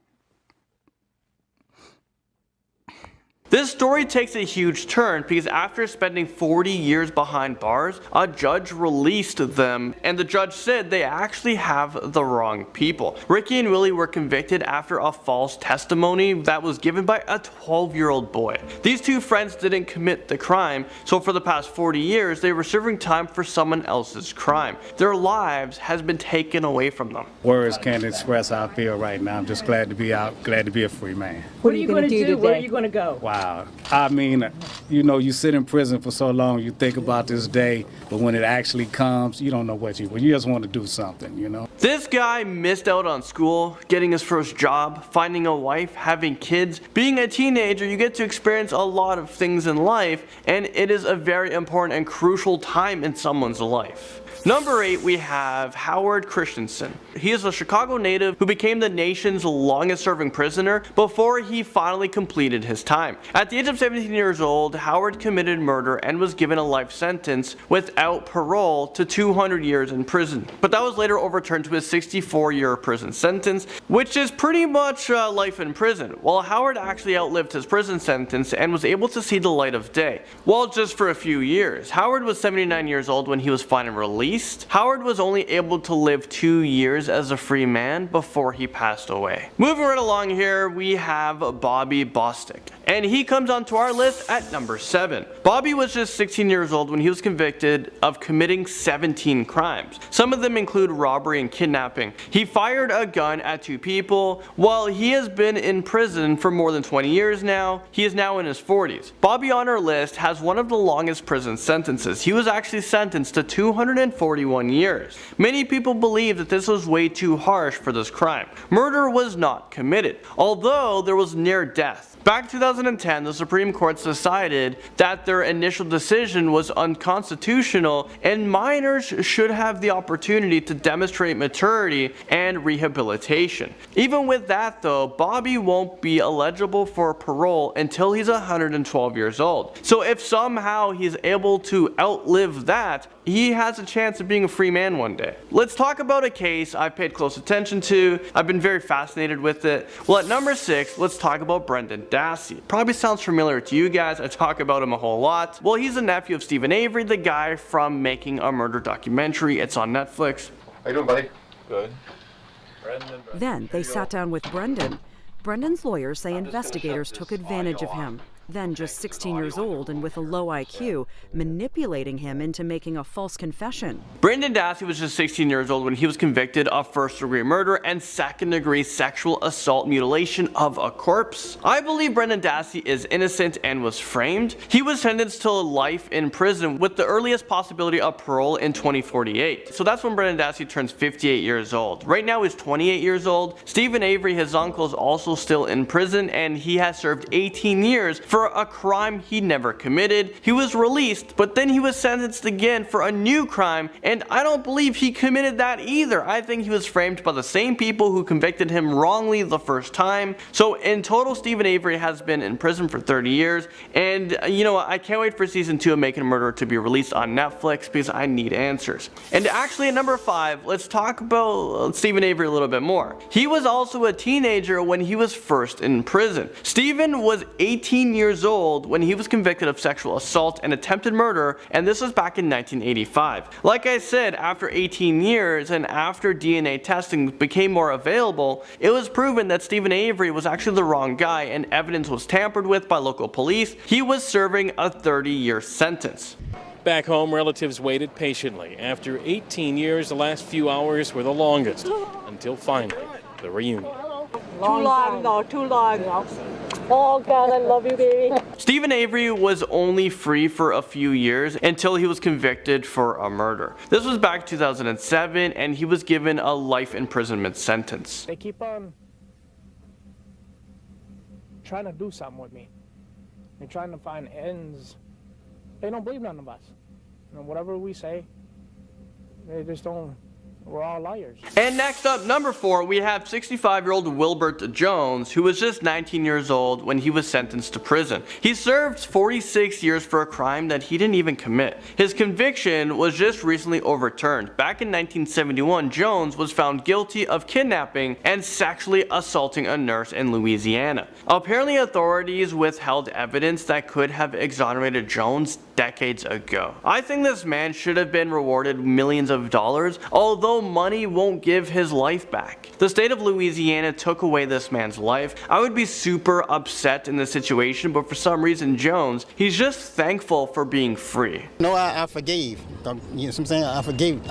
This story takes a huge turn because after spending 40 years behind bars, a judge released them, and the judge said they actually have the wrong people. Ricky and Willie were convicted after a false testimony that was given by a 12-year-old boy. These two friends didn't commit the crime, so for the past 40 years they were serving time for someone else's crime. Their lives has been taken away from them. Words can't express how I feel right now. I'm just glad to be out, glad to be a free man. What are you going to do today? Where are you going to go? Wow. I mean, you know, you sit in prison for so long, you think about this day, but when it actually comes, you don't know what you just want to do something, you know? This guy missed out on school, getting his first job, finding a wife, having kids. Being a teenager, you get to experience a lot of things in life, and it is a very important and crucial time in someone's life. Number 8, we have Howard Christensen. He is a Chicago native who became the nation's longest serving prisoner before he finally completed his time. At the age of 17 years old, Howard committed murder and was given a life sentence without parole to 200 years in prison. But that was later overturned to a 64-year prison sentence, which is pretty much life in prison. Well, Howard actually outlived his prison sentence and was able to see the light of day. Well, just for a few years. Howard was 79 years old when he was finally released. Howard was only able to live 2 years as a free man before he passed away. Moving right along here, we have Bobby Bostic. and he comes onto our list at number 7. Bobby was just 16 years old when he was convicted of committing 17 crimes. Some of them include robbery and kidnapping. He fired a gun at 2 people. While he has been in prison for more than 20 years now, he is now in his 40s. Bobby on our list has one of the longest prison sentences. He was actually sentenced to 241 years. Many people believe that this was way too harsh for this crime. Murder was not committed, although there was near death. Back in 2010, the Supreme Court decided that their initial decision was unconstitutional and minors should have the opportunity to demonstrate maturity and rehabilitation. Even with that though, Bobby won't be eligible for parole until he's 112 years old. So if somehow he's able to outlive that, he has a chance of being a free man one day. Let's talk about a case I've paid close attention to. I've been very fascinated with it. Well, at number 6, let's talk about Brendan Dassey. Probably sounds familiar to you guys. I talk about him a whole lot. Well, he's a nephew of Stephen Avery, the guy from Making a Murder documentary. It's on Netflix. How you doing, buddy? Good. Then they sat down with Brendan. Brendan's lawyers say investigators took advantage of him. Then just 16 years old and with a low IQ, manipulating him into making a false confession. Brendan Dassey was just 16 years old when he was convicted of first-degree murder and second-degree sexual assault mutilation of a corpse. I believe Brendan Dassey is innocent and was framed. He was sentenced to life in prison with the earliest possibility of parole in 2048. So that's when Brendan Dassey turns 58 years old. Right now he's 28 years old. Stephen Avery, his uncle, is also still in prison and he has served 18 years for a crime he never committed. He was released, but then he was sentenced again for a new crime, and I don't believe he committed that either. I think he was framed by the same people who convicted him wrongly the first time. So in total, Stephen Avery has been in prison for 30 years, and you know what, I can't wait for season 2 of Making a Murderer to be released on Netflix because I need answers. And actually at number 5, let's talk about Stephen Avery a little bit more. He was also a teenager when he was first in prison. Stephen was 18 years old when he was convicted of sexual assault and attempted murder, and this was back in 1985. Like I said, after 18 years and after DNA testing became more available, it was proven that Stephen Avery was actually the wrong guy and evidence was tampered with by local police. He was serving a 30-year sentence. Back home, relatives waited patiently. After 18 years, the last few hours were the longest, until finally, the reunion. Too long though, too long. Oh God, I love you, baby. Stephen Avery was only free for a few years until he was convicted for a murder. This was back in 2007 and he was given a life imprisonment sentence. They keep on trying to do something with me. They're trying to find ends. They don't believe none of us. You know, whatever we say, they just don't. We're all liars. And next up, number 4, we have 65-year-old Wilbert Jones, who was just 19 years old when he was sentenced to prison. He served 46 years for a crime that he didn't even commit. His conviction was just recently overturned. Back in 1971, Jones was found guilty of kidnapping and sexually assaulting a nurse in Louisiana. Apparently, authorities withheld evidence that could have exonerated Jones decades ago. I think this man should have been rewarded millions of dollars, although money won't give his life back. The state of Louisiana took away this man's life. I would be super upset in this situation, but for some reason Jones, he's just thankful for being free. No, I forgave. You know what I'm saying? I forgive.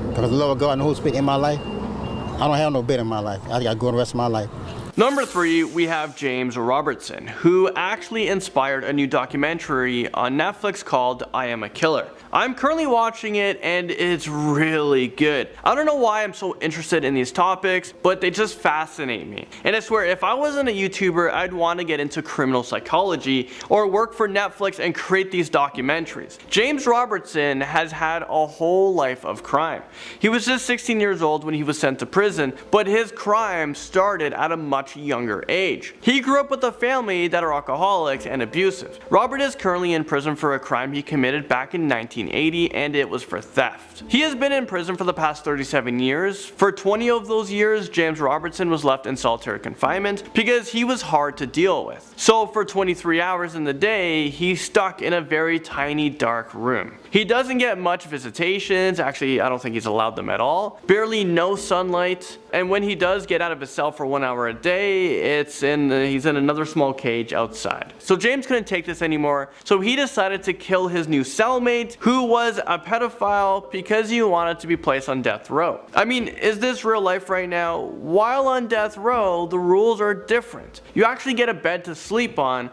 Because the Lord God knows who's in my life. I don't have no bit in my life. I got to go the rest of my life. Number 3, we have James Robertson, who actually inspired a new documentary on Netflix called I Am a Killer. I'm currently watching it and it's really good. I don't know why I'm so interested in these topics, but they just fascinate me. And I swear, if I wasn't a YouTuber, I'd want to get into criminal psychology or work for Netflix and create these documentaries. James Robertson has had a whole life of crime. He was just 16 years old when he was sent to prison, but his crime started at a much younger age. He grew up with a family that are alcoholics and abusive. Robert is currently in prison for a crime he committed back in 1980, and it was for theft. He has been in prison for the past 37 years. For 20 of those years, James Robertson was left in solitary confinement because he was hard to deal with. So for 23 hours in the day, he's stuck in a very tiny dark room. He doesn't get much visitations, actually I don't think he's allowed them at all, barely no sunlight, and when he does get out of his cell for 1 hour a day, say he's in another small cage outside. So James couldn't take this anymore, so he decided to kill his new cellmate, who was a pedophile, because he wanted to be placed on death row. I mean, is this real life right now? While on death row, the rules are different. You actually get a bed to sleep on,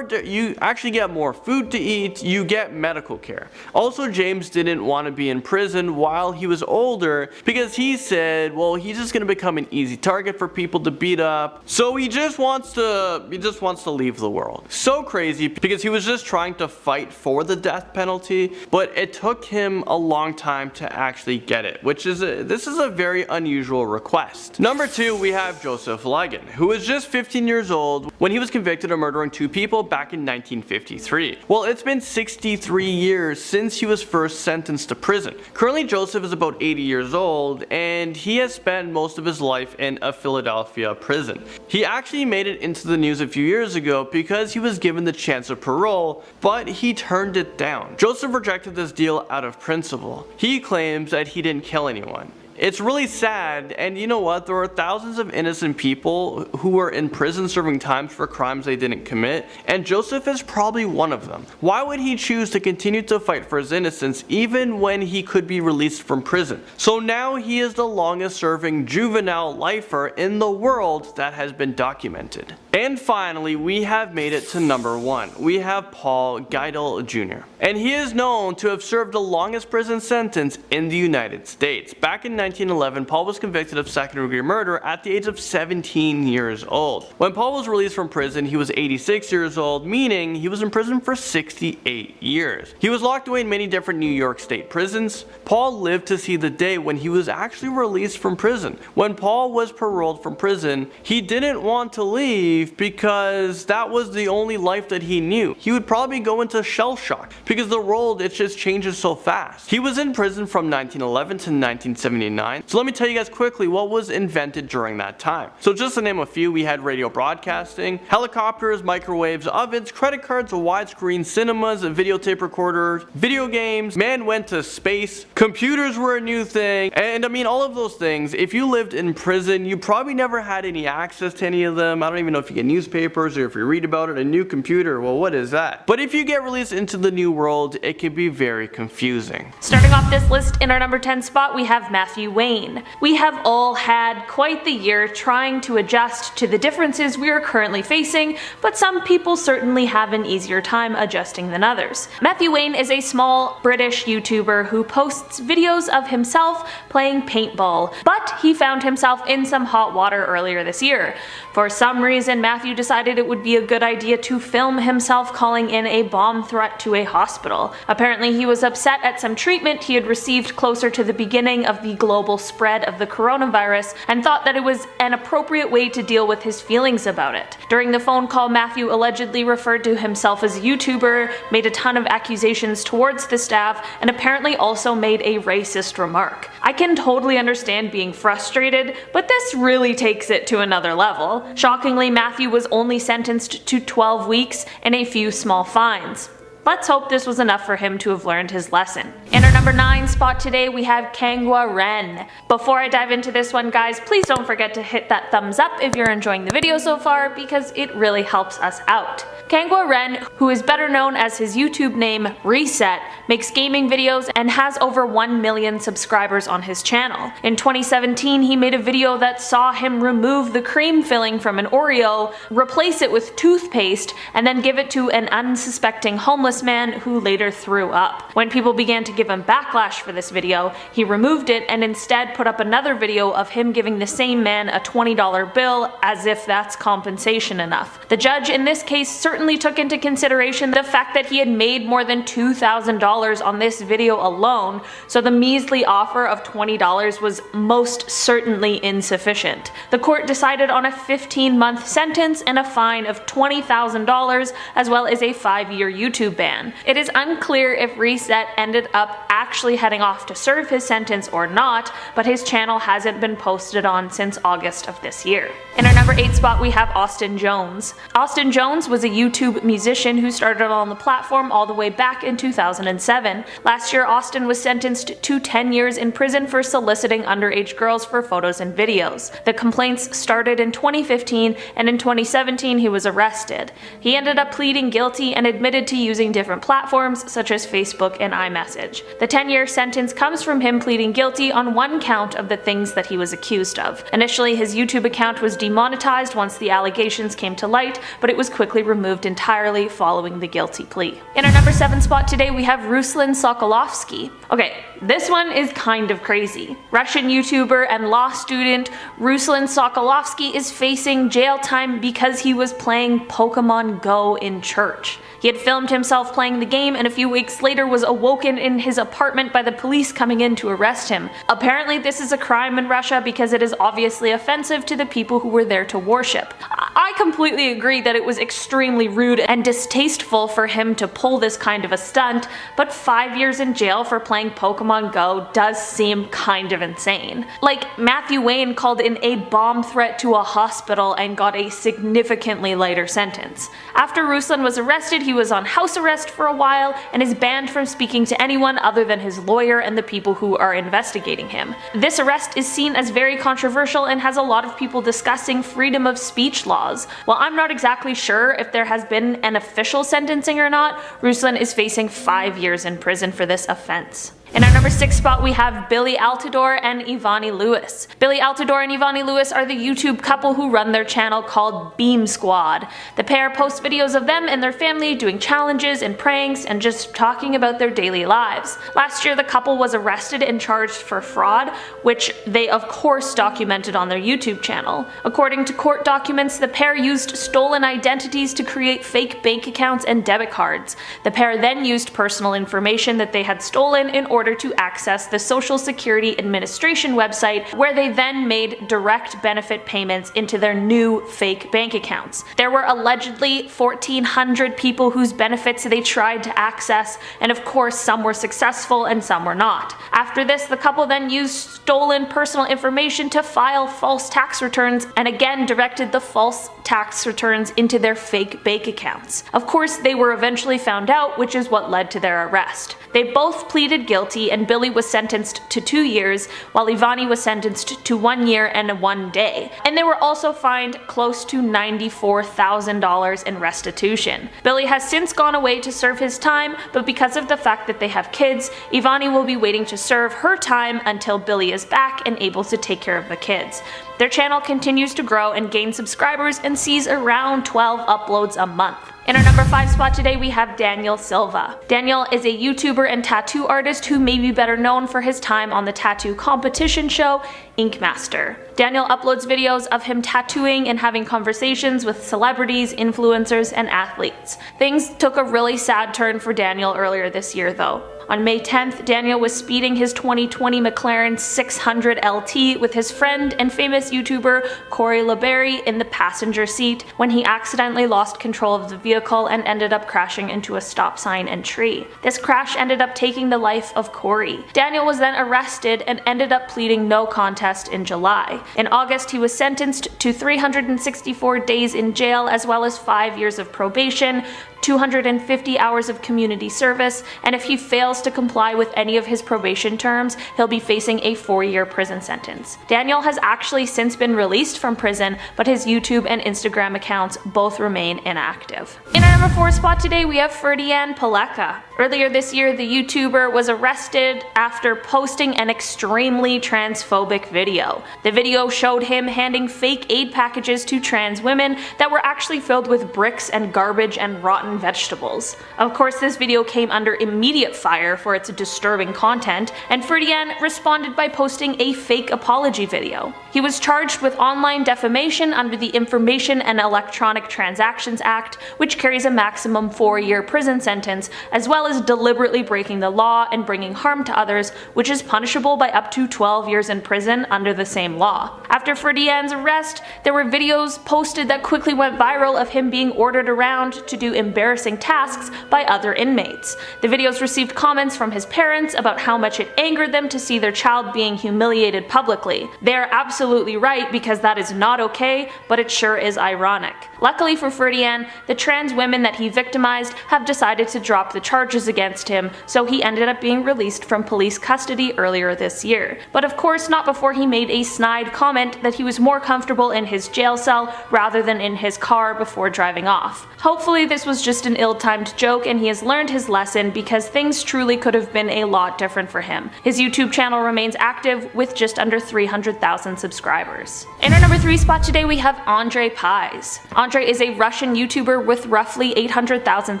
you actually get more food to eat, you get medical care. Also, James didn't want to be in prison while he was older because he said, well, he's just going to become an easy target for people to beat up. So he just wants to leave the world. So crazy, because he was just trying to fight for the death penalty, but it took him a long time to actually get it, this is a very unusual request. Number 2, we have Joseph Ligon, who was just 15 years old when he was convicted of murdering 2 people back in 1953. Well, it's been 63 years since he was first sentenced to prison. Currently, Joseph is about 80 years old, and he has spent most of his life in a Philadelphia prison. He actually made it into the news a few years ago because he was given the chance of parole, but he turned it down. Joseph rejected this deal out of principle. He claims that he didn't kill anyone. It's really sad, and you know what? There are thousands of innocent people who were in prison serving time for crimes they didn't commit, and Joseph is probably one of them. Why would he choose to continue to fight for his innocence even when he could be released from prison? So now he is the longest serving juvenile lifer in the world that has been documented. And finally, we have made it to number 1. We have Paul Geidel Jr. And he is known to have served the longest prison sentence in the United States. Back in 1911, Paul was convicted of second-degree murder at the age of 17 years old. When Paul was released from prison, he was 86 years old, meaning he was in prison for 68 years. He was locked away in many different New York State prisons. Paul lived to see the day when he was actually released from prison. When Paul was paroled from prison, he didn't want to leave because that was the only life that he knew. He would probably go into shell shock because the world, it just changes so fast. He was in prison from 1911 to 1979. So let me tell you guys quickly what was invented during that time. So just to name a few, we had radio broadcasting, helicopters, microwaves, ovens, credit cards, widescreen cinemas, videotape recorders, video games, man went to space, computers were a new thing, and I mean all of those things. If you lived in prison, you probably never had any access to any of them. I don't even know if you get newspapers or if you read about it. A new computer, well, what is that? But if you get released into the new world, it can be very confusing. Starting off this list in our number 10 spot, we have Matthew Wayne. We have all had quite the year trying to adjust to the differences we are currently facing, but some people certainly have an easier time adjusting than others. Matthew Wayne is a small British YouTuber who posts videos of himself playing paintball, but he found himself in some hot water earlier this year. For some reason, Matthew decided it would be a good idea to film himself calling in a bomb threat to a hospital. Apparently, he was upset at some treatment he had received closer to the beginning of the global spread of the coronavirus and thought that it was an appropriate way to deal with his feelings about it. During the phone call, Matthew allegedly referred to himself as a YouTuber, made a ton of accusations towards the staff, and apparently also made a racist remark. I can totally understand being frustrated, but this really takes it to another level. Shockingly, Matthew was only sentenced to 12 weeks and a few small fines. Let's hope this was enough for him to have learned his lesson. In our number 9 spot today, we have Kangwa Ren. Before I dive into this one, guys, please don't forget to hit that thumbs up if you're enjoying the video so far, because it really helps us out. Kangwa Ren, who is better known as his YouTube name Reset, makes gaming videos and has over 1 million subscribers on his channel. In 2017, he made a video that saw him remove the cream filling from an Oreo, replace it with toothpaste, and then give it to an unsuspecting homeless man who later threw up. When people began to give him backlash for this video, he removed it and instead put up another video of him giving the same man a $20 bill, as if that's compensation enough. The judge in this case certainly took into consideration the fact that he had made more than $2,000 on this video alone, so the measly offer of $20 was most certainly insufficient. The court decided on a 15-month sentence and a fine of $20,000, as well as a 5-year YouTube ban. It is unclear if Reset ended up actually heading off to serve his sentence or not, but his channel hasn't been posted on since August of this year. In our number 8 spot, we have Austin Jones. Austin Jones was a YouTube musician who started on the platform all the way back in 2007. Last year, Austin was sentenced to 10 years in prison for soliciting underage girls for photos and videos. The complaints started in 2015, and in 2017 he was arrested. He ended up pleading guilty and admitted to using different platforms such as Facebook and iMessage. The 10-year sentence comes from him pleading guilty on one count of the things that he was accused of. Initially, his YouTube account was demonetized once the allegations came to light, but it was quickly removed entirely following the guilty plea. In our number 7 spot today, we have Ruslan Sokolovsky. Okay, this one is kind of crazy. Russian YouTuber and law student Ruslan Sokolovsky is facing jail time because he was playing Pokemon Go in church. He had filmed himself playing the game and a few weeks later was awoken in his apartment by the police coming in to arrest him. Apparently this is a crime in Russia because it is obviously offensive to the people who were there to worship. I completely agree that it was extremely rude and distasteful for him to pull this kind of a stunt, but 5 years in jail for playing Pokemon Go does seem kind of insane. Like, Matthew Wayne called in a bomb threat to a hospital and got a significantly lighter sentence. After Ruslan was arrested, he was on house arrest for a while and is banned from speaking to anyone other than his lawyer and the people who are investigating him. This arrest is seen as very controversial and has a lot of people discussing freedom of speech laws. While I'm not exactly sure if there has been an official sentencing or not, Ruslan is facing 5 years in prison for this offense. In our number 6 spot, we have Billy Altidore and Ivani Lewis. Billy Altidore and Ivani Lewis are the YouTube couple who run their channel called Beam Squad. The pair post videos of them and their family doing challenges and pranks and just talking about their daily lives. Last year, the couple was arrested and charged for fraud, which they of course documented on their YouTube channel. According to court documents, the pair used stolen identities to create fake bank accounts and debit cards. The pair then used personal information that they had stolen in order to access the Social Security Administration website, where they then made direct benefit payments into their new fake bank accounts. There were allegedly 1,400 people whose benefits they tried to access, and of course some were successful and some were not. After this, the couple then used stolen personal information to file false tax returns and again directed the false tax returns into their fake bank accounts. Of course, they were eventually found out, which is what led to their arrest. They both pleaded guilty and Billy was sentenced to 2 years, while Ivani was sentenced to 1 year and 1 day. And they were also fined close to $94,000 in restitution. Billy has since gone away to serve his time, but because of the fact that they have kids, Ivani will be waiting to serve her time until Billy is back and able to take care of the kids. Their channel continues to grow and gain subscribers and sees around 12 uploads a month. In our number 5 spot today, we have Daniel Silva. Daniel is a YouTuber and tattoo artist who may be better known for his time on the tattoo competition show Ink Master. Daniel uploads videos of him tattooing and having conversations with celebrities, influencers, and athletes. Things took a really sad turn for Daniel earlier this year though. On May 10th, Daniel was speeding his 2020 McLaren 600 LT with his friend and famous YouTuber Corey LeBerry in the passenger seat when he accidentally lost control of the vehicle and ended up crashing into a stop sign and tree. This crash ended up taking the life of Corey. Daniel was then arrested and ended up pleading no contest in July. In August, he was sentenced to 364 days in jail as well as 5 years of probation, 250 hours of community service, and if he fails to comply with any of his probation terms, he'll be facing a 4-year prison sentence. Daniel has actually since been released from prison, but his YouTube and Instagram accounts both remain inactive. In our number 4 spot today, we have Ferdian Paleka. Earlier this year, the YouTuber was arrested after posting an extremely transphobic video. The video showed him handing fake aid packages to trans women that were actually filled with bricks and garbage and rotten vegetables. Of course, this video came under immediate fire for its disturbing content, and Ferdian responded by posting a fake apology video. He was charged with online defamation under the Information and Electronic Transactions Act, which carries a maximum 4-year prison sentence, as well well as deliberately breaking the law and bringing harm to others, which is punishable by up to 12 years in prison under the same law. After Ferdian's arrest, there were videos posted that quickly went viral of him being ordered around to do embarrassing tasks by other inmates. The videos received comments from his parents about how much it angered them to see their child being humiliated publicly. They are absolutely right, because that is not okay, but it sure is ironic. Luckily for Ferdian, the trans women that he victimized have decided to drop the charges against him, so he ended up being released from police custody earlier this year. But of course not before he made a snide comment that he was more comfortable in his jail cell rather than in his car before driving off. Hopefully this was just an ill-timed joke and he has learned his lesson, because things truly could have been a lot different for him. His YouTube channel remains active with just under 300,000 subscribers. In our number 3 spot today we have Andre Pies. Andre is a Russian YouTuber with roughly 800,000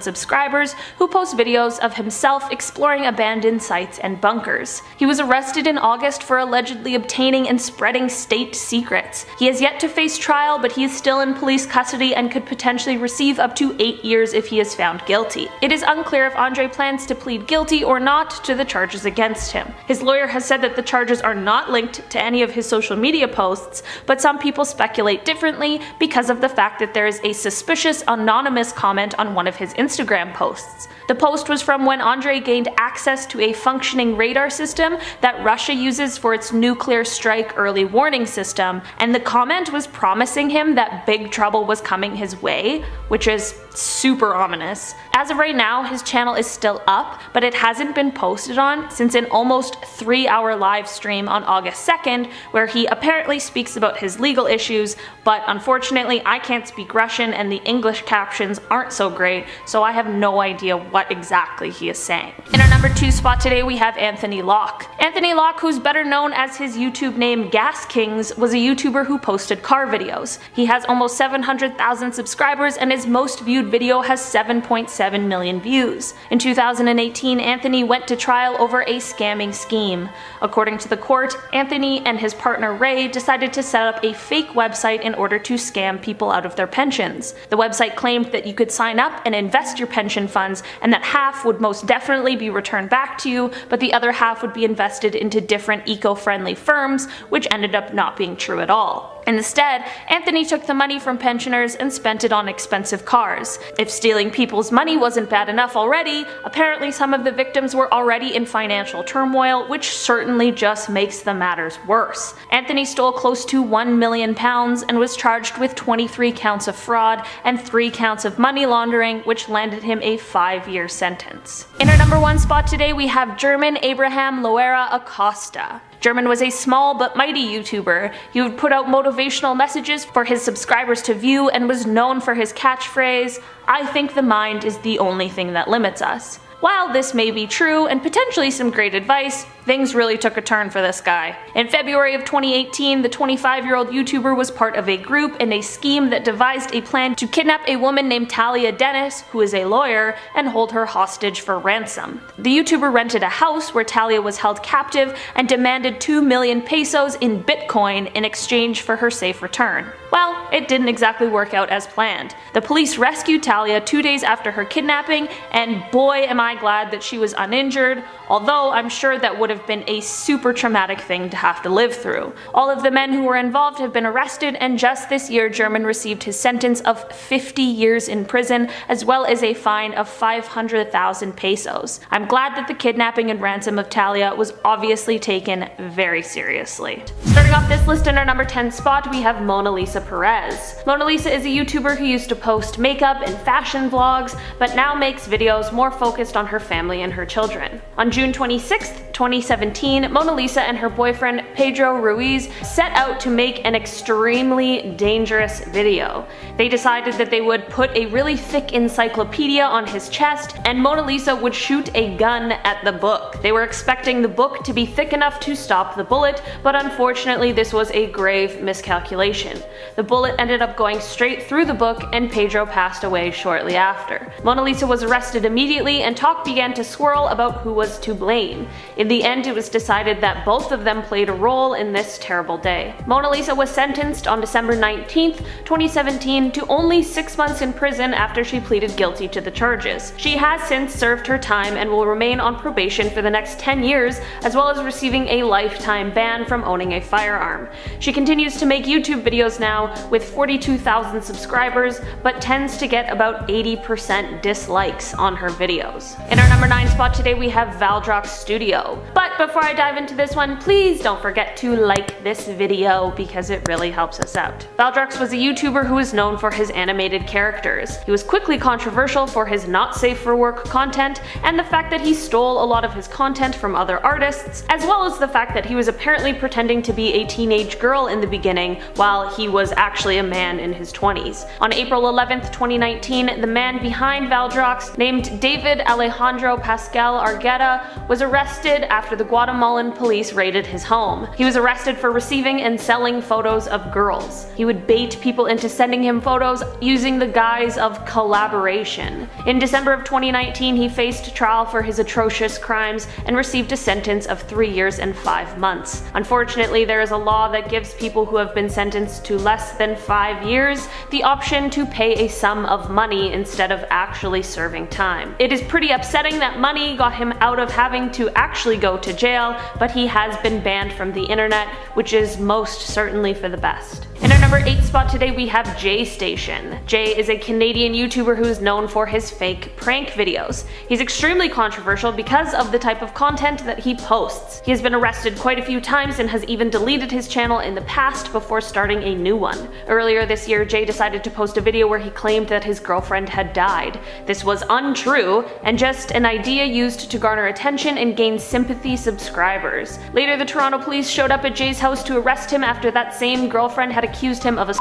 subscribers who posts videos of himself exploring abandoned sites and bunkers. He was arrested in August for allegedly obtaining and spreading state secrets. He has yet to face trial, but he is still in police custody and could potentially receive up to 8 years if he is found guilty. It is unclear if Andre plans to plead guilty or not to the charges against him. His lawyer has said that the charges are not linked to any of his social media posts, but some people speculate differently because of the fact that there is a suspicious anonymous comment on one of his Instagram posts. The post was from when Andre gained access to a functioning radar system that Russia uses for its nuclear strike early warning system, and the comment was promising him that big trouble was coming his way, which is super ominous. As of right now, his channel is still up, but it hasn't been posted on since an almost 3-hour live stream on August 2nd, where he apparently speaks about his legal issues, but unfortunately I can't speak Russian and the English captions aren't so great, so I have no idea what exactly he is saying. In our number 2 spot today we have Anthony Locke. Anthony Locke, who's better known as his YouTube name Gas Kings, was a YouTuber who posted car videos. He has almost 700,000 subscribers and his most viewed video has 7.7 million views. In 2018, Anthony went to trial over a scamming scheme. According to the court, Anthony and his partner Ray decided to set up a fake website in order to scam people out of their pensions. The website claimed that you could sign up and invest your pension funds, and that half would most definitely be returned back to you, but the other half would be invested into different eco-friendly firms, which ended up not being true at all. Instead, Anthony took the money from pensioners and spent it on expensive cars. If stealing people's money wasn't bad enough already, apparently some of the victims were already in financial turmoil, which certainly just makes the matters worse. Anthony stole close to £1 million and was charged with 23 counts of fraud and 3 counts of money laundering, which landed him a 5-year sentence. In our number 1 spot today we have German Abraham Loera Acosta. German was a small but mighty YouTuber. He would put out motivational messages for his subscribers to view and was known for his catchphrase, "I think the mind is the only thing that limits us." While this may be true and potentially some great advice, things really took a turn for this guy. In February of 2018, the 25-year-old YouTuber was part of a group in a scheme that devised a plan to kidnap a woman named Talia Dennis, who is a lawyer, and hold her hostage for ransom. The YouTuber rented a house where Talia was held captive and demanded 2 million pesos in Bitcoin in exchange for her safe return. Well, it didn't exactly work out as planned. The police rescued Talia 2 days after her kidnapping, and boy am I glad that she was uninjured, although I'm sure that would have been a super traumatic thing to have to live through. All of the men who were involved have been arrested, and just this year German received his sentence of 50 years in prison, as well as a fine of 500,000 pesos. I'm glad that the kidnapping and ransom of Talia was obviously taken very seriously. Starting off this list in our number 10 spot we have Mona Lisa Perez. Mona Lisa is a YouTuber who used to post makeup and fashion vlogs, but now makes videos more focused on her family and her children. On June 26th, 2017, Mona Lisa and her boyfriend Pedro Ruiz set out to make an extremely dangerous video. They decided that they would put a really thick encyclopedia on his chest, and Mona Lisa would shoot a gun at the book. They were expecting the book to be thick enough to stop the bullet, but unfortunately this was a grave miscalculation. The bullet ended up going straight through the book, and Pedro passed away shortly after. Mona Lisa was arrested immediately and talk began to swirl about who was to blame. In the end, it was decided that both of them played a role in this terrible day. Mona Lisa was sentenced on December 19th, 2017 to only 6 months in prison after she pleaded guilty to the charges. She has since served her time and will remain on probation for the next 10 years, as well as receiving a lifetime ban from owning a firearm. She continues to make YouTube videos now with 42,000 subscribers, but tends to get about 80% dislikes on her videos. In our number 9 spot today, we have Valdrox Studio. But before I dive into this one, please don't forget to like this video because it really helps us out. Valdrox was a YouTuber who was known for his animated characters. He was quickly controversial for his not safe for work content and the fact that he stole a lot of his content from other artists, as well as the fact that he was apparently pretending to be a teenage girl in the beginning while he was actually a man in his 20s. On April 11th, 2019, the man behind Valdrox, named David Alejandro Pascal Argueta, was arrested after the Guatemalan police raided his home. He was arrested for receiving and selling photos of girls. He would bait people into sending him photos using the guise of collaboration. In December of 2019, he faced trial for his atrocious crimes and received a sentence of 3 years and 5 months. Unfortunately, there is a law that gives people who have been sentenced to less than 5 years the option to pay a sum of money instead of actually serving time. It is pretty upsetting that money got him out of having to actually go to jail, but he has been banned from the internet, which is most certainly for the best. In our number 8 spot today, we have Jay Station. Jay is a Canadian YouTuber who is known for his fake prank videos. He's extremely controversial because of the type of content that he posts. He has been arrested quite a few times and has even deleted his channel in the past before starting a new one. Earlier this year, Jay decided to post a video where he claimed that his girlfriend had died. This was untrue and just an idea used to garner attention and gain sympathy subscribers. Later, the Toronto police showed up at Jay's house to arrest him after that same girlfriend had accused him of a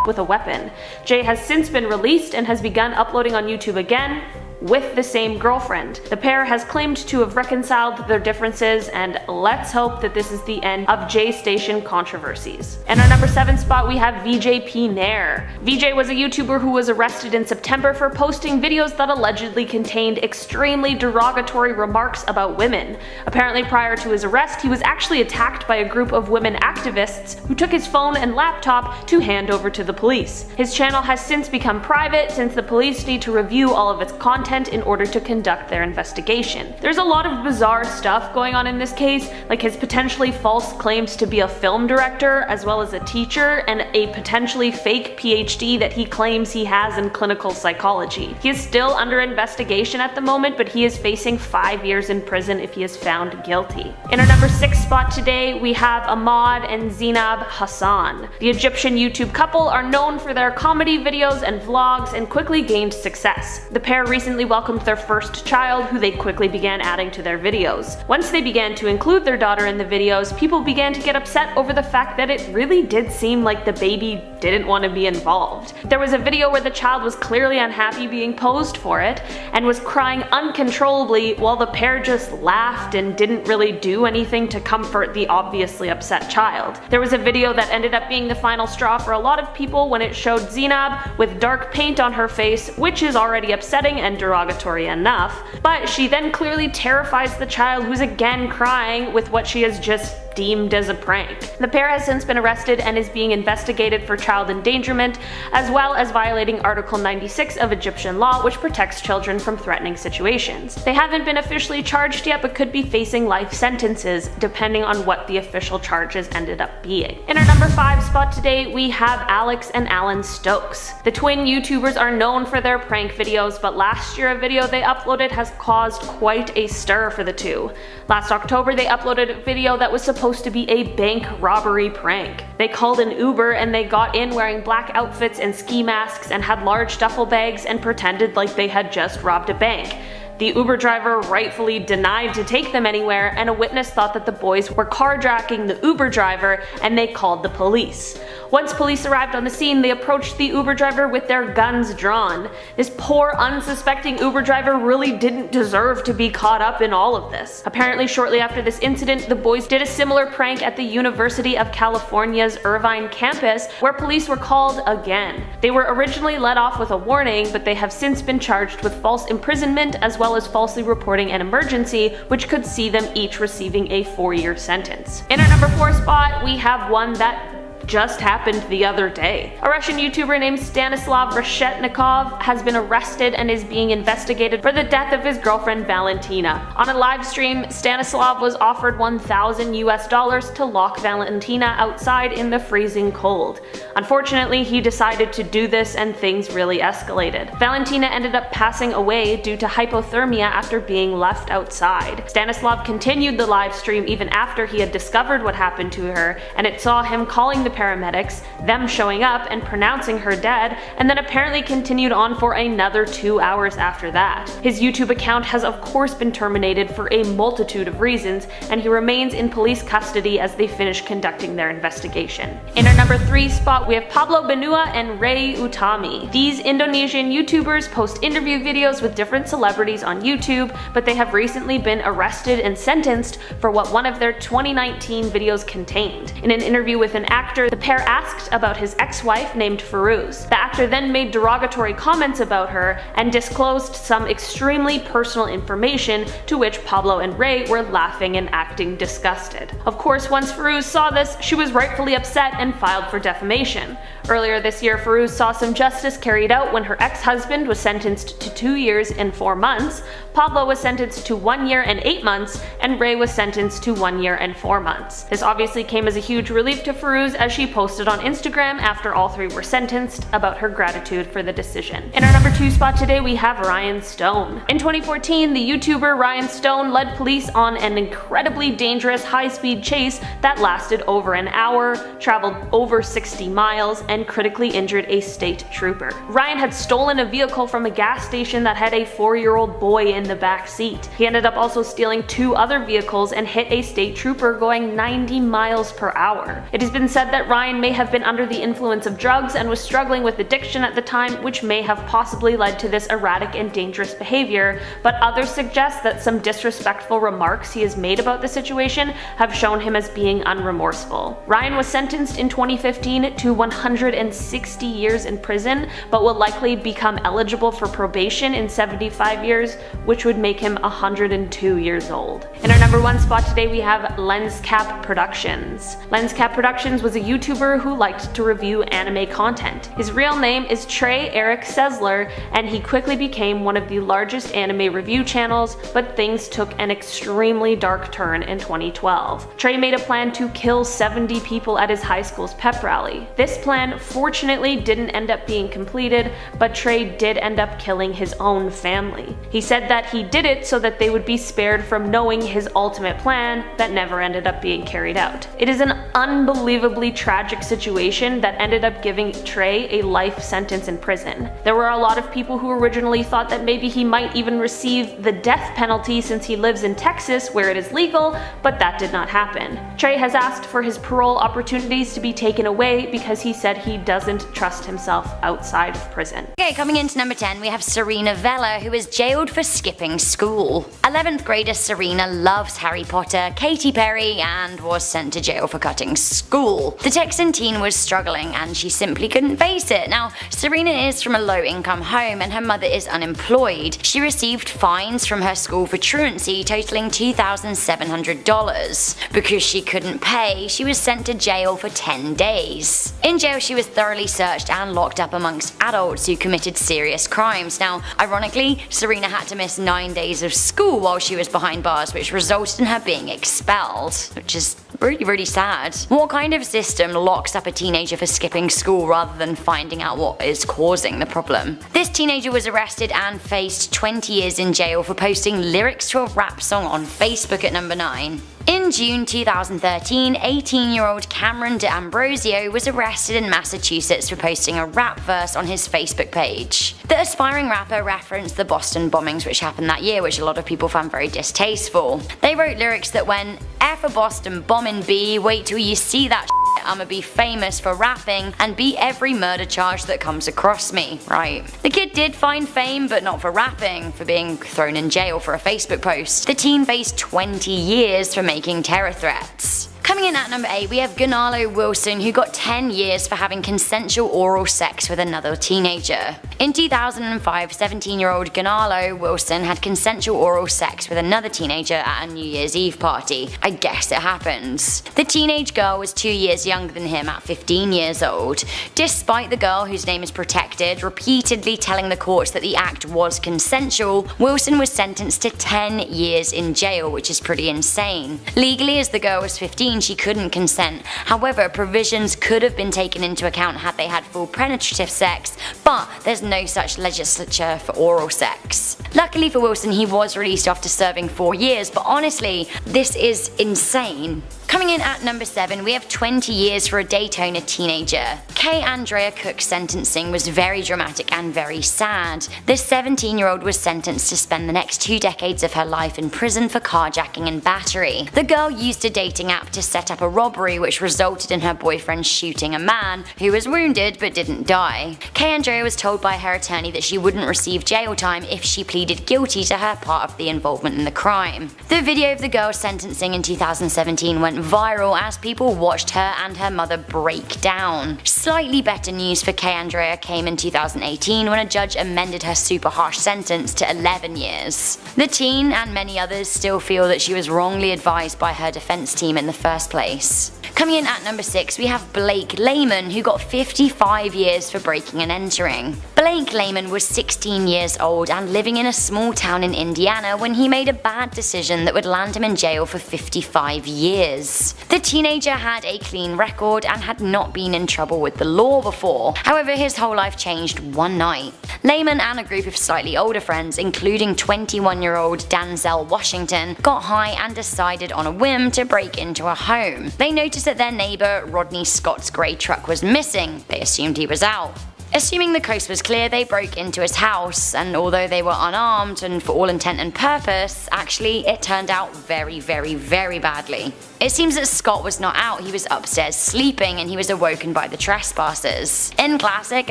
with a weapon. Jay has since been released and has begun uploading on YouTube again with the same girlfriend. The pair has claimed to have reconciled their differences, and let's hope that this is the end of Jay Station controversies. In our number 7 spot, we have VJP Nair. VJ was a YouTuber who was arrested in September for posting videos that allegedly contained extremely derogatory remarks about women. Apparently, prior to his arrest, he was actually attacked by a group of women activists who took his phone and laptop to hand over to the police. His channel has since become private since the police need to review all of its content in order to conduct their investigation. There's a lot of bizarre stuff going on in this case, like his potentially false claims to be a film director as well as a teacher, and a potentially fake PhD that he claims he has in clinical psychology. He is still under investigation at the moment, but he is facing 5 years in prison if he is found guilty. In our number 6 spot today, we have Ahmad and Zainab Hassan. The Egyptian YouTube couple are known for their comedy videos and vlogs and quickly gained success. The pair recently welcomed their first child, who they quickly began adding to their videos. Once they began to include their daughter in the videos, people began to get upset over the fact that it really did seem like the baby didn't want to be involved. There was a video where the child was clearly unhappy being posed for it and was crying uncontrollably while the pair just laughed and didn't really do anything to comfort the obviously upset child. There was a video that ended up being the final straw for a lot of people when it showed Zainab with dark paint on her face, which is already upsetting and derogatory enough, but she then clearly terrifies the child, who's again crying with what she has just deemed as a prank. The pair has since been arrested and is being investigated for child endangerment, as well as violating Article 96 of Egyptian law, which protects children from threatening situations. They haven't been officially charged yet, but could be facing life sentences depending on what the official charges ended up being. In our number 5 spot today, we have Alex and Alan Stokes. The twin YouTubers are known for their prank videos, but last year a video they uploaded has caused quite a stir for the two. Last October, they uploaded a video that was supposed to be a bank robbery prank. They called an Uber and they got in wearing black outfits and ski masks and had large duffel bags and pretended like they had just robbed a bank. The Uber driver rightfully denied to take them anywhere, and a witness thought that the boys were carjacking the Uber driver, and they called the police. Once police arrived on the scene, they approached the Uber driver with their guns drawn. This poor, unsuspecting Uber driver really didn't deserve to be caught up in all of this. Apparently, shortly after this incident, the boys did a similar prank at the University of California's Irvine campus, where police were called again. They were originally let off with a warning, but they have since been charged with false imprisonment as well well as falsely reporting an emergency, which could see them each receiving a 4-year sentence. In our number 4 spot, we have one that just happened the other day. A Russian YouTuber named Stanislav Reshetnikov has been arrested and is being investigated for the death of his girlfriend Valentina. On a live stream, Stanislav was offered $1,000 to lock Valentina outside in the freezing cold. Unfortunately, he decided to do this and things really escalated. Valentina ended up passing away due to hypothermia after being left outside. Stanislav continued the live stream even after he had discovered what happened to her, and it saw him calling the paramedics, them showing up and pronouncing her dead, and then apparently continued on for another 2 hours after that. His YouTube account has of course been terminated for a multitude of reasons, and he remains in police custody as they finish conducting their investigation. In our number 3 spot, we have Pablo Benua and Ray Utami. These Indonesian YouTubers post interview videos with different celebrities on YouTube, but they have recently been arrested and sentenced for what one of their 2019 videos contained. In an interview with an actor, the pair asked about his ex-wife named Firuz. The actor then made derogatory comments about her and disclosed some extremely personal information, to which Pablo and Ray were laughing and acting disgusted. Of course, once Firuz saw this, she was rightfully upset and filed for defamation. Earlier this year, Firuz saw some justice carried out when her ex-husband was sentenced to 2 years and 4 months, Pablo was sentenced to 1 year and 8 months, and Ray was sentenced to 1 year and 4 months. This obviously came as a huge relief to Firuz, as she posted on Instagram after all 3 were sentenced about her gratitude for the decision. In our number 2 spot today, we have Ryan Stone. In 2014, the YouTuber Ryan Stone led police on an incredibly dangerous high-speed chase that lasted over an hour, traveled over 60 miles, and critically injured a state trooper. Ryan had stolen a vehicle from a gas station that had a 4-year-old boy in the back seat. He ended up also stealing 2 other vehicles and hit a state trooper going 90 miles per hour. It has been said that Ryan may have been under the influence of drugs and was struggling with addiction at the time, which may have possibly led to this erratic and dangerous behavior, but others suggest that some disrespectful remarks he has made about the situation have shown him as being unremorseful. Ryan was sentenced in 2015 to 160 years in prison, but will likely become eligible for probation in 75 years, which would make him 102 years old. In our number 1 spot today, we have LensCap Productions. LensCap Productions was a YouTuber who liked to review anime content. His real name is Trey Eric Sessler, and he quickly became one of the largest anime review channels, but things took an extremely dark turn in 2012. Trey made a plan to kill 70 people at his high school's pep rally. This plan fortunately didn't end up being completed, but Trey did end up killing his own family. He said that he did it so that they would be spared from knowing his ultimate plan that never ended up being carried out. It is an unbelievably tragic situation that ended up giving Trey a life sentence in prison. There were a lot of people who originally thought that maybe he might even receive the death penalty since he lives in Texas where it is legal, but that did not happen. Trey has asked for his parole opportunities to be taken away because he said he doesn't trust himself outside of prison. Okay, coming into number 10, we have Serena Vella, who is jailed for skipping school. 11th grader Serena loves Harry Potter, Katy Perry, and was sent to jail for cutting school. The Texan teen was struggling and she simply couldn't face it. Now, Serena is from a low-income home and her mother is unemployed. She received fines from her school for truancy totaling $2,700. Because she couldn't pay, she was sent to jail for 10 days. In jail, she was thoroughly searched and locked up amongst adults who committed serious crimes. Now, ironically, Serena had to miss 9 days of school while she was behind bars, which resulted in her being expelled, which is really sad. What kind of system locks up a teenager for skipping school rather than finding out what is causing the problem? This teenager was arrested and faced 20 years in jail for posting lyrics to a rap song on Facebook at number 9. In June 2013, 18-year-old Cameron D'Ambrosio was arrested in Massachusetts for posting a rap verse on his Facebook page. The aspiring rapper referenced the Boston bombings which happened that year, which a lot of people found very distasteful. They wrote lyrics that went, F a Boston bombing B, wait till you see that shit, I'ma be famous for rapping and beat every murder charge that comes across me, right? The kid did find fame, but not for rapping, for being thrown in jail for a Facebook post. The teen faced 20 years for making terror threats. Coming in at number 8, we have Gonalo Wilson, who got 10 years for having consensual oral sex with another teenager. In 2005, 17-year-old Gonalo Wilson had consensual oral sex with another teenager at a New Year's Eve party. I guess it happens. The teenage girl was 2 years younger than him at 15 years old. Despite the girl, whose name is protected, repeatedly telling the courts that the act was consensual, Wilson was sentenced to 10 years in jail, which is pretty insane. Legally, as the girl was 15, she couldn't consent. However, provisions could have been taken into account had they had full penetrative sex, but there's no such legislature for oral sex. Luckily for Wilson, he was released after serving 4 years, but honestly, this is insane. Coming in at number 7, we have 20 years for a Daytona teenager. Kay Andrea Cook's sentencing was very dramatic and very sad. This 17-year-old was sentenced to spend the next 2 decades of her life in prison for carjacking and battery. The girl used a dating app to set up a robbery which resulted in her boyfriend shooting a man, who was wounded but didn't die. Kay Andrea was told by her attorney that she wouldn't receive jail time if she pleaded guilty to her part of the involvement in the crime. The video of the girl's sentencing in 2017 went viral as people watched her and her mother break down. Slightly better news for Kay Andrea came in 2018 when a judge amended her super harsh sentence to 11 years. The teen and many others still feel that she was wrongly advised by her defense team in the first place. Coming in at number 6, we have Blake Lehman, who got 55 years for breaking and entering. Blake Lehman was 16 years old and living in a small town in Indiana when he made a bad decision that would land him in jail for 55 years. The teenager had a clean record and had not been in trouble with the law before. However, his whole life changed one night. Lehman and a group of slightly older friends, including 21-year-old Danzel Washington, got high and decided on a whim to break into a home. They noticed that their neighbor Rodney Scott's grey truck was missing. They assumed he was out. Assuming the coast was clear, they broke into his house, and although they were unarmed and for all intent and purpose, actually it turned out very badly. It seems that Scott was not out, he was upstairs sleeping and he was awoken by the trespassers. In classic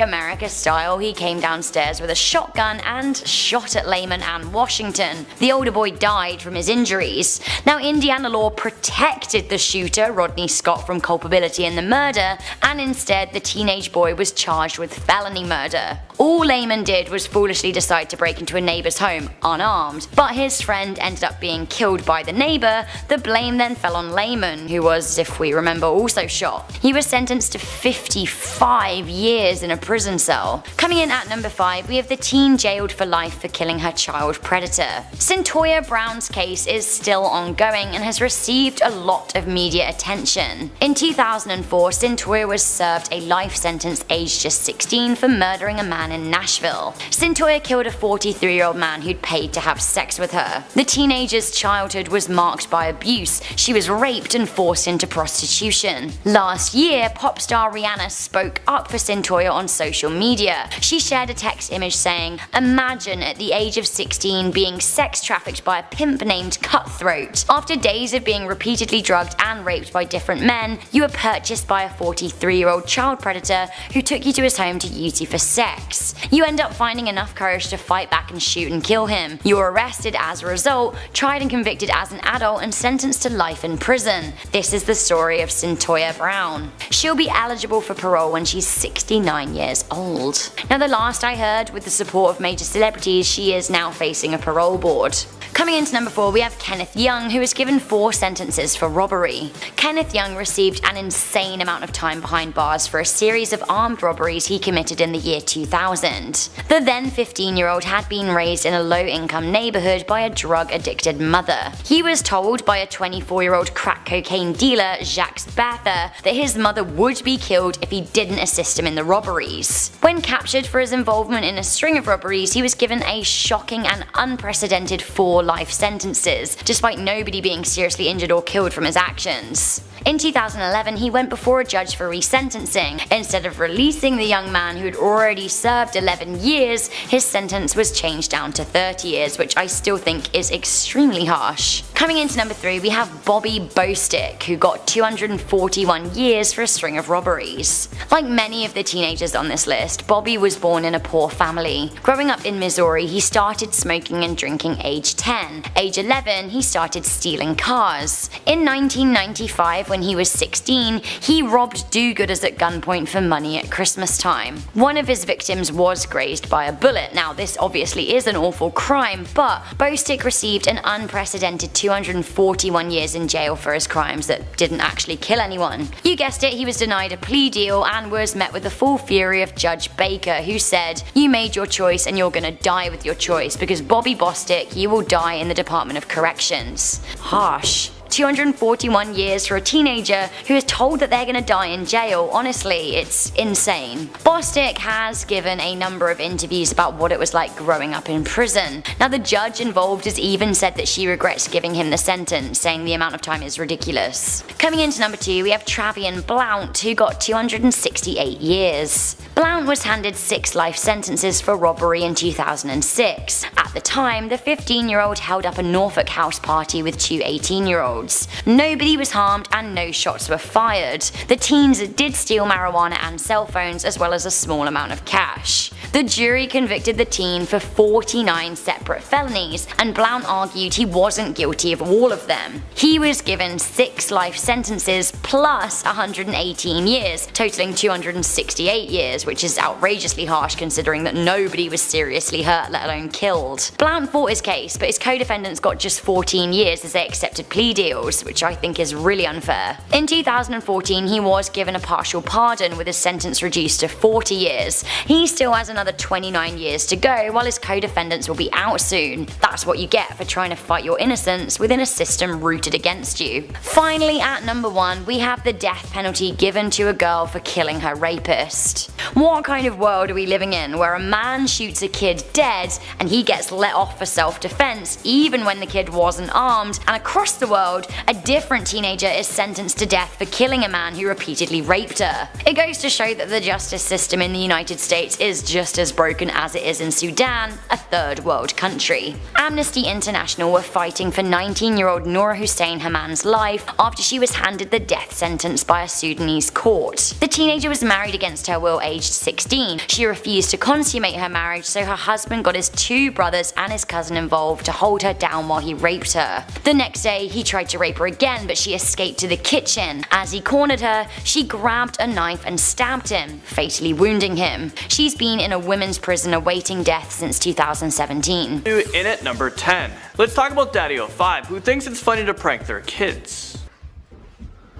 America style, he came downstairs with a shotgun and shot at Lehman and Washington. The older boy died from his injuries. Now, Indiana law protected the shooter, Rodney Scott, from culpability in the murder, and instead the teenage boy was charged with felony murder. All Lehman did was foolishly decide to break into a neighbor's home unarmed, but his friend ended up being killed by the neighbor. The blame then fell on Lehman, who was, if we remember, also shot. He was sentenced to 55 years in a prison cell. Coming in at number 5, we have the teen jailed for life for killing her child predator. Cyntoia Brown's case is still ongoing and has received a lot of media attention. In 2004, Cyntoia was served a life sentence aged just 16 for murdering a man in Nashville. Cyntoia killed a 43-year-old man who'd paid to have sex with her. The teenager's childhood was marked by abuse. She was raped and forced into prostitution. Last year, pop star Rihanna spoke up for Cyntoia on social media. She shared a text image saying, "Imagine at the age of 16 being sex trafficked by a pimp named Cutthroat. After days of being repeatedly drugged and raped by different men, you were purchased by a 43-year-old child predator who took you to his home to use you for sex. You end up finding enough courage to fight back and shoot and kill him. You were arrested as a result, tried and convicted as an adult, and sentenced to life in prison." This is the story of Cyntoia Brown. She'll be eligible for parole when she's 69 years old. Now, the last I heard, with the support of major celebrities, she is now facing a parole board. Coming into number 4, we have Kenneth Young, who was given 4 sentences for robbery. Kenneth Young received an insane amount of time behind bars for a series of armed robberies he committed in the year 2000. The then 15-year-old had been raised in a low-income neighborhood by a drug-addicted mother. He was told by a 24-year-old crack cocaine dealer, Jacques Batha, that his mother would be killed if he didn't assist him in the robberies. When captured for his involvement in a string of robberies, he was given a shocking and unprecedented 4 life sentences, despite nobody being seriously injured or killed from his actions. In 2011, he went before a judge for resentencing. Instead of releasing the young man who had already served 11 years, his sentence was changed down to 30 years, which I still think is extremely harsh. Coming into number 3, we have Bobby Bostick, who got 241 years for a string of robberies. Like many of the teenagers on this list, Bobby was born in a poor family. Growing up in Missouri, he started smoking and drinking age 10. 10. Age 11, he started stealing cars. In 1995, when he was 16, he robbed do-gooders at gunpoint for money at Christmas time. One of his victims was grazed by a bullet. Now, this obviously is an awful crime, but Bostick received an unprecedented 241 years in jail for his crimes that didn't actually kill anyone. You guessed it, he was denied a plea deal and was met with the full fury of Judge Baker, who said, "You made your choice and you're gonna die with your choice, because Bobby Bostick, you will die in the Department of Corrections." Harsh. 241 years for a teenager who is told that they're gonna die in jail. Honestly, it's insane. Bostick has given a number of interviews about what it was like growing up in prison. Now, the judge involved has even said that she regrets giving him the sentence, saying the amount of time is ridiculous. Coming into number 2, we have Travian Blount, who got 268 years. Blount was handed 6 life sentences for robbery in 2006. At the time, the 15-year-old held up a Norfolk house party with 2 18-year-olds. Nobody was harmed and no shots were fired. The teens did steal marijuana and cell phones, as well as a small amount of cash. The jury convicted the teen for 49 separate felonies, and Blount argued he wasn't guilty of all of them. He was given 6 life sentences plus 118 years, totaling 268 years, which is outrageously harsh considering that nobody was seriously hurt, let alone killed. Blount fought his case, but his co-defendants got just 14 years as they accepted plea deals, which I think is really unfair. In 2014, he was given a partial pardon with his sentence reduced to 40 years. He still has another 29 years to go, while his co-defendants will be out soon. That's what you get for trying to fight your innocence within a system rooted against you. Finally, at number 1, we have the death penalty given to a girl for killing her rapist. What kind of world are we living in, where a man shoots a kid dead and he gets let off for self-defense even when the kid wasn't armed, and across the world, a different teenager is sentenced to death for killing a man who repeatedly raped her? It goes to show that the justice system in the United States is just as broken as it is in Sudan, a third world country. Amnesty International were fighting for 19-year-old Noura Hussein Haman's life after she was handed the death sentence by a Sudanese court. The teenager was married against her will aged 16. She refused to consummate her marriage, so her husband got his 2 brothers and his cousin involved to hold her down while he raped her. The next day, he tried to rape her again, but she escaped to the kitchen. As he cornered her, she grabbed a knife and stabbed him, fatally wounding him. She's been in a women's prison awaiting death since 2017. In at number 10. Let's talk about Daddy05, who thinks it's funny to prank their kids.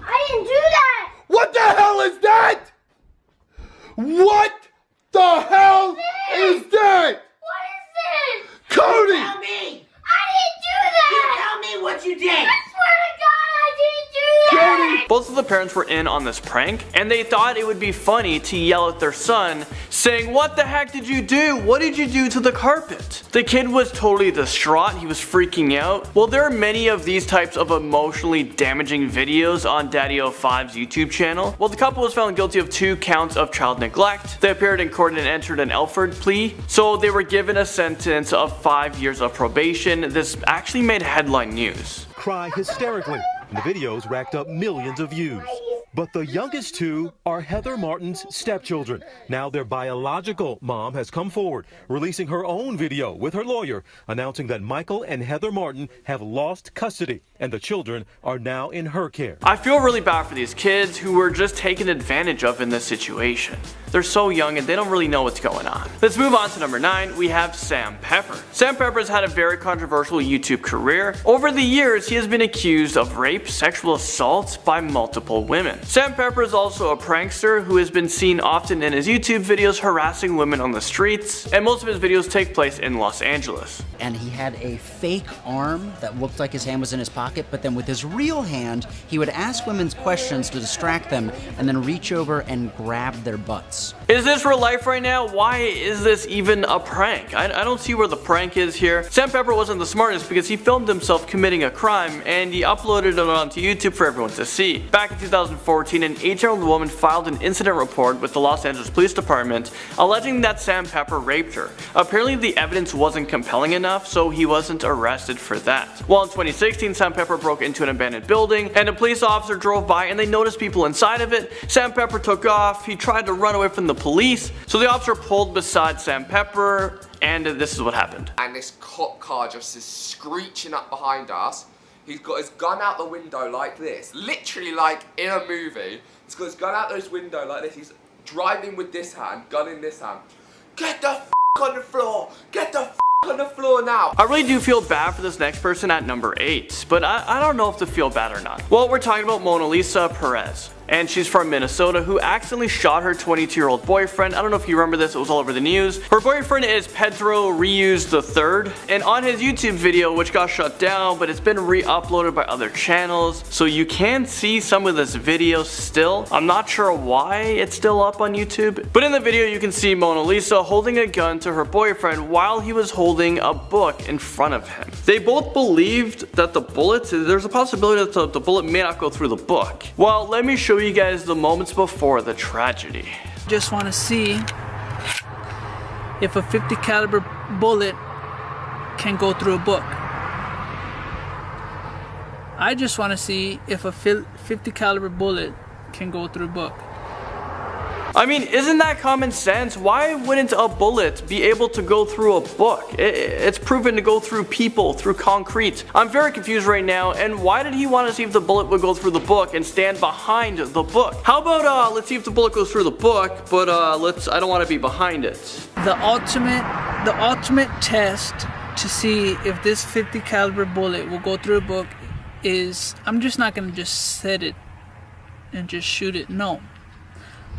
I didn't do that! What the hell is that? What the hell is that? What is this? Cody! You tell me! I didn't do that! You tell me what you did! I swear to God I didn't do that! Both of the parents were in on this prank, and they thought it would be funny to yell at their son, saying, "What the heck did you do? What did you do to the carpet?" The kid was totally distraught, he was freaking out. Well, there are many of these types of emotionally damaging videos on Daddy05's YouTube channel. Well, the couple was found guilty of 2 counts of child neglect. They appeared in court and entered an Alford plea, so they were given a sentence of 5 years of probation. This actually made headline news. Cry hysterically, and the videos racked up millions of views. But the youngest 2 are Heather Martin's stepchildren. Now their biological mom has come forward, releasing her own video with her lawyer, announcing that Michael and Heather Martin have lost custody and the children are now in her care. I feel really bad for these kids who were just taken advantage of in this situation. They're so young and they don't really know what's going on. Let's move on to number 9. We have Sam Pepper. Sam Pepper has had a very controversial YouTube career. Over the years, he has been accused of rape, sexual assault by multiple women. Sam Pepper is also a prankster who has been seen often in his YouTube videos harassing women on the streets, and most of his videos take place in Los Angeles. And he had a fake arm that looked like his hand was in his pocket, but then with his real hand, he would ask women's questions to distract them and then reach over and grab their butts. Is this real life right now? Why is this even a prank? I don't see where the prank is here. Sam Pepper wasn't the smartest because he filmed himself committing a crime and he uploaded it it onto YouTube for everyone to see. Back in 2014, an 18-year-old woman filed an incident report with the Los Angeles Police Department alleging that Sam Pepper raped her. Apparently the evidence wasn't compelling enough, so he wasn't arrested for that. Well, in 2016, Sam Pepper broke into an abandoned building and a police officer drove by and they noticed people inside of it. Sam Pepper took off, he tried to run away from the police, so the officer pulled beside Sam Pepper, and this is what happened. And this cop car just is screeching up behind us. He's got his gun out the window like this, literally like in a movie. He's got his gun out this window like this. He's driving with this hand, gun in this hand. Get the f on the floor! Get the f on the floor now! I really do feel bad for this next person at number 8, but I don't know if to feel bad or not. Well, we're talking about Mona Lisa Perez. And she's from Minnesota, who accidentally shot her 22-year-old boyfriend. I don't know if you remember this, it was all over the news. Her boyfriend is Pedro Reyes III, and on his YouTube video, which got shut down, but it's been re-uploaded by other channels, so you can see some of this video still. I'm not sure why it's still up on YouTube, but in the video you can see Mona Lisa holding a gun to her boyfriend while he was holding a book in front of him. They both believed that there's a possibility that the bullet may not go through the book. Well, let me show you guys the moments before the tragedy. Just want to see if a 50 caliber bullet can go through a book. I just want to see if a 50 caliber bullet can go through a book. I mean, isn't that common sense? Why wouldn't a bullet be able to go through a book? It's proven to go through people, through concrete. I'm very confused right now, and why did he want to see if the bullet would go through the book and stand behind the book? How about, let's see if the bullet goes through the book, but I don't want to be behind it. The ultimate test to see if this 50 caliber bullet will go through a book is, I'm just not going to just set it and just shoot it, no.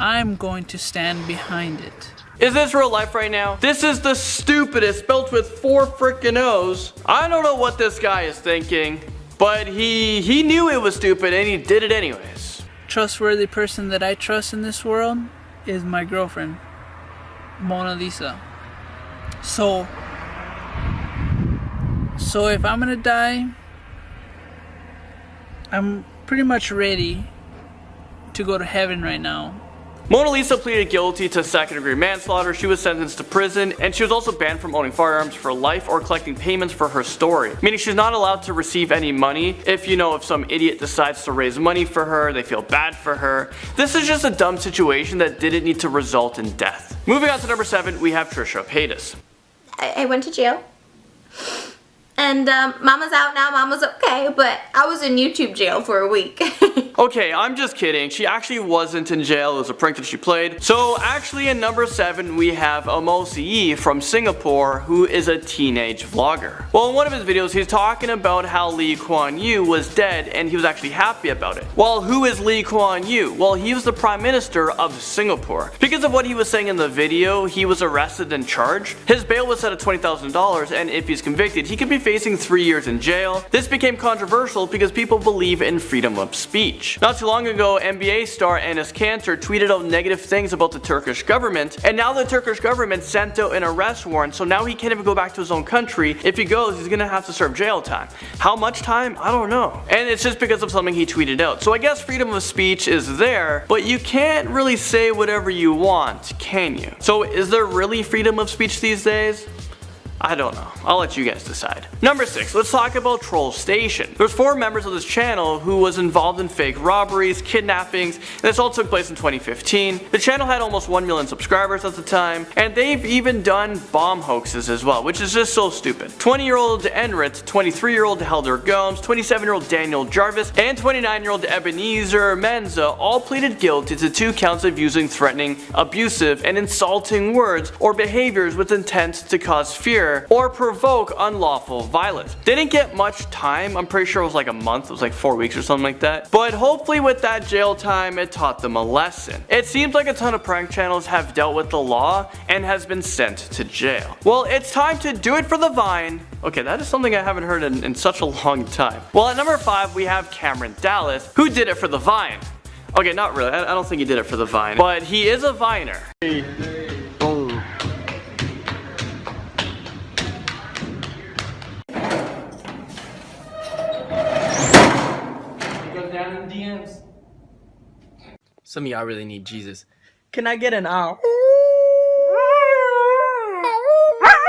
I'm going to stand behind it. Is this real life right now? This is the stupidest, spelled with 4 frickin' O's. I don't know what this guy is thinking, but he knew it was stupid and he did it anyways. Trustworthy person that I trust in this world is my girlfriend, Mona Lisa. So if I'm gonna die, I'm pretty much ready to go to heaven right now. Mona Lisa pleaded guilty to second-degree manslaughter. She was sentenced to prison, and she was also banned from owning firearms for life or collecting payments for her story, meaning she's not allowed to receive any money. If some idiot decides to raise money for her, they feel bad for her. This is just a dumb situation that didn't need to result in death. Moving on to number 7, we have Trisha Paytas. I went to jail. And Mama's out now, Mama's okay, but I was in YouTube jail for a week. Okay, I'm just kidding. She actually wasn't in jail. It was a prank that she played. So actually in number 7, we have Amosi from Singapore, who is a teenage vlogger. Well, in one of his videos, he's talking about how Lee Kuan Yew was dead and he was actually happy about it. Well, who is Lee Kuan Yew? Well, he was the Prime Minister of Singapore. Because of what he was saying in the video, he was arrested and charged. His bail was set at $20,000, and if he's convicted, he could be facing 3 years in jail. This became controversial because people believe in freedom of speech. Not too long ago, NBA star Enes Kanter tweeted out negative things about the Turkish government, and now the Turkish government sent out an arrest warrant, so now he can't even go back to his own country. If he goes, he's gonna have to serve jail time. How much time? I don't know. And it's just because of something he tweeted out. So I guess freedom of speech is there, but you can't really say whatever you want, can you? So is there really freedom of speech these days? I don't know. I'll let you guys decide. Number 6, let's talk about Troll Station. There's 4 members of this channel who was involved in fake robberies, kidnappings, and this all took place in 2015. The channel had almost 1 million subscribers at the time, and they've even done bomb hoaxes as well, which is just so stupid. 20-year-old Enrit, 23-year-old Helder Gomes, 27-year-old Daniel Jarvis, and 29-year-old Ebenezer Menza all pleaded guilty to 2 counts of using threatening, abusive, and insulting words or behaviors with intent to cause fear or provoke unlawful violence. They didn't get much time. I'm pretty sure it was like a month. It was like 4 weeks or something like that. But hopefully with that jail time, it taught them a lesson. It seems like a ton of prank channels have dealt with the law and has been sent to jail. Well, it's time to do it for the Vine. Okay, that is something I haven't heard in such a long time. Well, at number 5, we have Cameron Dallas, who did it for the Vine. Okay, not really. I don't think he did it for the Vine, but he is a Viner. Boom. in DMs. Some of y'all really need Jesus. Can I get an ow?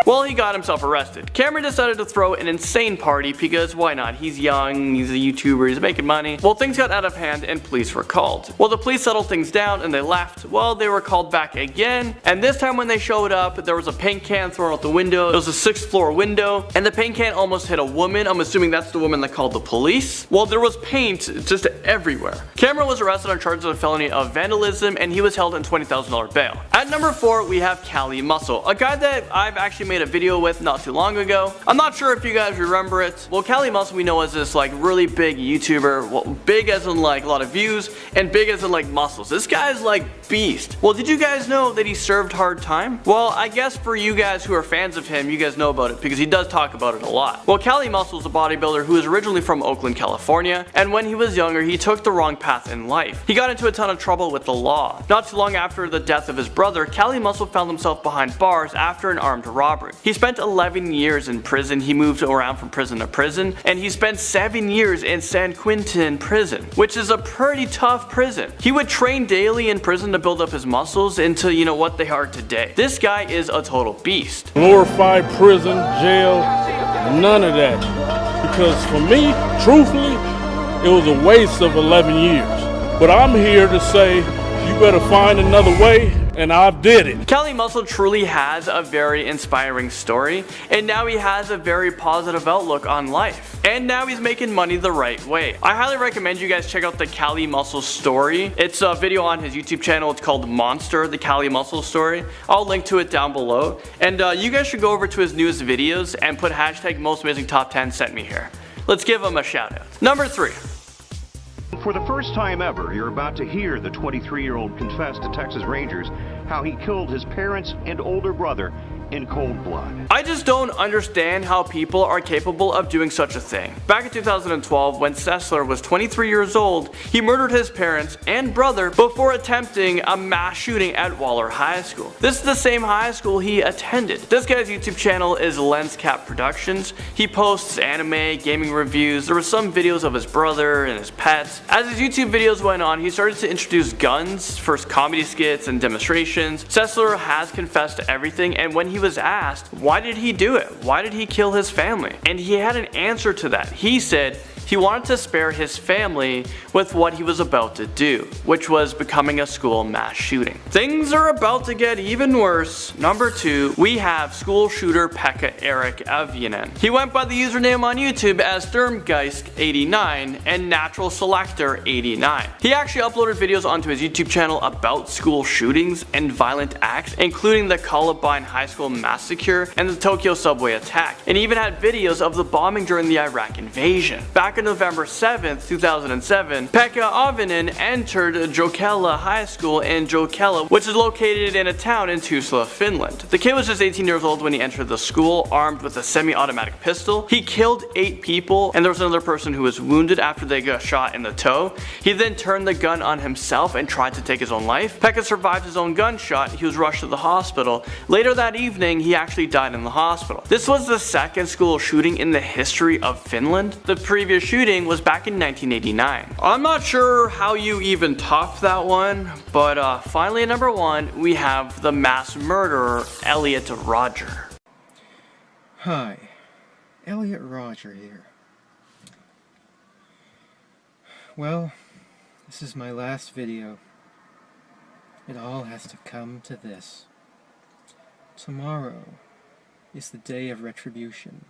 Well, he got himself arrested. Cameron decided to throw an insane party because why not? He's young, he's a YouTuber, he's making money. Well, things got out of hand and police were called. Well, the police settled things down and they left. Well, they were called back again, and this time when they showed up, there was a paint can thrown out the window. It was a 6th floor window, and the paint can almost hit a woman. I'm assuming that's the woman that called the police. Well, there was paint just everywhere. Cameron was arrested on charges of felony of vandalism, and he was held in $20,000 bail. At number 4, we have Cali Muscle, a guy that I've actually made a video with not too long ago. I'm not sure if you guys remember it. Well, Cali Muscle we know as this like really big YouTuber. Well, big as in like a lot of views, and big as in like muscles. This guy's like beast. Well, did you guys know that he served hard time? Well, I guess for you guys who are fans of him, you guys know about it because he does talk about it a lot. Well, Cali Muscle is a bodybuilder who is originally from Oakland, California, and when he was younger, he took the wrong path in life. He got into a ton of trouble with the law. Not too long after the death of his brother, Cali Muscle found himself behind bars after an armed robbery. He spent 11 years in prison. He moved around from prison to prison, and he spent 7 years in San Quentin prison, which is a pretty tough prison. He would train daily in prison to build up his muscles into, you know, what they are today. This guy is a total beast. Glorified prison, jail, none of that. Because for me, truthfully, it was a waste of 11 years. But I'm here to say, you better find another way, and I did it. Cali Muscle truly has a very inspiring story, and now he has a very positive outlook on life. And now he's making money the right way. I highly recommend you guys check out the Cali Muscle story. It's a video on his YouTube channel. It's called Monster, the Cali Muscle story. I'll link to it down below. And you guys should go over to his newest videos and put hashtag most amazing top 10 sent me here. Let's give him a shout out. Number 3. For the first time ever, you're about to hear the 23-year-old confess to Texas Rangers how he killed his parents and older brother in cold blood. I just don't understand how people are capable of doing such a thing. Back in 2012, when Sessler was 23 years old, he murdered his parents and brother before attempting a mass shooting at Waller High School. This is the same high school he attended. This guy's YouTube channel is LensCap Productions. He posts anime, gaming reviews. There were some videos of his brother and his pets. As his YouTube videos went on, he started to introduce guns, first comedy skits and demonstrations. Sessler has confessed to everything, and when he was asked, why did he do it? Why did he kill his family? And he had an answer to that. He said he wanted to spare his family with what he was about to do, which was becoming a school mass shooting. Things are about to get even worse. Number 2, we have school shooter Pekka Erik Avianen. He went by the username on YouTube as Sturmgeist89 and Natural Selector 89. He actually uploaded videos onto his YouTube channel about school shootings and violent acts, including the Columbine High School massacre and the Tokyo subway attack, and even had videos of the bombing during the Iraq invasion. Back on November 7th, 2007, Pekka Avianen entered Jokela High School in Jokela, which is located in a town in Tuusula, Finland. The kid was just 18 years old when he entered the school, armed with a semi-automatic pistol. He killed 8 people, and there was another person who was wounded after they got shot in the toe. He then turned the gun on himself and tried to take his own life. Pekka survived his own gunshot. He was rushed to the hospital. Later that evening, he actually died in the hospital. This was the second school shooting in the history of Finland. The previous shooting was back in 1989. I'm not sure how you even top that one, but finally at number 1, we have the mass murderer, Elliot Rodger. Hi, Elliot Rodger here. Well, this is my last video. It all has to come to this. Tomorrow is the day of retribution.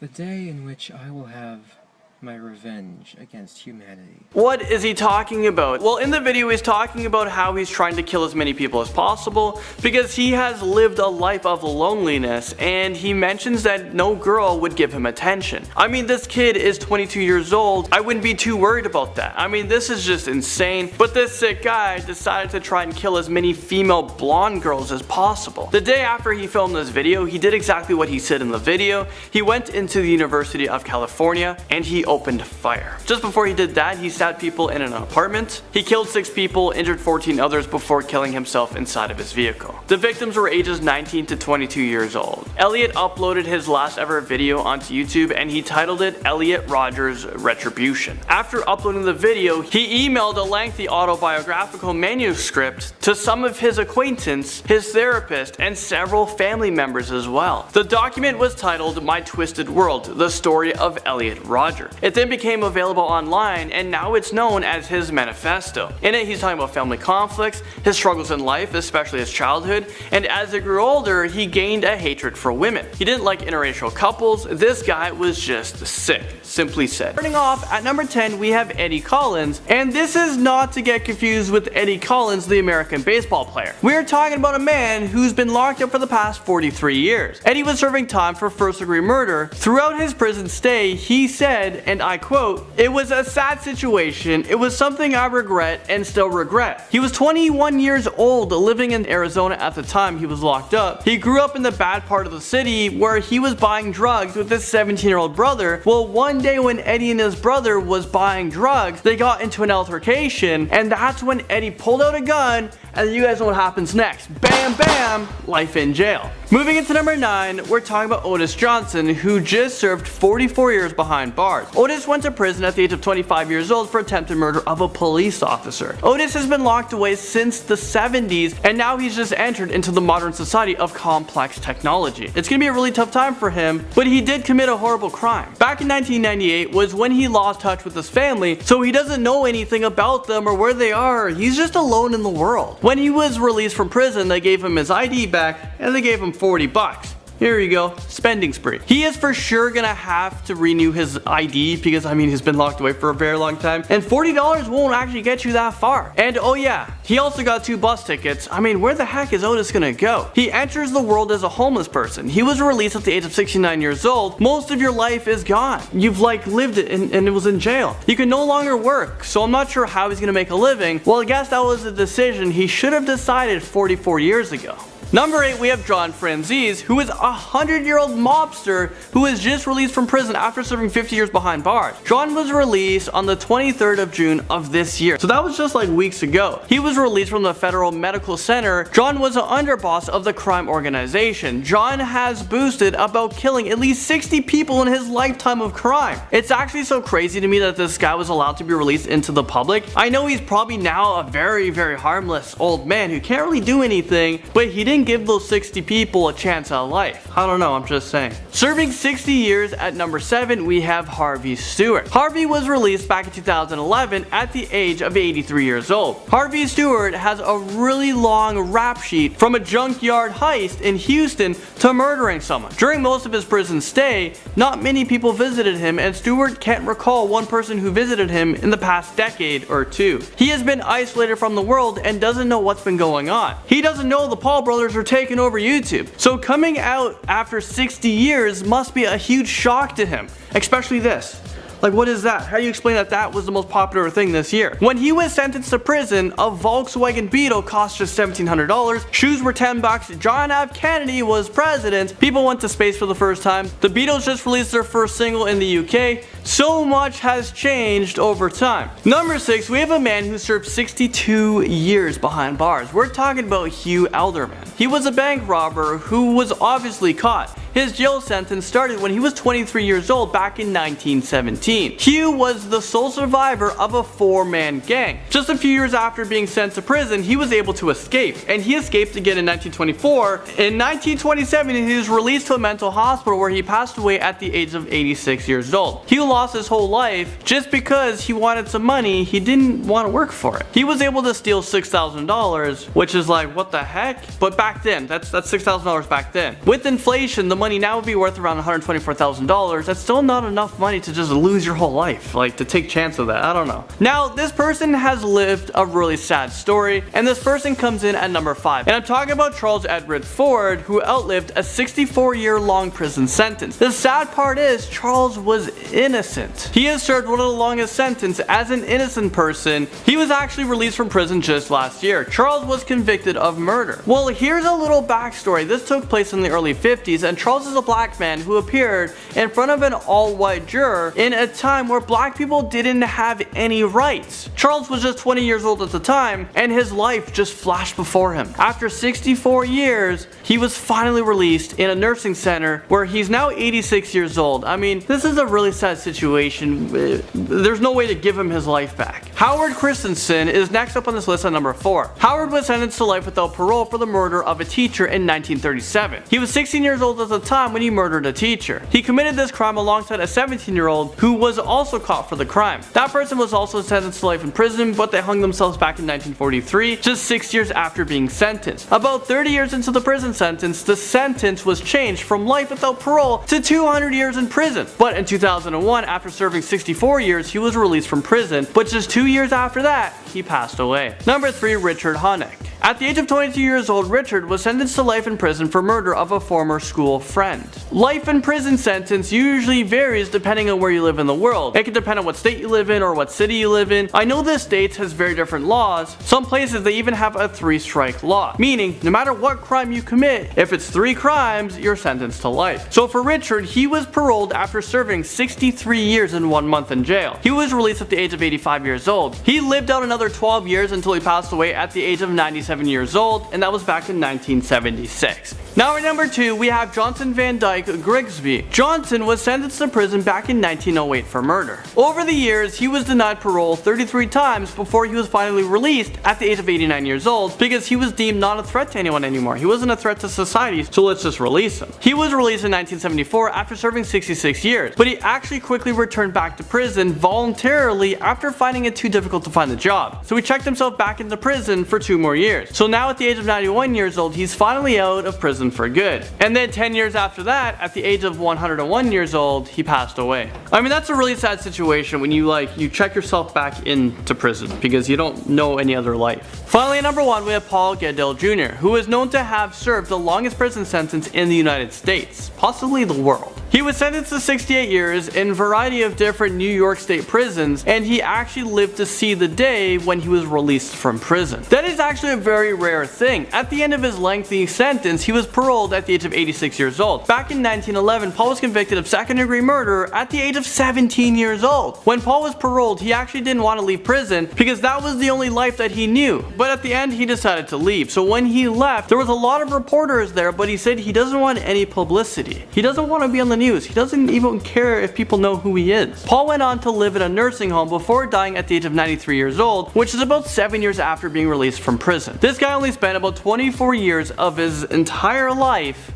The day in which I will have my revenge against humanity. What is he talking about? Well, in the video he's talking about how he's trying to kill as many people as possible because he has lived a life of loneliness, and he mentions that no girl would give him attention. I mean, this kid is 22 years old. I wouldn't be too worried about that. I mean, this is just insane. But this sick guy decided to try and kill as many female blonde girls as possible. The day after he filmed this video, he did exactly what he said in the video. He went into the University of California and he opened fire. Just before he did that, he stabbed people in an apartment. He killed 6 people, injured 14 others before killing himself inside of his vehicle. The victims were ages 19 to 22 years old. Elliot uploaded his last ever video onto YouTube and he titled it Elliot Rogers Retribution. After uploading the video, he emailed a lengthy autobiographical manuscript to some of his acquaintances, his therapist, and several family members as well. The document was titled My Twisted World, the story of Elliot Rogers. It then became available online and now it's known as his manifesto. In it, he's talking about family conflicts, his struggles in life, especially his childhood, and as he grew older, he gained a hatred for women. He didn't like interracial couples. This guy was just sick, simply said. Starting off at number 10, we have Eddie Collins, and this is not to get confused with Eddie Collins, the American baseball player. We're talking about a man who's been locked up for the past 43 years. Eddie was serving time for first-degree murder. Throughout his prison stay, he said, and I quote, "It was a sad situation. It was something I regret and still regret." He was 21 years old, living in Arizona at the time he was locked up. He grew up in the bad part of the city where he was buying drugs with his 17-year-old brother. Well, one day when Eddie and his brother was buying drugs, they got into an altercation, and that's when Eddie pulled out a gun, and you guys know what happens next. Bam bam, life in jail. Moving into number 9, we're talking about Otis Johnson, who just served 44 years behind bars. Otis went to prison at the age of 25 years old for attempted murder of a police officer. Otis has been locked away since the 70s, and now he's just entered into the modern society of complex technology. It's gonna be a really tough time for him, but he did commit a horrible crime. Back in 1998 was when he lost touch with his family, so he doesn't know anything about them or where they are. He's just alone in the world. When he was released from prison, they gave him his ID back and they gave him $40. Here you go, spending spree. He is for sure gonna have to renew his ID because I mean he's been locked away for a very long time, and $40 won't actually get you that far. And oh yeah, he also got 2 bus tickets. I mean, where the heck is Otis gonna go? He enters the world as a homeless person. He was released at the age of 69 years old. Most of your life is gone. You've like lived it and it was in jail. You can no longer work, so I'm not sure how he's gonna make a living. Well, I guess that was a decision he should have decided 44 years ago. Number 8, we have John Franzese, who is a 100-year-old mobster who was just released from prison after serving 50 years behind bars. John was released on the 23rd of June of this year, so that was just like weeks ago. He was released from the Federal Medical Center. John was an underboss of the crime organization. John has boasted about killing at least 60 people in his lifetime of crime. It's actually so crazy to me that this guy was allowed to be released into the public. I know he's probably now a very, very harmless old man who can't really do anything, but he didn't give those 60 people a chance at life. I don't know, I'm just saying. Serving 60 years at number 7, we have Harvey Stewart. Harvey was released back in 2011 at the age of 83 years old. Harvey Stewart has a really long rap sheet, from a junkyard heist in Houston to murdering someone. During most of his prison stay, not many people visited him, and Stewart can't recall one person who visited him in the past decade or 2. He has been isolated from the world and doesn't know what's been going on. He doesn't know the Paul brothers are taking over YouTube. So coming out after 60 years must be a huge shock to him, especially this. Like, what is that? How do you explain that that was the most popular thing this year? When he was sentenced to prison, a Volkswagen Beetle cost just $1,700. Shoes were $10. John F. Kennedy was president. People went to space for the first time. The Beatles just released their first single in the UK. So much has changed over time. Number 6, we have a man who served 62 years behind bars. We're talking about Hugh Elderman. He was a bank robber who was obviously caught. His jail sentence started when he was 23 years old back in 1917. Hugh was the sole survivor of a 4-man gang. Just a few years after being sent to prison, he was able to escape, and he escaped again in 1924. In 1927, he was released to a mental hospital where he passed away at the age of 86 years old. Hugh lost his whole life just because he wanted some money. He didn't want to work for it. He was able to steal $6,000, which is like, what the heck? But back then, that's $6,000 back then. With inflation, the money now would be worth around $124,000. That's still not enough money to just lose your whole life, like to take chance of that. I don't know. Now, this person has lived a really sad story, and this person comes in at number 5. And I'm talking about Charles Edward Ford, who outlived a 64-year-long prison sentence. The sad part is, Charles was innocent. He has served one of the longest sentences as an innocent person. He was actually released from prison just last year. Charles was convicted of murder. Well, here's a little backstory. This took place in the early 50s, and Charles Charles is a black man who appeared in front of an all-white juror in a time where black people didn't have any rights. Charles was just 20 years old at the time, and his life just flashed before him. After 64 years, he was finally released in a nursing center where he's now 86 years old. I mean, this is a really sad situation. There's no way to give him his life back. Howard Christensen is next up on this list at number 4. Howard was sentenced to life without parole for the murder of a teacher in 1937. He was 16 years old at the time when he murdered a teacher. He committed this crime alongside a 17-year-old who was also caught for the crime. That person was also sentenced to life in prison, but they hung themselves back in 1943, just 6 years after being sentenced. About 30 years into the prison sentence, the sentence was changed from life without parole to 200 years in prison. But in 2001, after serving 64 years, he was released from prison, but just 2 years after that, he passed away. Number 3, Richard Honeck. At the age of 22 years old, Richard was sentenced to life in prison for murder of a former school friend. Life in prison sentence usually varies depending on where you live in the world. It can depend on what state you live in or what city you live in. I know this state has very different laws. Some places they even have a 3-strike law, meaning no matter what crime you commit, if it's 3 crimes, you're sentenced to life. So for Richard, he was paroled after serving 63 years and 1 month in jail. He was released at the age of 85 years old. He lived out another 12 years until he passed away at the age of 97 years old, and that was back in 1976. Now at number 2, we have Johnson Van Dyke Grigsby. Johnson was sentenced to prison back in 1908 for murder. Over the years, he was denied parole 33 times before he was finally released at the age of 89 years old because he was deemed not a threat to anyone anymore. He wasn't a threat to society, so let's just release him. He was released in 1974 after serving 66 years, but he actually quickly returned back to prison voluntarily after finding it too difficult to find a job. So he checked himself back into prison for 2 more years. So now at the age of 91 years old, he's finally out of prison for good. And then 10 years after that, at the age of 101 years old, he passed away. I mean, that's a really sad situation when you check yourself back into prison because you don't know any other life. Finally, at number 1, we have Paul Goodell Jr., who is known to have served the longest prison sentence in the United States, possibly the world. He was sentenced to 68 years in a variety of different New York State prisons, and he actually lived to see the day when he was released from prison. That is actually a very rare thing. At the end of his lengthy sentence, he was paroled at the age of 86 years old. Back in 1911, Paul was convicted of second-degree murder at the age of 17 years old. When Paul was paroled, he actually didn't want to leave prison because that was the only life that he knew. But at the end, he decided to leave. So when he left, there was a lot of reporters there, but he said he doesn't want any publicity. He doesn't want to be on the news. He doesn't even care if people know who he is. Paul went on to live in a nursing home before dying at the age of 93 years old, which is about 7 years after being released from prison. This guy only spent about 24 years of his entire life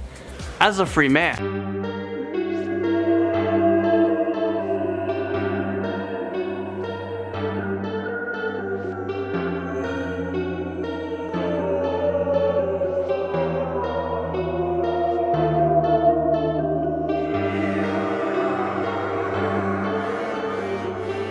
as a free man.